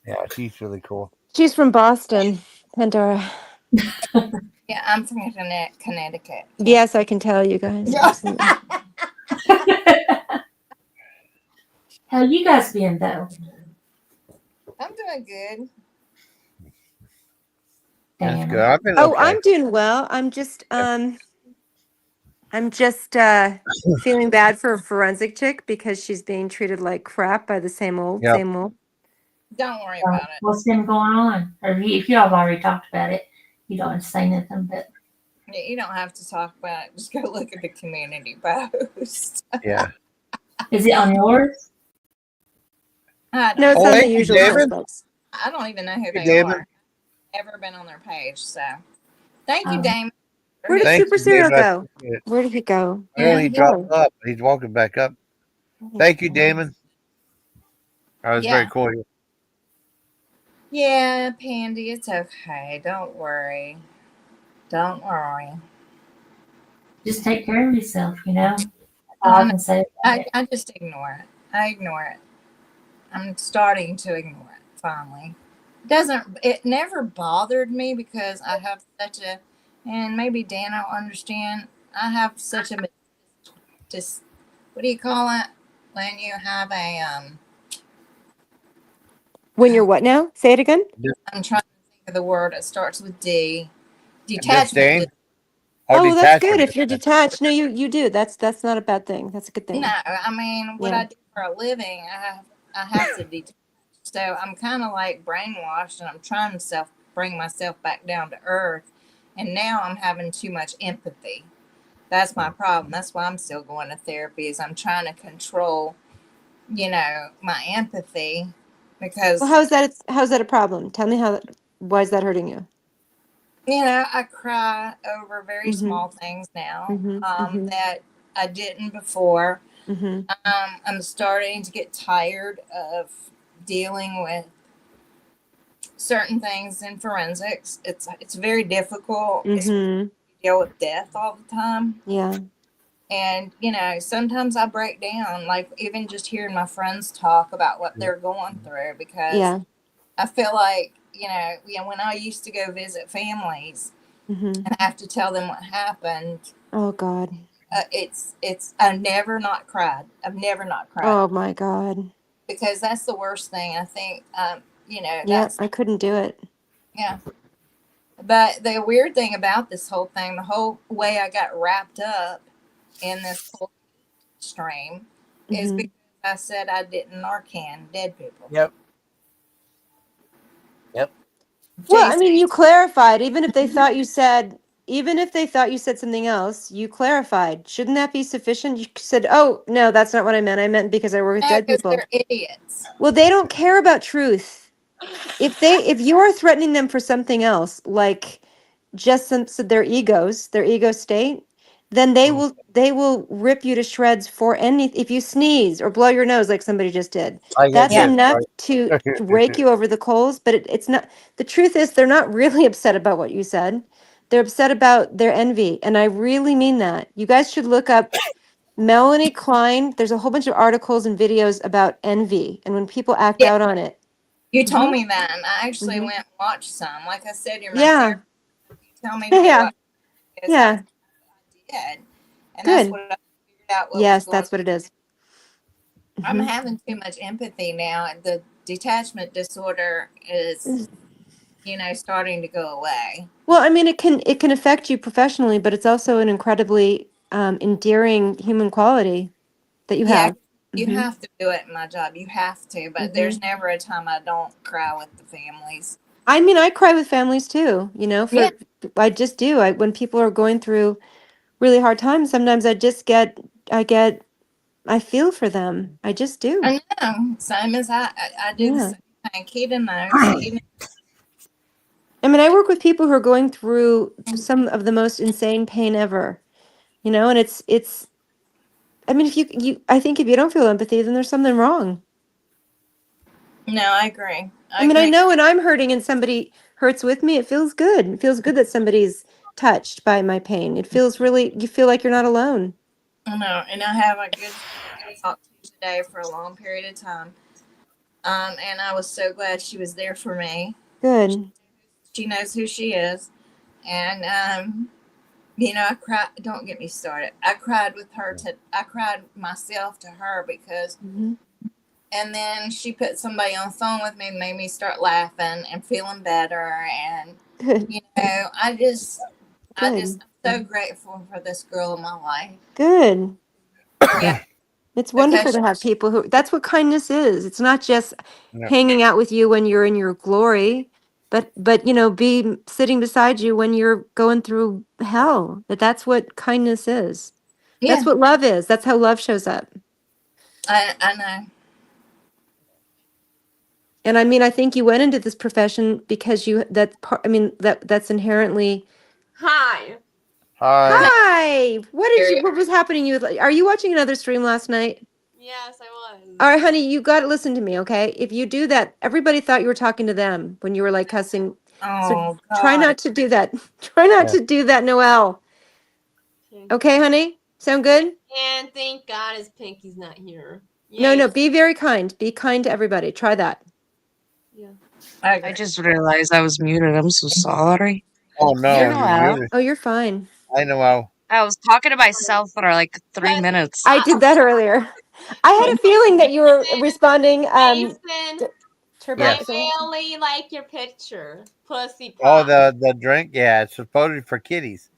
Yeah, she's really cool. She's from Boston, Pandora. Yeah, I'm from Connecticut. Yes, I can tell you guys. Absolutely. How you guys been though? I'm doing good. That's good. I've been okay. I'm doing well. I'm just feeling bad for a forensic chick because she's being treated like crap by the same old. Don't worry about it. What's been going on? Or if y'all have already talked about it, you don't have to say nothing, but you don't have to talk about it. Just go look at the community post. Yeah. Is it on yours? No, it's on the usual suspects. I don't even know who they are. Ever been on their page, so thank you, Damon. Where did Super Cereal go? Where did he go? Oh, he dropped up. He's walking back up. Thank you, Damon. That was very cool. Yeah, Pandy, it's okay. Don't worry. Don't worry. Just take care of yourself, you know. All I can say. I just ignore it. I ignore it. I'm starting to ignore it finally. It never bothered me because I have such a, and maybe Dan will understand, I have such a, what do you call it? When you have a, when you're what now? Say it again. I'm trying to think of the word. It starts with D. Detachment. Oh, that's good. If you're detached, no, you do. That's not a bad thing. That's a good thing. No, I mean, what I do for a living, I have to detach. So I'm kind of like brainwashed, and I'm trying to bring myself back down to earth. And now I'm having too much empathy. That's my problem. That's why I'm still going to therapy. Is I'm trying to control, my empathy, because. Well, how's that a problem? Tell me why is that hurting you? I cry over very small things now that I didn't before. I'm starting to get tired of dealing with certain things in forensics. It's very difficult Mm-hmm. to deal with death all the time. Yeah. And sometimes I break down, like even just hearing my friends talk about what they're going through, because I feel like when I used to go visit families and have to tell them what happened. Oh God. It's I've never not cried. I've never not cried. Oh my God. Because that's the worst thing. I think Yeah, I couldn't do it. Yeah. But the weird thing about this whole thing, the whole way I got wrapped up in this whole stream, is because I said I didn't Narcan dead people. Yep. Well, I mean, you clarified. Even if they thought you said something else, you clarified. Shouldn't that be sufficient? You said, "Oh no, that's not what I meant. I meant because I work with dead people." They're idiots. Well, they don't care about truth. If you are threatening them for something else, like just their ego state, then they will rip you to shreds for if you sneeze or blow your nose like somebody just did. That's enough to rake you over the coals. But it's not. The truth is, they're not really upset about what you said. They're upset about their envy, and I really mean that. You guys should look up Melanie Klein. There's a whole bunch of articles and videos about envy and when people act out on it. You told me that, and I actually went and watched some. Like I said, you're my therapist. You tell me to watch it. Yeah. I did. And Good. that's what I figured out. Yes, that's what it is. I'm having too much empathy now. The detachment disorder is, starting to go away. Well, I mean, it can affect you professionally, but it's also an incredibly endearing human quality that you have. You have to do it in my job. You have to, but there's never a time I don't cry with the families. I mean, I cry with families too, I just do. When people are going through really hard times, sometimes I feel for them. I just do. I know. Same as I do the same thing. Keita knows. I mean, I work with people who are going through some of the most insane pain ever, and it's, I mean, I think if you don't feel empathy, then there's something wrong. No, I agree. I mean, I know when I'm hurting and somebody hurts with me, it feels good. It feels good that somebody's touched by my pain. It feels you feel like you're not alone. I know, and I have a good talk to today for a long period of time. And I was so glad she was there for me. Good. She knows who she is. And, I cried. Don't get me started. I cried with her. I cried myself to her because, and then she put somebody on the phone with me and made me start laughing and feeling better. And, I'm so grateful for this girl in my life. Good. Yeah. It's wonderful to have people that's what kindness is. It's not just hanging out with you when you're in your glory, but be sitting beside you when you're going through hell. That's what kindness is. Yeah. That's what love is. That's how love shows up. I know. And I mean, I think you went into this profession because that's inherently. Hi. What was happening? Are you watching another stream last night? Yes, I was. All right, honey, you got to listen to me, okay? If you do that, everybody thought you were talking to them when you were like cussing. Oh, so try not to do that. Try not to do that, Noelle. Okay, honey? Sound good? And thank God his Pinky's not here. Yay. No, be very kind. Be kind to everybody. Try that. Yeah. I just realized I was muted. I'm so sorry. Oh no, you're fine. I know. I was talking to myself for like 3 minutes. I did that earlier. I had a feeling that you were responding. Turbo, I really like your picture, pussy. Oh, the drink. Yeah, it's supposedly for kitties.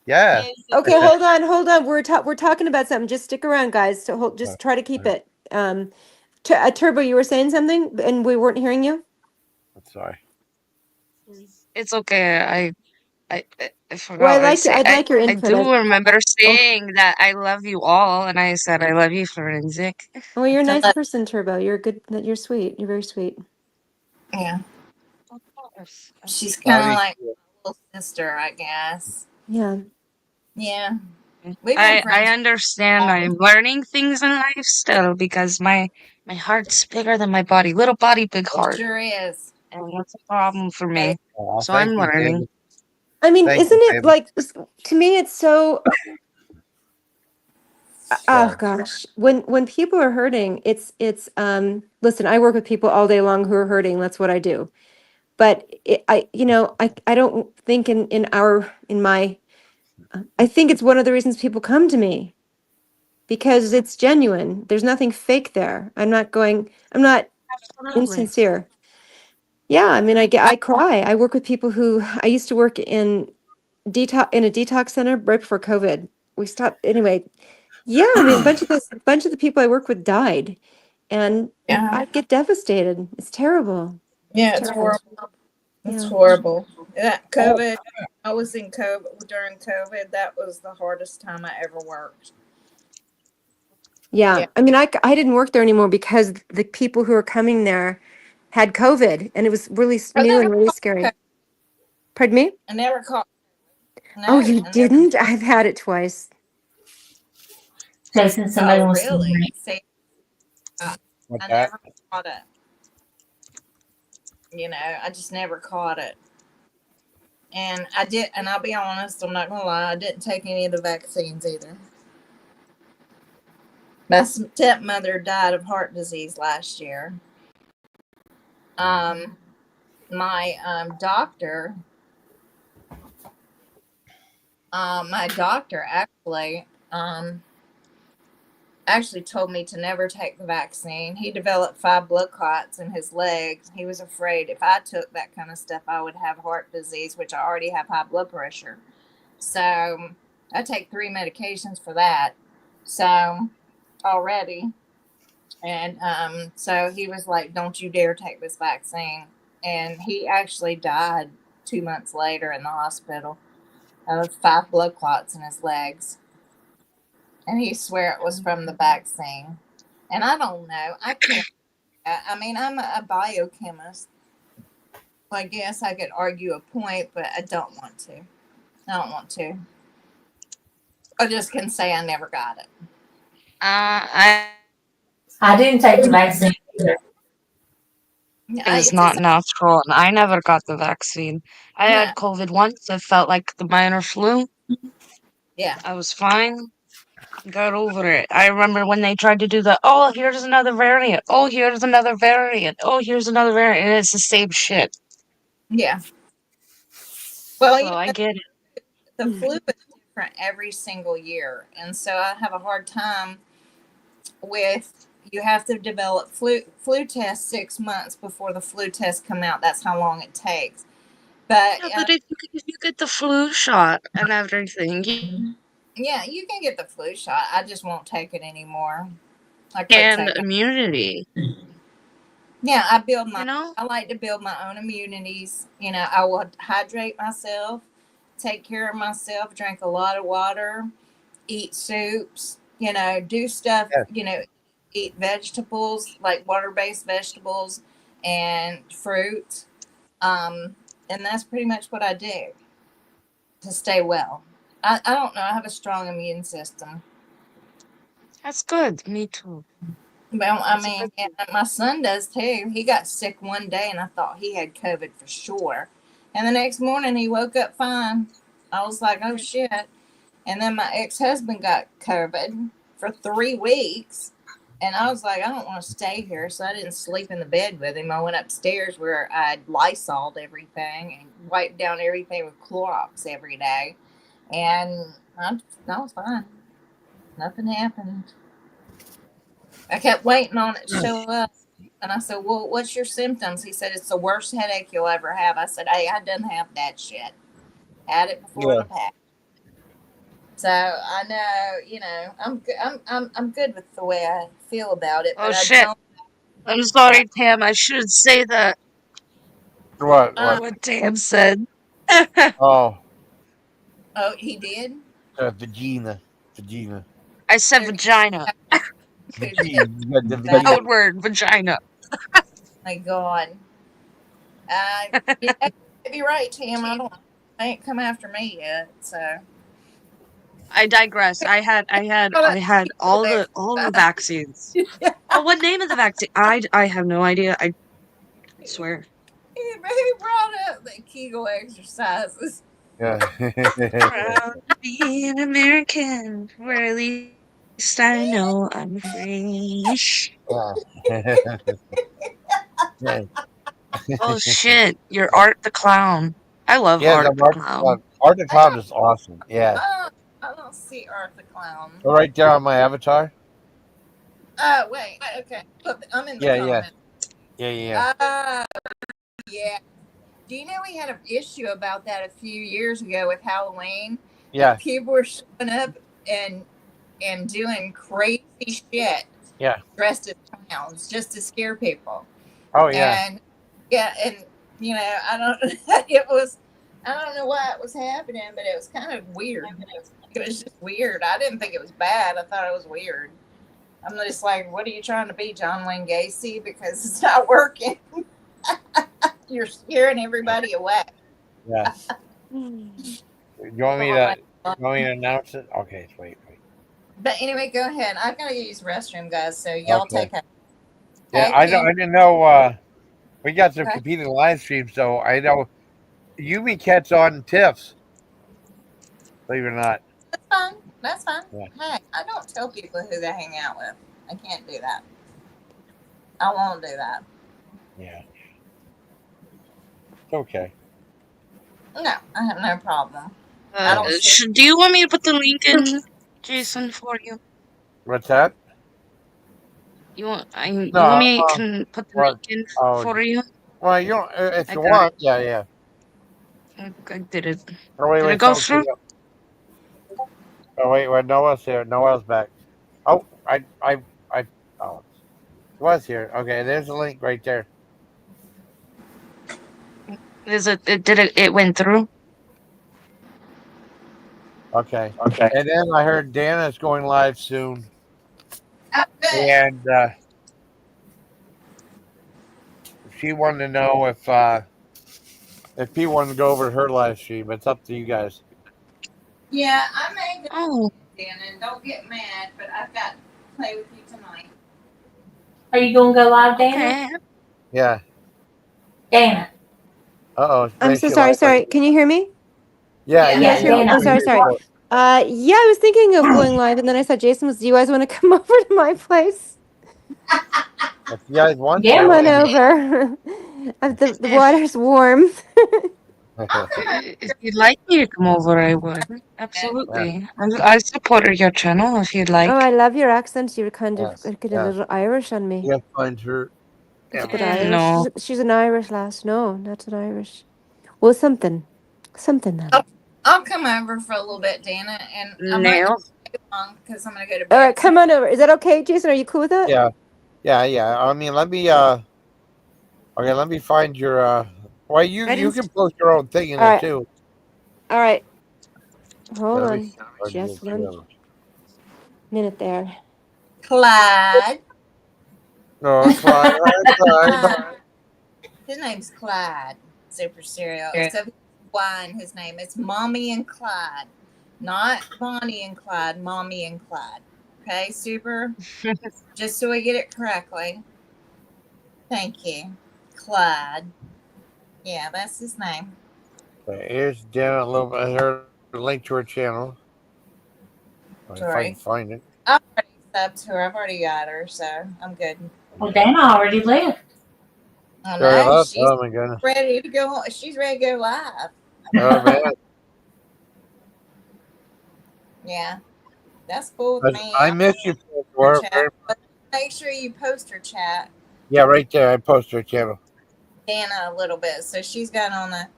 Yeah. Okay, hold on. We're talking about something. Just stick around, guys. So just try to keep it. Turbo, you were saying something, and we weren't hearing you. I'm sorry. It's okay. I forgot. Well, I'd like your input. I do remember saying that I love you all, and I said I love you, Forensic. Well, you're a nice person, Turbo. You're You're sweet. You're very sweet. Yeah. Of course. She's kind of like my little sister, I guess. Yeah. Yeah. I understand. I'm learning things in life still because my heart's bigger than my body. Little body, big heart. It sure is. And that's a problem for me. Oh, So I'm learning. David. I mean, Thank isn't you, it David. like, to me, it's so, oh Sorry. gosh, when people are hurting, listen, I work with people all day long who are hurting. That's what I do. But I don't think I think it's one of the reasons people come to me, because it's genuine. There's nothing fake there. I'm not Absolutely. insincere. Yeah, I mean, I cry. I work with people who I used to work in a detox center right before COVID. We stopped anyway. Yeah, I mean, a bunch of the people I work with died, and Yeah. I get devastated. It's terrible. Yeah, it's terrible. horrible. It's Yeah. horrible. That COVID, I was in COVID during COVID. That was the hardest time I ever worked. Yeah. Yeah. I mean, I didn't work there anymore because the people who were coming there had COVID, and it was really new and really scary. Pardon me? I never caught. No, Oh, you I didn't? I've had it twice. Jason, somebody wants to really? know. See, I What's that? never caught it. I just never caught it. And I'll be honest, I'm not gonna lie, I didn't take any of the vaccines either. My stepmother died of heart disease last year. My doctor actually told me to never take the vaccine. He developed 5 blood clots in his legs. He was afraid if I took that kind of stuff, I would have heart disease, which I already have high blood pressure. So I take 3 medications for that. So already. And so he was like, don't you dare take this vaccine. And he actually died 2 months later in the hospital of 5 blood clots in his legs. And he swore it was from the vaccine. And I don't know. I can't. I mean, I'm a biochemist. I guess I could argue a point, but I don't want to. I just can say I never got it. I didn't take the vaccine either. It was not natural, and I never got the vaccine. I had COVID once. It felt like the minor flu. Yeah. I was fine. Got over it. I remember when they tried to do here's another variant. Oh, here's another variant. Oh, here's another variant. And it's the same shit. Yeah. Well, so I get it. The flu is different every single year. And so I have a hard time with, you have to develop flu tests 6 months before the flu tests come out. That's how long it takes. But if you get the flu shot and everything, yeah, you can get the flu shot. I just won't take it anymore. And immunity. Yeah, I like to build my own immunities. I will hydrate myself, take care of myself, drink a lot of water, eat soups, do stuff, eat vegetables, like water-based vegetables and fruit. And that's pretty much what I do to stay well. I don't know. I have a strong immune system. That's good. Me too. Well, I mean, my son does too. He got sick one day and I thought he had COVID for sure. And the next morning he woke up fine. I was like, oh shit. And then my ex-husband got COVID for 3 weeks. And I was like, I don't want to stay here. So I didn't sleep in the bed with him. I went upstairs where I'd Lysoled everything and wiped down everything with Clorox every day. And I was fine. Nothing happened. I kept waiting on it to show up. And I said, well, what's your symptoms? He said, it's the worst headache you'll ever have. I said, hey, I didn't have that shit. Had it before in the past. So I know, I'm good with the way I feel about it. Oh shit! I'm sorry, Tam. I shouldn't say that. What? What Tam said. Oh, he did. Vagina. I said vagina. The code word, vagina. My God. Yeah, you're right, Tam. I ain't come after me yet, so. I digress. I had all the vaccines. Oh, what name of the vaccine? I have no idea. I swear. He brought up the Kegel exercises. Yeah. Proud to be an American, where at least I know I'm free. Yeah. Oh shit, you're Art the Clown. I love Yeah, Art the Clown. Art the Clown is awesome. Yeah. I don't see Art the Clown. Right there on my avatar. Oh, wait. Okay. Look, I'm in the comments. Yeah. Yeah. Do you know we had an issue about that a few years ago with Halloween? Yeah. People were showing up and doing crazy shit. Yeah. Dressed as clowns just to scare people. Oh yeah. And you know, I don't know why it was happening, but it was kind of weird. It was just weird. I didn't think it was bad. I thought it was weird. I'm just like, what are you trying to be, John Wayne Gacy? Because it's not working. You're scaring everybody away. Yeah. You want me to announce it? Okay, wait. But anyway, go ahead. I gotta use restroom, guys. So y'all take it. Yeah, I didn't know. We got some competing live streams, so I know Yumi Cat's on Tiff's. Believe it or not. That's fine. Yeah. Hey, I don't tell people who they hang out with. I can't do that. I won't do that. Yeah. It's okay. No, I have no problem. Do you want me to put the link in, Jason, for you? What's that? You want me can put the link in for you? Well, you don't, if you want, yeah. I did it. Oh, wait, did it go through? Oh wait, Noah's here. Noah's back. Oh, it was here. Okay, there's the link right there. It went through? Okay. And then I heard Dana's going live soon. And she wanted to know if people wanted to go over to her live stream. It's up to you guys. Yeah, I may go, Dana. Don't get mad, but I've got to play with you tonight. Are you going to go live, Dana? Okay. Yeah. Dana. I'm so sorry. Sorry. Can you hear me? Yeah. Dana. Oh, sorry. Yeah, I was thinking of going live, and then I saw Jason was. Do you guys want to come over to my place? If you guys want to. Come on over. The water's warm. If you'd like me to come over, I would. Absolutely. I support your channel if you'd like. Oh, I love your accent. You're kind of getting a little Irish on me. Yeah, find her. Irish. No. She's an Irish lass. No, not an Irish. Well, something then. I'll come over for a little bit, Dana, and I'm not going to stay long because I'm going to go to bed. All right, come on over. Is that okay, Jason? Are you cool with that? Yeah. I mean, let me find your well, you can post your own thing in there too. All right. Hold on. Just 1 minute there. Clyde. No, Clyde. His name's Clyde. Super serial. Except Y in his name. It's Mommy and Clyde. Not Bonnie and Clyde. Mommy and Clyde. Okay, super? Just so we get it correctly. Thank you. Clyde. Yeah, that's his name. Here's Dana, a little bit. Her link to her channel. If I can find it. I've already subbed to her. I've already got her, so I'm good. Well, Dana already left. I know. She's my goodness. ready to go. She's ready to go live. Oh man. Yeah, that's cool with me. I miss you for her. Make sure you post her chat. Yeah, right there. I post her channel. Dana a little bit, so she's got on the.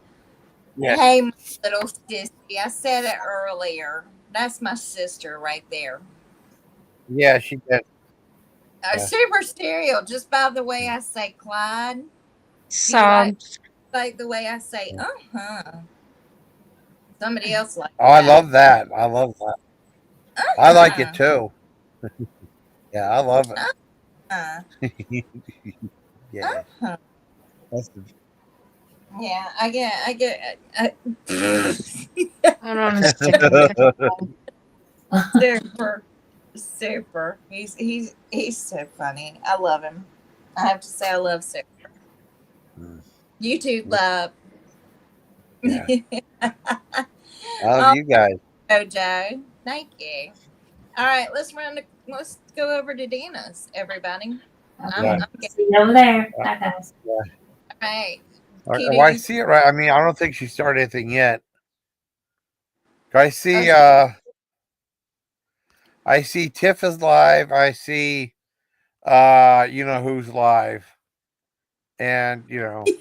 Yeah. Hey, my little sissy. I said it earlier. That's my sister right there. Yeah, she did. Super stereo. Just by the way I say Clyde. Like the way I say Somebody else like that. I love that. I like it too. Yeah, I love it. Yeah. Yeah, I get. Super. He's so funny. I love him. I have to say, I love Super. YouTube love. Yeah. I love you guys. JoJo. Thank you. All right, let's go over to Dana's, everybody. Okay. See you over there. Bye, guys. Yeah. All right. Oh, I see it right. I mean, I don't think she started anything yet. I see Tiff is live. I see you know who's live. And 2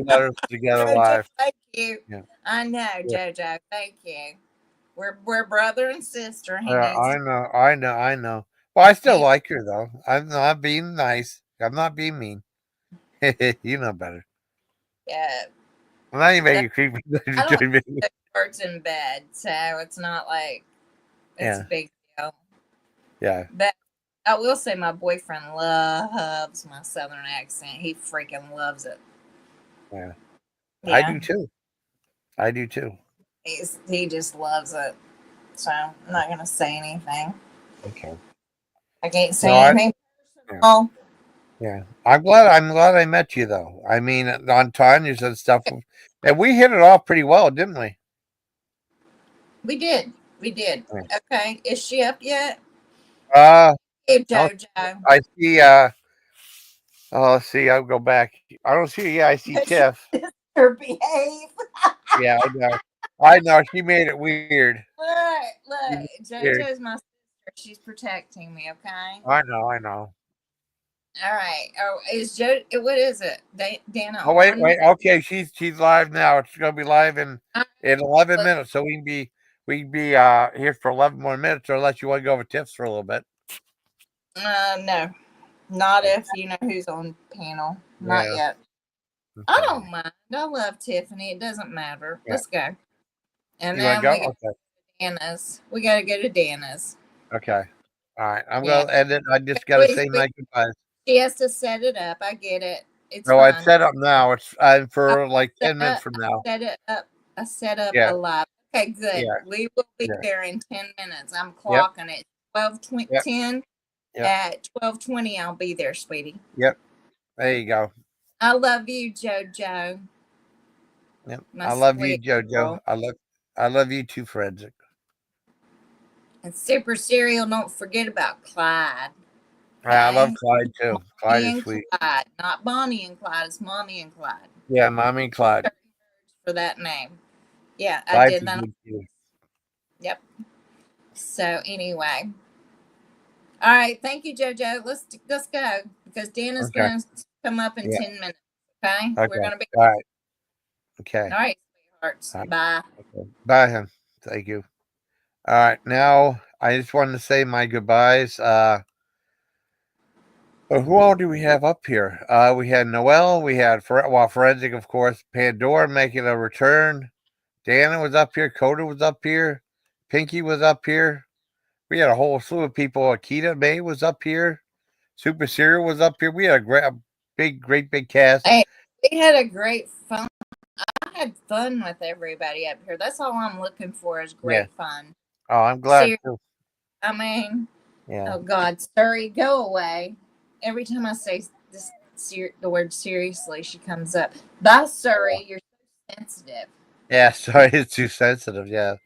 letters together JoJo, live. thank you. Yeah. I know, JoJo. Thank you. We're brother and sister. I know. Well, I still like her though. I'm not being nice. I'm not being mean. You know better. Yeah. I'm not even making creepy. I don't works in bed, so it's not like it's a big deal. Yeah. But I will say my boyfriend loves my southern accent. He freaking loves it. Yeah. I do too. He just loves it. So I'm not gonna say anything. Okay. I can't say anything personal. Yeah. I'm glad I met you though. I mean, on Tanya's and stuff, and we hit it off pretty well, didn't we? We did. Yeah. Okay. Is she up yet? Hey, JoJo. I see. Let's see. I'll go back. I don't see. Yeah, I see Tiff. Her behave. Yeah, I know. I know. She made it weird. Look. JoJo's my sister. She's protecting me. Okay. I know. All right. Oh, is Joe? What is it, Dana? Oh wait. Okay, she's live now. It's gonna be live in 11 minutes, so we can be here for 11 more minutes, or unless you want to go over Tips for a little bit. No, not if you know who's on panel. Not yet. Okay. I don't mind. I love Tiffany. It doesn't matter. Yeah. Let's go. And you then go? we go to Dana's. We got to go to Dana's. Okay. All right. I'm gonna end it. I just gotta say my goodbyes. She has to set it up. I get it. It's fine. It's set up now. It's for like 10 minutes from now. I set up a live. Okay, good. Yeah. We will be there in 10 minutes. I'm clocking it. 12:10. At 12:20, I'll be there, sweetie. Yep. There you go. I love you, JoJo. Yep. I love you, JoJo. I love you too, Frederick. And Super Cereal, don't forget about Clyde. Okay? I love Clyde too. Clyde is sweet. Clyde, not Bonnie and Clyde. It's Mommy and Clyde. Yeah, Mommy and Clyde. For that name. Yeah, Clyde I did that. Yep. So anyway. All right. Thank you, JoJo. Let's go because Dana's going to come up in 10 minutes. Okay. We're going to be. All right. Okay. All right, sweethearts. Right. Bye. Okay. Bye, hon. Thank you. All right. Now, I just wanted to say my goodbyes. Who all do we have up here? We had Noelle. We had Forensic, of course. Pandora making a return. Dana was up here. Coda was up here. Pinky was up here. We had a whole slew of people. Akita May was up here. Super Cereal was up here. We had a great big cast. Hey, we had a great fun. I had fun with everybody up here. That's all I'm looking for is great fun. Oh, I'm glad too. I mean, oh God, Surrey, go away. Every time I say this, the word seriously, she comes up. Bye, Surrey. You're so sensitive. Yeah, sorry, it's too sensitive. Yeah,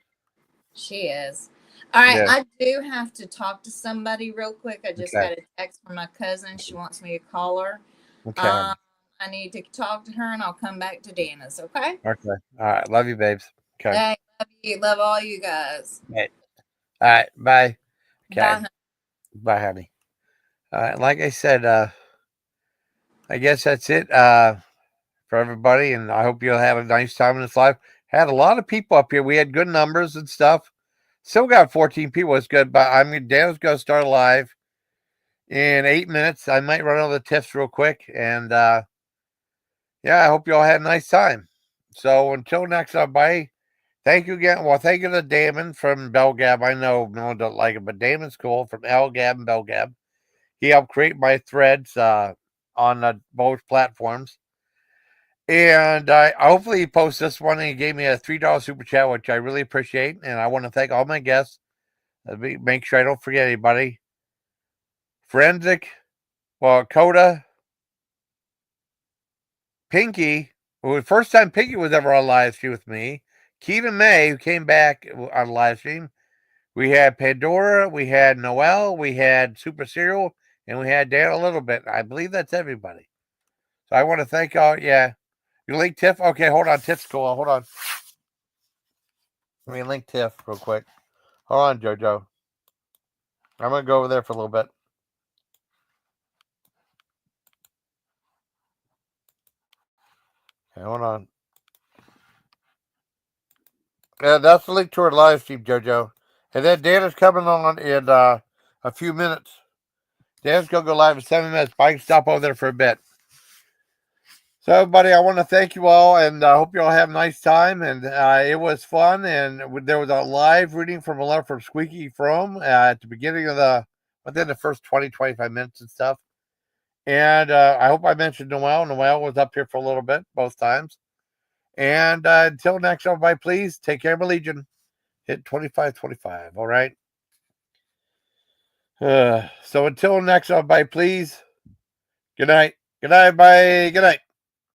she is. All right, I do have to talk to somebody real quick. I just got a text from my cousin. She wants me to call her. Okay. I need to talk to her, and I'll come back to Dana's. Okay. Okay. All right. Love you, babes. Okay. Hey, love you. Love all you guys. Okay. All right. Bye. Okay. Bye. Bye, honey. All right. Like I said, I guess that's it for everybody, and I hope you'll have a nice time in this live. Had a lot of people up here. We had good numbers and stuff. Still got 14 people. It's good, but Dana's going to start live in 8 minutes. I might run over the tips real quick, and I hope you all had a nice time. So until next time, bye. Thank you again. Well, thank you to Damon from Belgab. I know no one doesn't like it, but Damon's cool from Elgab and Belgab. He helped create my threads on both platforms. And hopefully he posts this one and he gave me a $3 super chat, which I really appreciate. And I want to thank all my guests. Make sure I don't forget anybody. Forensic, Coda, Pinky. Well, the first time Pinky was ever on live stream with me. Keevan May, who came back on live stream. We had Pandora, we had Noel, we had Super Serial, and we had Dan a little bit. I believe that's everybody. So I want to thank y'all. Yeah. You link Tiff? Okay, hold on. Tiff's cool. Hold on. Let me link Tiff real quick. Hold on, JoJo. I'm going to go over there for a little bit. Okay, hold on. Yeah, that's the link to our live stream, JoJo. And then Dan is coming on in a few minutes. Dan's going to go live in 7 minutes, but I can stop over there for a bit. So, everybody, I want to thank you all, and I hope you all have a nice time. And it was fun, and there was a live reading from a letter from Squeaky From at the beginning of within the first 20, 25 minutes and stuff. And I hope I mentioned Noel. Noel was up here for a little bit, both times. And until next, everybody, please take care of my Legion. Hit 25-25, all right? So until next, everybody, please. Good night. Good night, everybody. Good night.